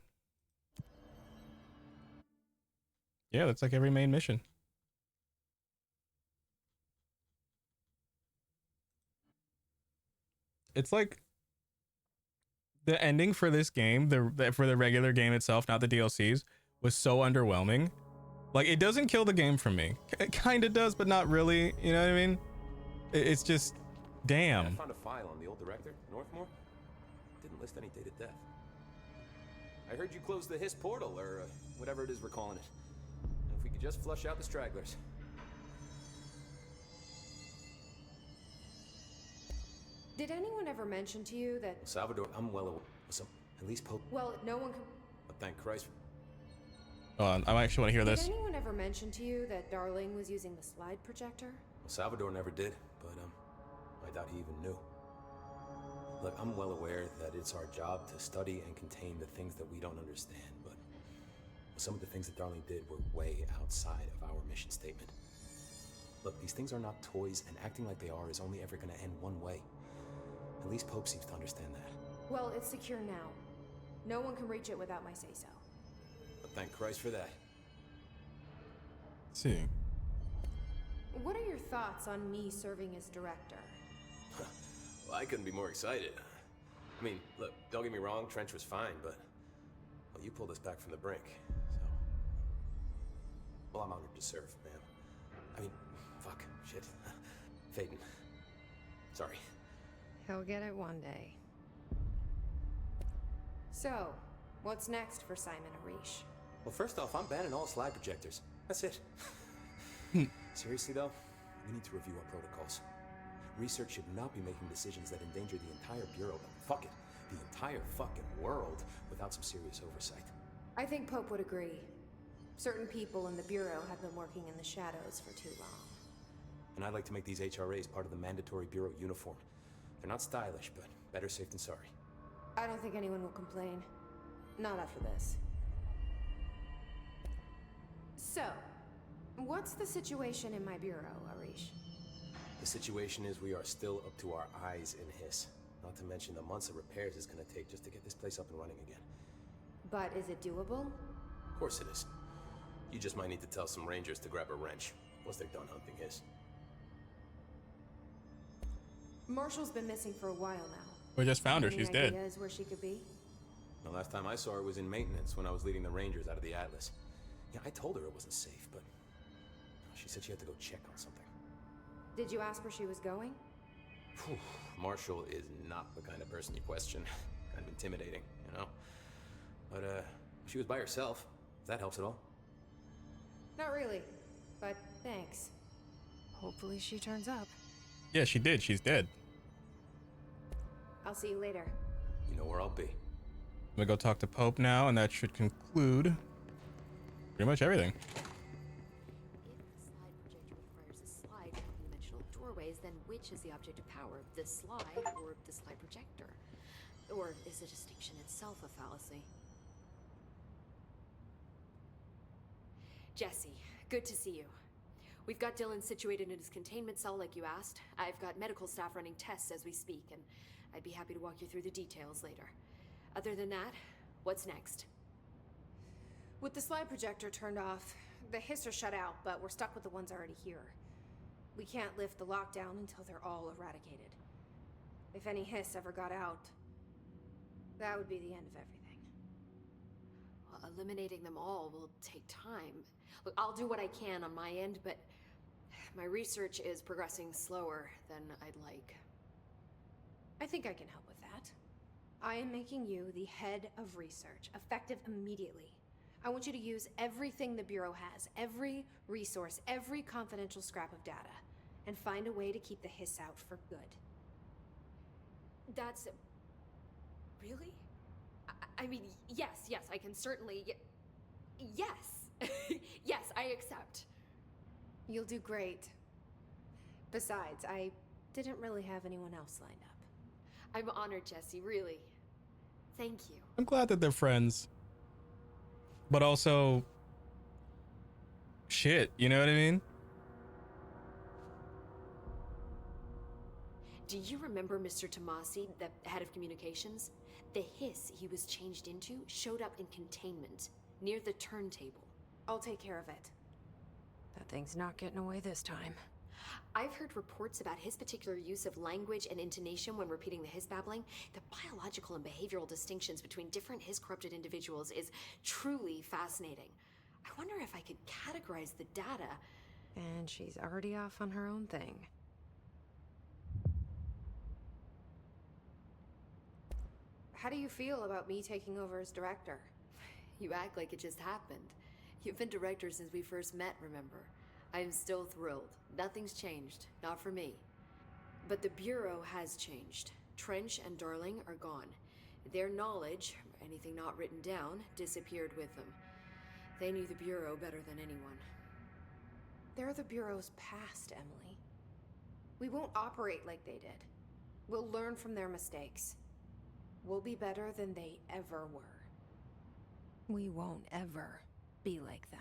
Yeah, that's like every main mission. It's like the ending for this game, for the regular game itself, not the DLCs, was so underwhelming. Like, it doesn't kill the game for me. It kind of does, but not really. You know what I mean? It's just, damn. I found a file on the old director, Northmore. Didn't list any date of death. I heard you closed the Hiss portal, or whatever it is we're calling it. And if we could just flush out the stragglers. Did anyone ever mention to you that... Salvador, I'm well aware. At least Pope. Well, no one can... But thank Christ. Hold on, I actually want to hear this. Did anyone ever mention to you that Darling was using the slide projector? Well, Salvador never did, but I doubt he even knew. Look, I'm well aware that it's our job to study and contain the things that we don't understand, but some of the things that Darling did were way outside of our mission statement. Look, these things are not toys, and acting like they are is only ever going to end one way. At least Pope seems to understand that. Well, it's secure now. No one can reach it without my say-so. But thank Christ for that. Let's see. What are your thoughts on me serving as director? Well, I couldn't be more excited. I mean, look, don't get me wrong, Trench was fine, but... Well, you pulled us back from the brink, so... Well, I'm honored to serve, man. I mean, fuck, shit. Phaeton. Sorry. He'll get it one day. So, what's next for Simon Arish? Well, first off, I'm banning all slide projectors. That's it. Seriously, though, we need to review our protocols. Research should not be making decisions that endanger the entire Bureau, fuck it, the entire fucking world, without some serious oversight. I think Pope would agree. Certain people in the Bureau have been working in the shadows for too long. And I'd like to make these HRAs part of the mandatory Bureau uniform. They're not stylish, but better safe than sorry. I don't think anyone will complain. Not after this. So, what's the situation in my Bureau, Arish? The situation is we are still up to our eyes in Hiss. Not to mention the months of repairs it's gonna take just to get this place up and running again. But is it doable? Of course it is. You just might need to tell some rangers to grab a wrench once they're done hunting Hiss. Marshall's been missing for a while now. We just found her. Any She's dead. ideas where she could be? The last time I saw her was in maintenance when I was leading the rangers out of the Atlas. Yeah, I told her it wasn't safe, but she said she had to go check on something. Did you ask where she was going? Whew. Marshall is not the kind of person you question. Kind of intimidating, you know? But, she was by herself, if that helps at all. Not really, but thanks. Hopefully she turns up. Yeah, she did. She's dead. I'll see you later. You know where I'll be. I'm gonna go talk to Pope now, and that should conclude pretty much everything. If the slide projector requires a slide with dimensional doorways, then which is the object of power, the slide or the slide projector? Or is the distinction itself a fallacy? Jesse, good to see you. We've got Dylan situated in his containment cell like you asked. I've got medical staff running tests as we speak, and I'd be happy to walk you through the details later. Other than that, what's next? With the slide projector turned off, the Hiss are shut out, but we're stuck with the ones already here. We can't lift the lockdown until they're all eradicated. If any Hiss ever got out, that would be the end of everything. Well, eliminating them all will take time. Look, I'll do what I can on my end, but my research is progressing slower than I'd like. I think I can help with that. I am making you the head of research, effective immediately. I want you to use everything the Bureau has, every resource, every confidential scrap of data, and find a way to keep the Hiss out for good. That's... really? I mean, yes, I can certainly... Yes! Yes, I accept. You'll do great. Besides, I didn't really have anyone else lined up. I'm honored, Jesse, really. Thank you. I'm glad that they're friends. But also... shit, you know what I mean? Do you remember Mr. Tomasi, the head of communications? The Hiss he was changed into showed up in containment, near the turntable. I'll take care of it. That thing's not getting away this time. I've heard reports about his particular use of language and intonation when repeating the Hiss babbling. The biological and behavioral distinctions between different Hiss-corrupted individuals is truly fascinating. I wonder if I could categorize the data. And she's already off on her own thing. How do you feel about me taking over as director? You act like it just happened. You've been director since we first met, remember? I am still thrilled. Nothing's changed. Not for me. But the Bureau has changed. Trench and Darling are gone. Their knowledge, anything not written down, disappeared with them. They knew the Bureau better than anyone. They're the Bureau's past, Emily. We won't operate like they did. We'll learn from their mistakes. We'll be better than they ever were. We won't ever be like them.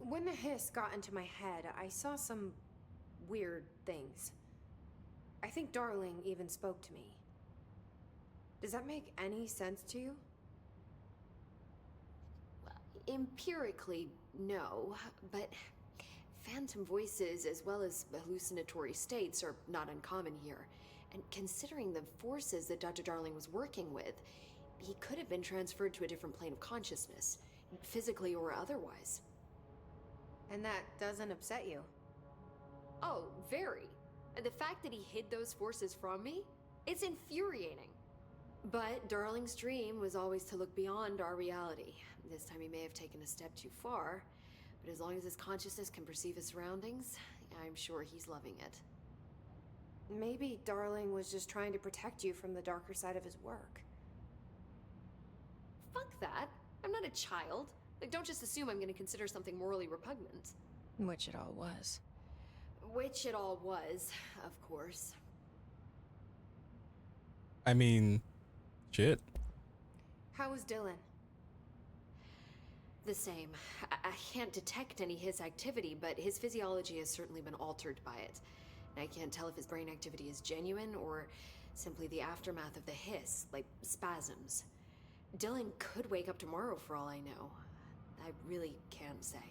When the Hiss got into my head, I saw some weird things. I think Darling even spoke to me. Does that make any sense to you? Empirically, no, but Phantom voices as well as hallucinatory states are not uncommon here. And considering the forces that Dr. Darling was working with, he could have been transferred to a different plane of consciousness, physically or otherwise. And that doesn't upset you? Oh, very. And the fact that he hid those forces from me, it's infuriating. But Darling's dream was always to look beyond our reality. This time he may have taken a step too far, but as long as his consciousness can perceive his surroundings, I'm sure he's loving it. Maybe Darling was just trying to protect you from the darker side of his work. Fuck that. I'm not a child. Like, don't just assume I'm gonna consider something morally repugnant. Which it all was. Which it all was, of course. I mean, shit. How was Dylan? The same. I can't detect any Hiss activity, but his physiology has certainly been altered by it. I can't tell if his brain activity is genuine or simply the aftermath of the Hiss, like spasms. Dylan could wake up tomorrow for all I know. I really can't say.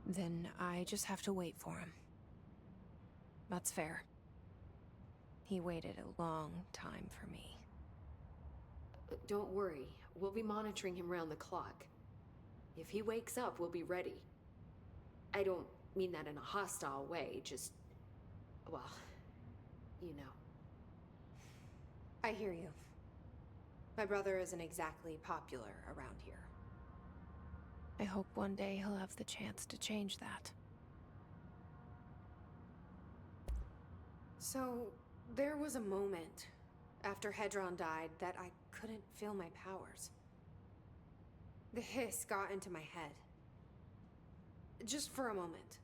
Then I just have to wait for him. That's fair. He waited a long time for me. Don't worry. We'll be monitoring him round the clock. If he wakes up, we'll be ready. I don't mean that in a hostile way, just... well, you know. I hear you. My brother isn't exactly popular around here. I hope one day he'll have the chance to change that. So, there was a moment after Hedron died that I couldn't feel my powers. The Hiss got into my head. Just for a moment.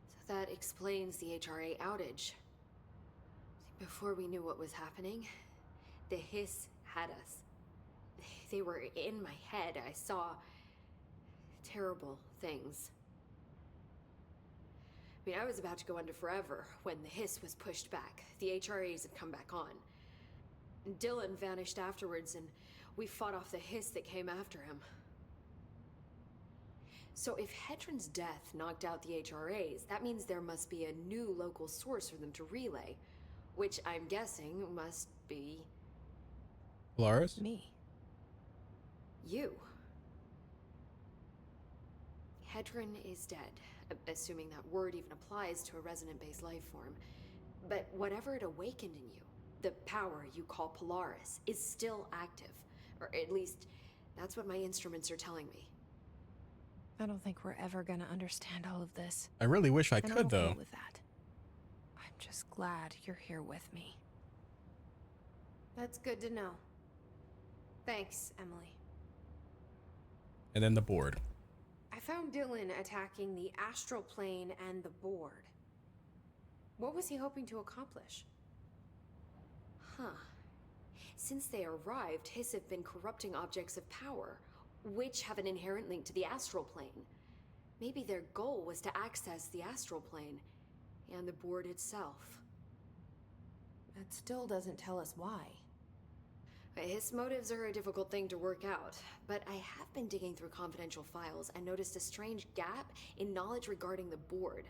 So that explains the HRA outage. Before we knew what was happening, the Hiss had us. They were in my head. I saw terrible things. I mean, I was about to go under forever when the Hiss was pushed back. The HRAs had come back on. Dylan vanished afterwards, and we fought off the Hiss that came after him. So if Hedron's death knocked out the HRAs, that means there must be a new local source for them to relay, which I'm guessing must be... Polaris? Me. You. Hedron is dead, assuming that word even applies to a resonant-based life form. But whatever it awakened in you, the power you call Polaris, is still active. Or at least, that's what my instruments are telling me. I don't think we're ever gonna understand all of this. I really wish I And I'm could, okay though. with that. I'm just glad you're here with me. That's good to know. Thanks, Emily. And then the board. I found Dylan attacking the astral plane and the board. What was he hoping to accomplish? Huh. Since they arrived, Hiss have been corrupting objects of power, which have an inherent link to the astral plane. Maybe their goal was to access the astral plane and the board itself. That still doesn't tell us why. His motives are a difficult thing to work out, but I have been digging through confidential files and noticed a strange gap in knowledge regarding the board.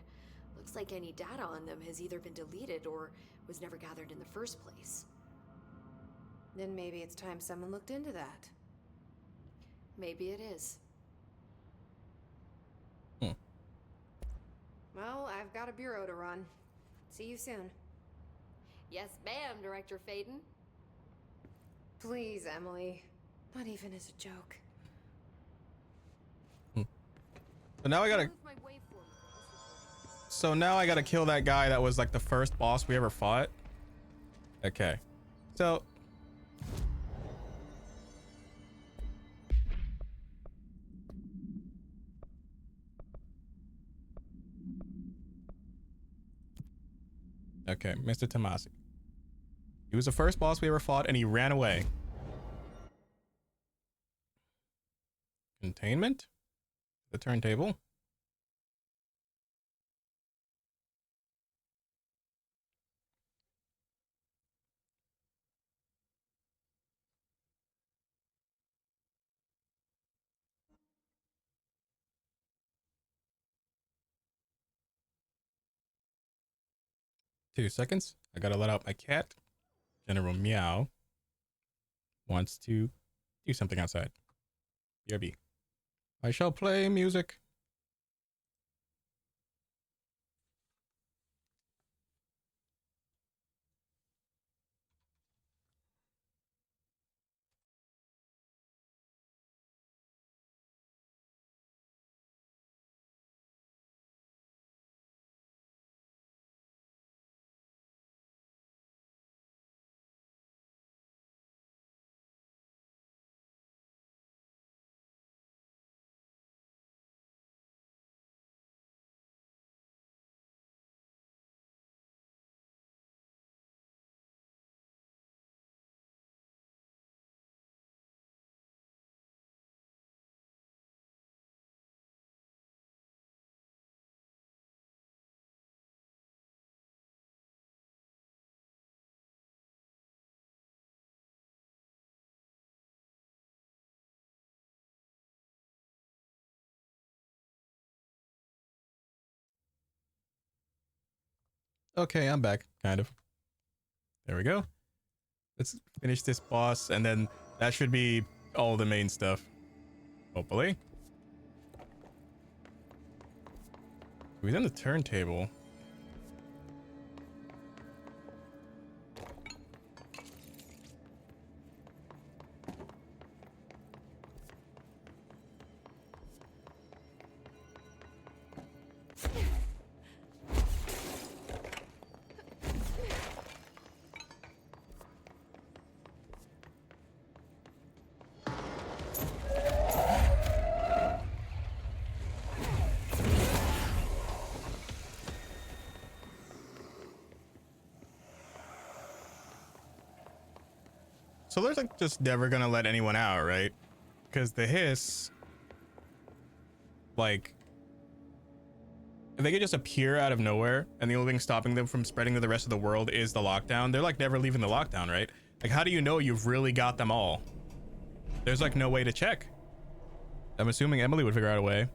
Looks like any data on them has either been deleted or was never gathered in the first place. Then maybe it's time someone looked into that. Maybe it is. Well, I've got a bureau to run. See you soon. Yes, ma'am, Director Faden. Please, Emily. Not even as a joke. So now I gotta... So now I gotta kill that guy that was like the first boss we ever fought. Okay. So... Okay, Mr. Tomasi. He was the first boss we ever fought, and he ran away. Containment? The turntable? 2 seconds. I gotta let out my cat. General Meow wants to do something outside. BRB. I shall play music. Okay, I'm back, kind of. There we go. Let's finish this boss, and then that should be all the main stuff. Hopefully. We've done the turntable. So they're like just never gonna let anyone out, right? Because the hiss, like, if they could just appear out of nowhere and the only thing stopping them from spreading to the rest of the world is the lockdown, they're like never leaving the lockdown, right? Like, how do you know you've really got them all? There's like no way to check. I'm assuming Emily would figure out a way.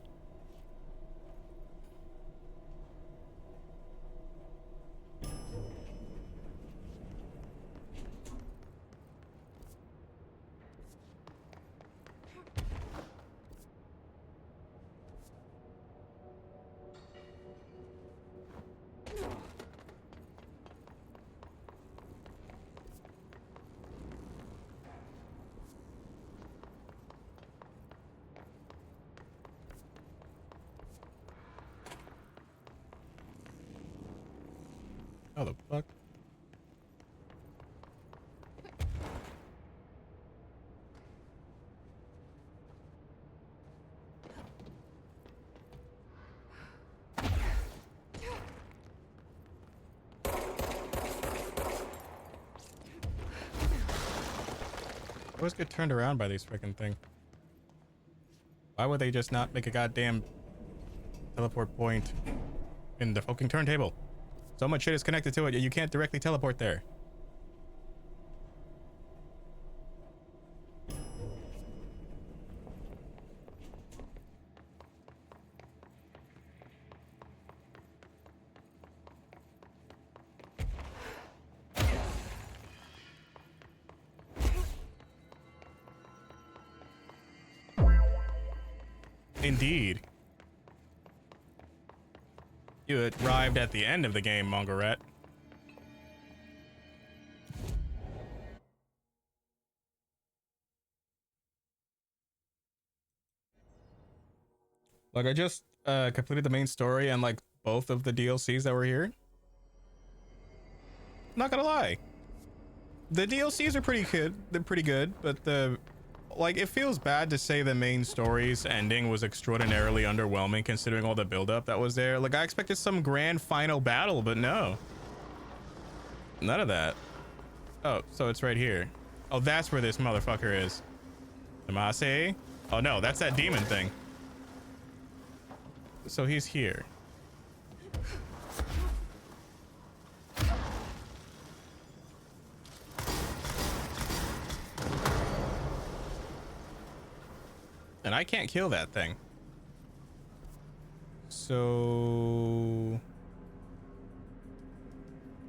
How the fuck? I always get turned around by these freaking things. Why would they just not make a goddamn teleport point in the fucking turntable? So much shit is connected to it, you can't directly teleport there. Indeed. You arrived at the end of the game, Mongoret. Like, I just completed the main story and like both of the DLCs that were here. Not gonna lie, the DLCs are pretty good. They're pretty good, but it feels bad to say the main story's ending was extraordinarily underwhelming considering all the buildup that was there. Like, I expected some grand final battle, but no. None of that. Oh, so it's right here. Oh, that's where this motherfucker is. Tomase? Oh no, that's that demon thing. So he's here. And I can't kill that thing. So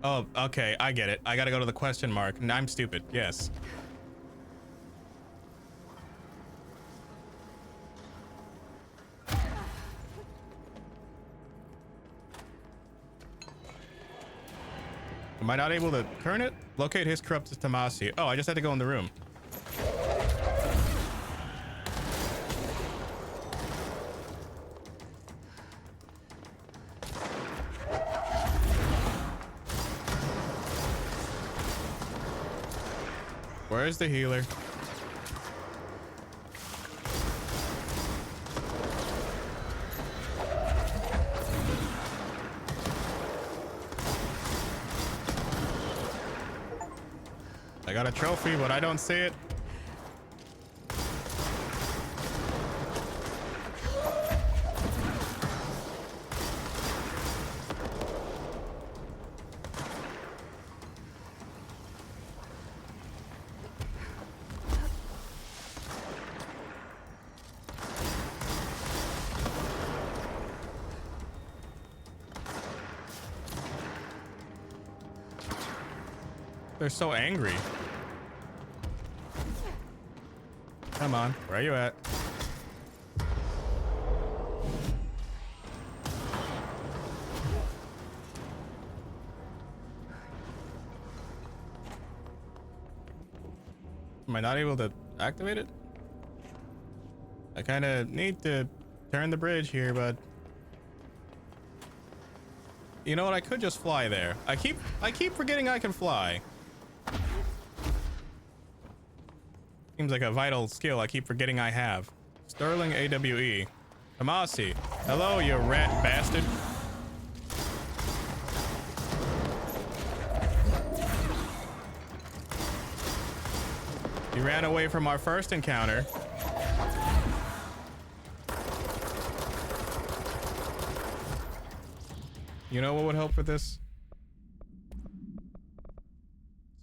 Oh, okay, I get it. I gotta go to the question mark. I'm stupid. Yes. Am I not able to turn it? Locate his corrupted Tomasi. Oh, I just had to go in the room. Where's the healer? I got a trophy, but I don't see it. They're so angry. Come on, where are you at? Am I not able to activate it? I kind of need to turn the bridge here, but you know what? I could just fly there. I keep forgetting I can fly. Seems like a vital skill I keep forgetting I have. Sterling AWE. Tomasi. Hello, you rat bastard. You ran away from our first encounter. You know what would help with this?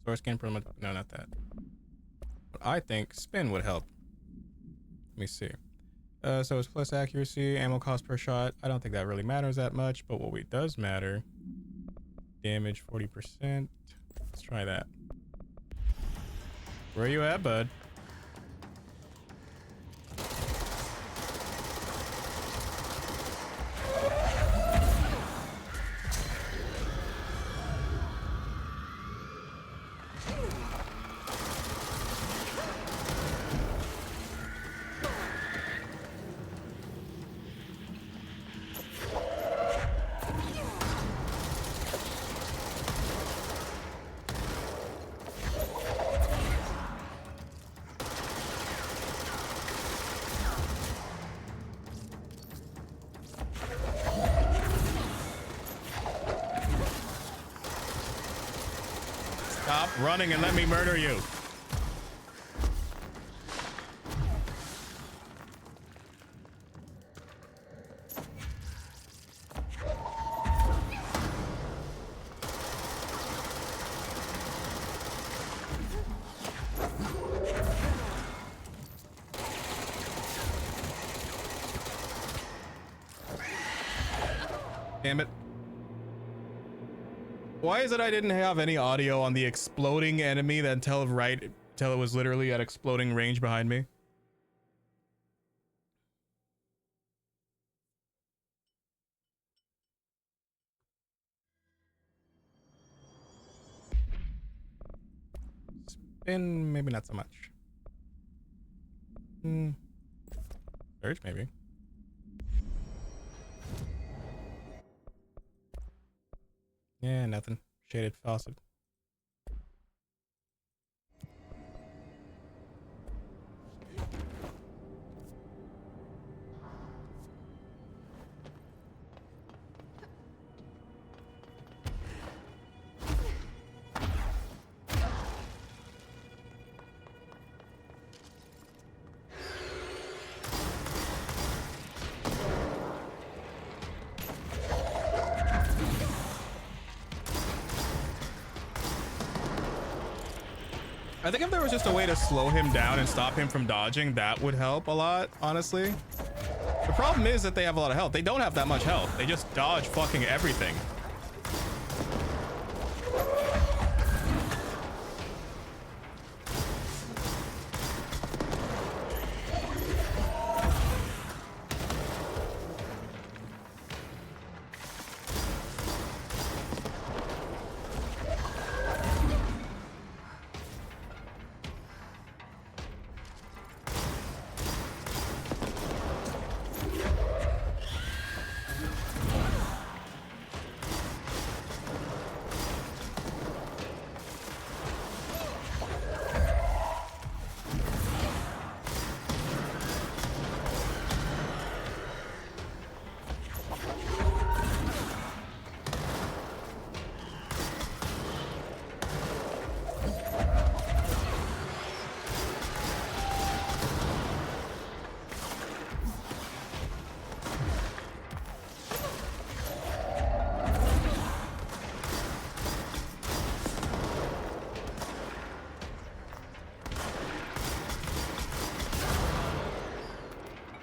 Source gain from... No, not that. I think spin would help. Let me see. So it's plus accuracy, ammo cost per shot. I don't think that really matters that much, but what does matter, damage 40%. Let's try that. Where are you at, bud? Stop running and let me murder you. Damn it. Why is it I didn't have any audio on the exploding enemy that until it was literally at exploding range behind me? Spin, maybe not so much. Surge, maybe. Yeah, nothing. Shaded faucet. I think if there was just a way to slow him down and stop him from dodging, that would help a lot, honestly. The problem is that they have a lot of health. They don't have that much health. They just dodge fucking everything.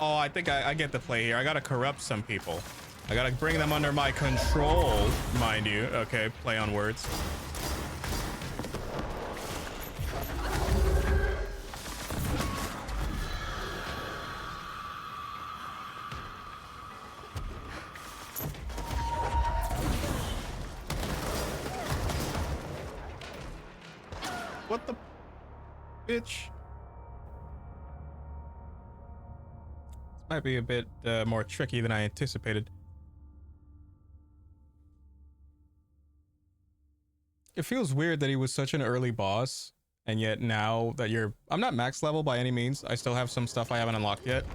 Oh, I think I get the play here. I gotta corrupt some people. I gotta bring them under my control, mind you. Okay, play on words. What the bitch? This might be a bit more tricky than I anticipated. It feels weird that he was such an early boss, and yet now that I'm not max level by any means. I still have some stuff I haven't unlocked yet,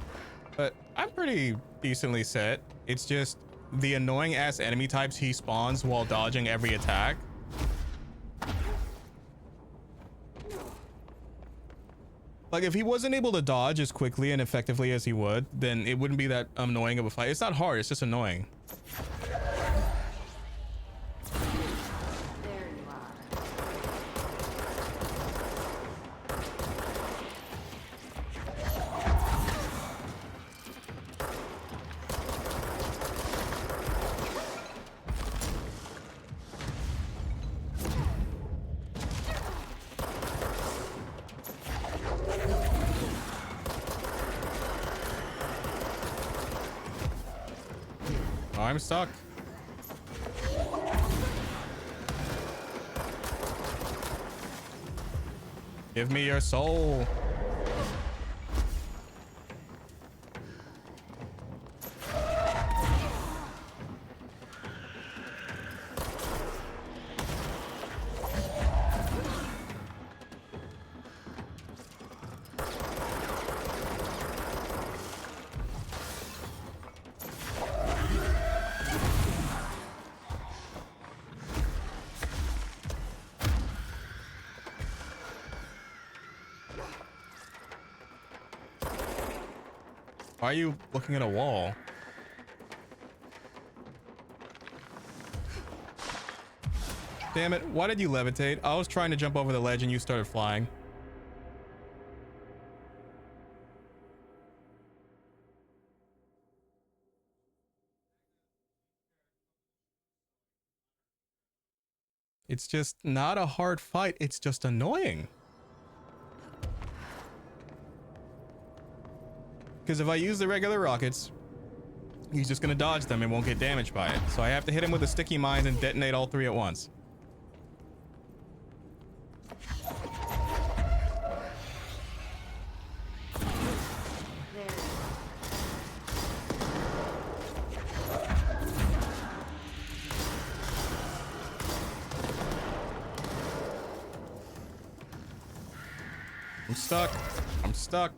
but I'm pretty decently set. It's just the annoying ass enemy types he spawns while dodging every attack. Like, if he wasn't able to dodge as quickly and effectively as he would, then it wouldn't be that annoying of a fight. It's not hard, it's just annoying. I'm stuck. Give me your soul. Why are you looking at a wall? Damn it, why did you levitate? I was trying to jump over the ledge and you started flying. It's just not a hard fight, it's just annoying. Because if I use the regular rockets, he's just gonna dodge them and won't get damaged by it. So I have to hit him with the sticky mines and detonate all three at once. I'm stuck. I'm stuck.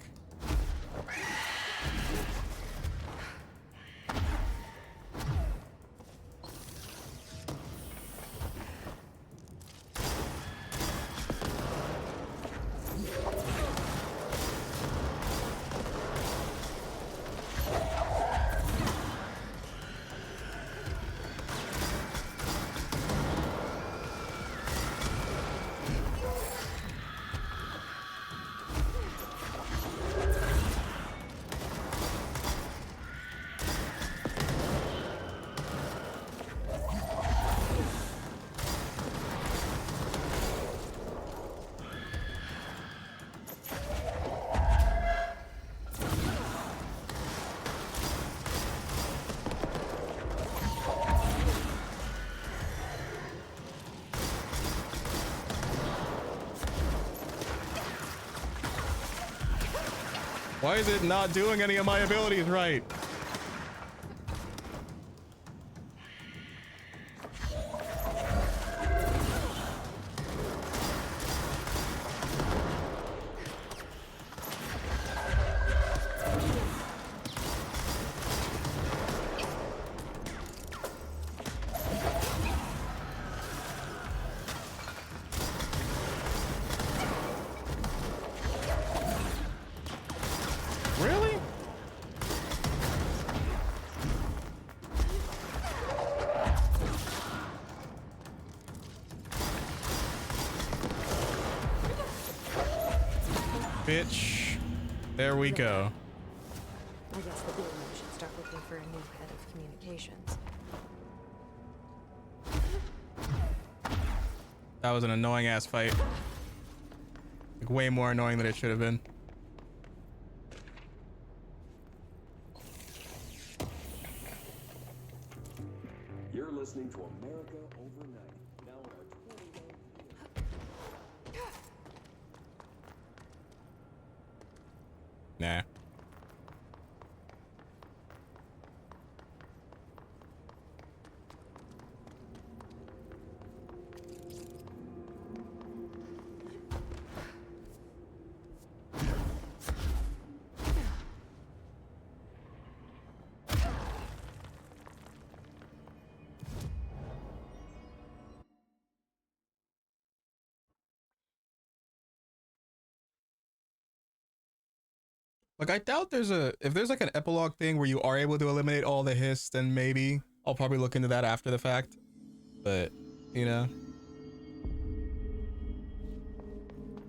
Why is it not doing any of my abilities right? Really? Bitch. There we go. I guess the BMO should start looking for a new head of communications. That was an annoying ass fight. Like, way more annoying than it should have been. You're listening to America Overnight. Now on our 21. Nah. Like, I doubt if there's like an epilogue thing where you are able to eliminate all the hiss, then maybe I'll probably look into that after the fact. But, you know.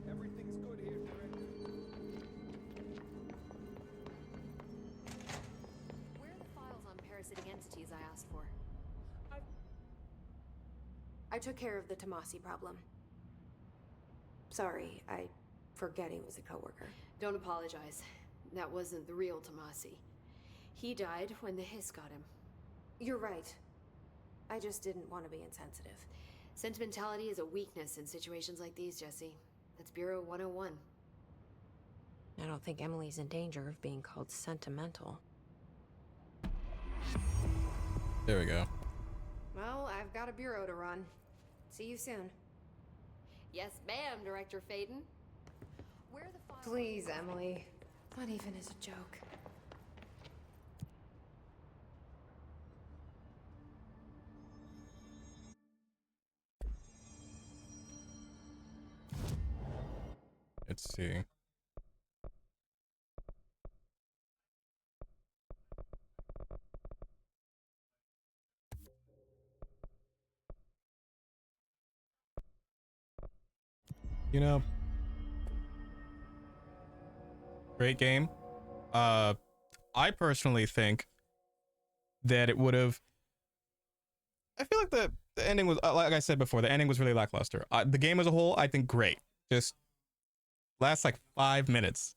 Everything's good here, Director. Where are the files on parasitic entities I asked for? I took care of the Tomasi problem. Sorry, I forget he was a coworker. Don't apologize. That wasn't the real Tomasi. He died when the hiss got him. You're right. I just didn't want to be insensitive. Sentimentality is a weakness in situations like these, Jesse. That's Bureau 101. I don't think Emily's in danger of being called sentimental. There we go. Well, I've got a bureau to run. See you soon. Yes, ma'am, Director Faden. Where are the files? Please, Emily. Not even as a joke. Let's see. You know, great game. I personally think that it would have. I feel like the ending was, like I said before, the ending was really lackluster. The game as a whole, I think, great. Just last like 5 minutes.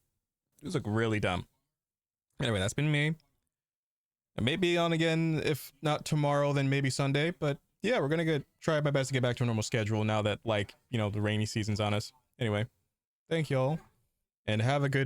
It was like really dumb. Anyway, that's been me. I may be on again, if not tomorrow, then maybe Sunday. But yeah, we're gonna try my best to get back to a normal schedule now that, like, you know, the rainy season's on us. Anyway, thank y'all, and have a good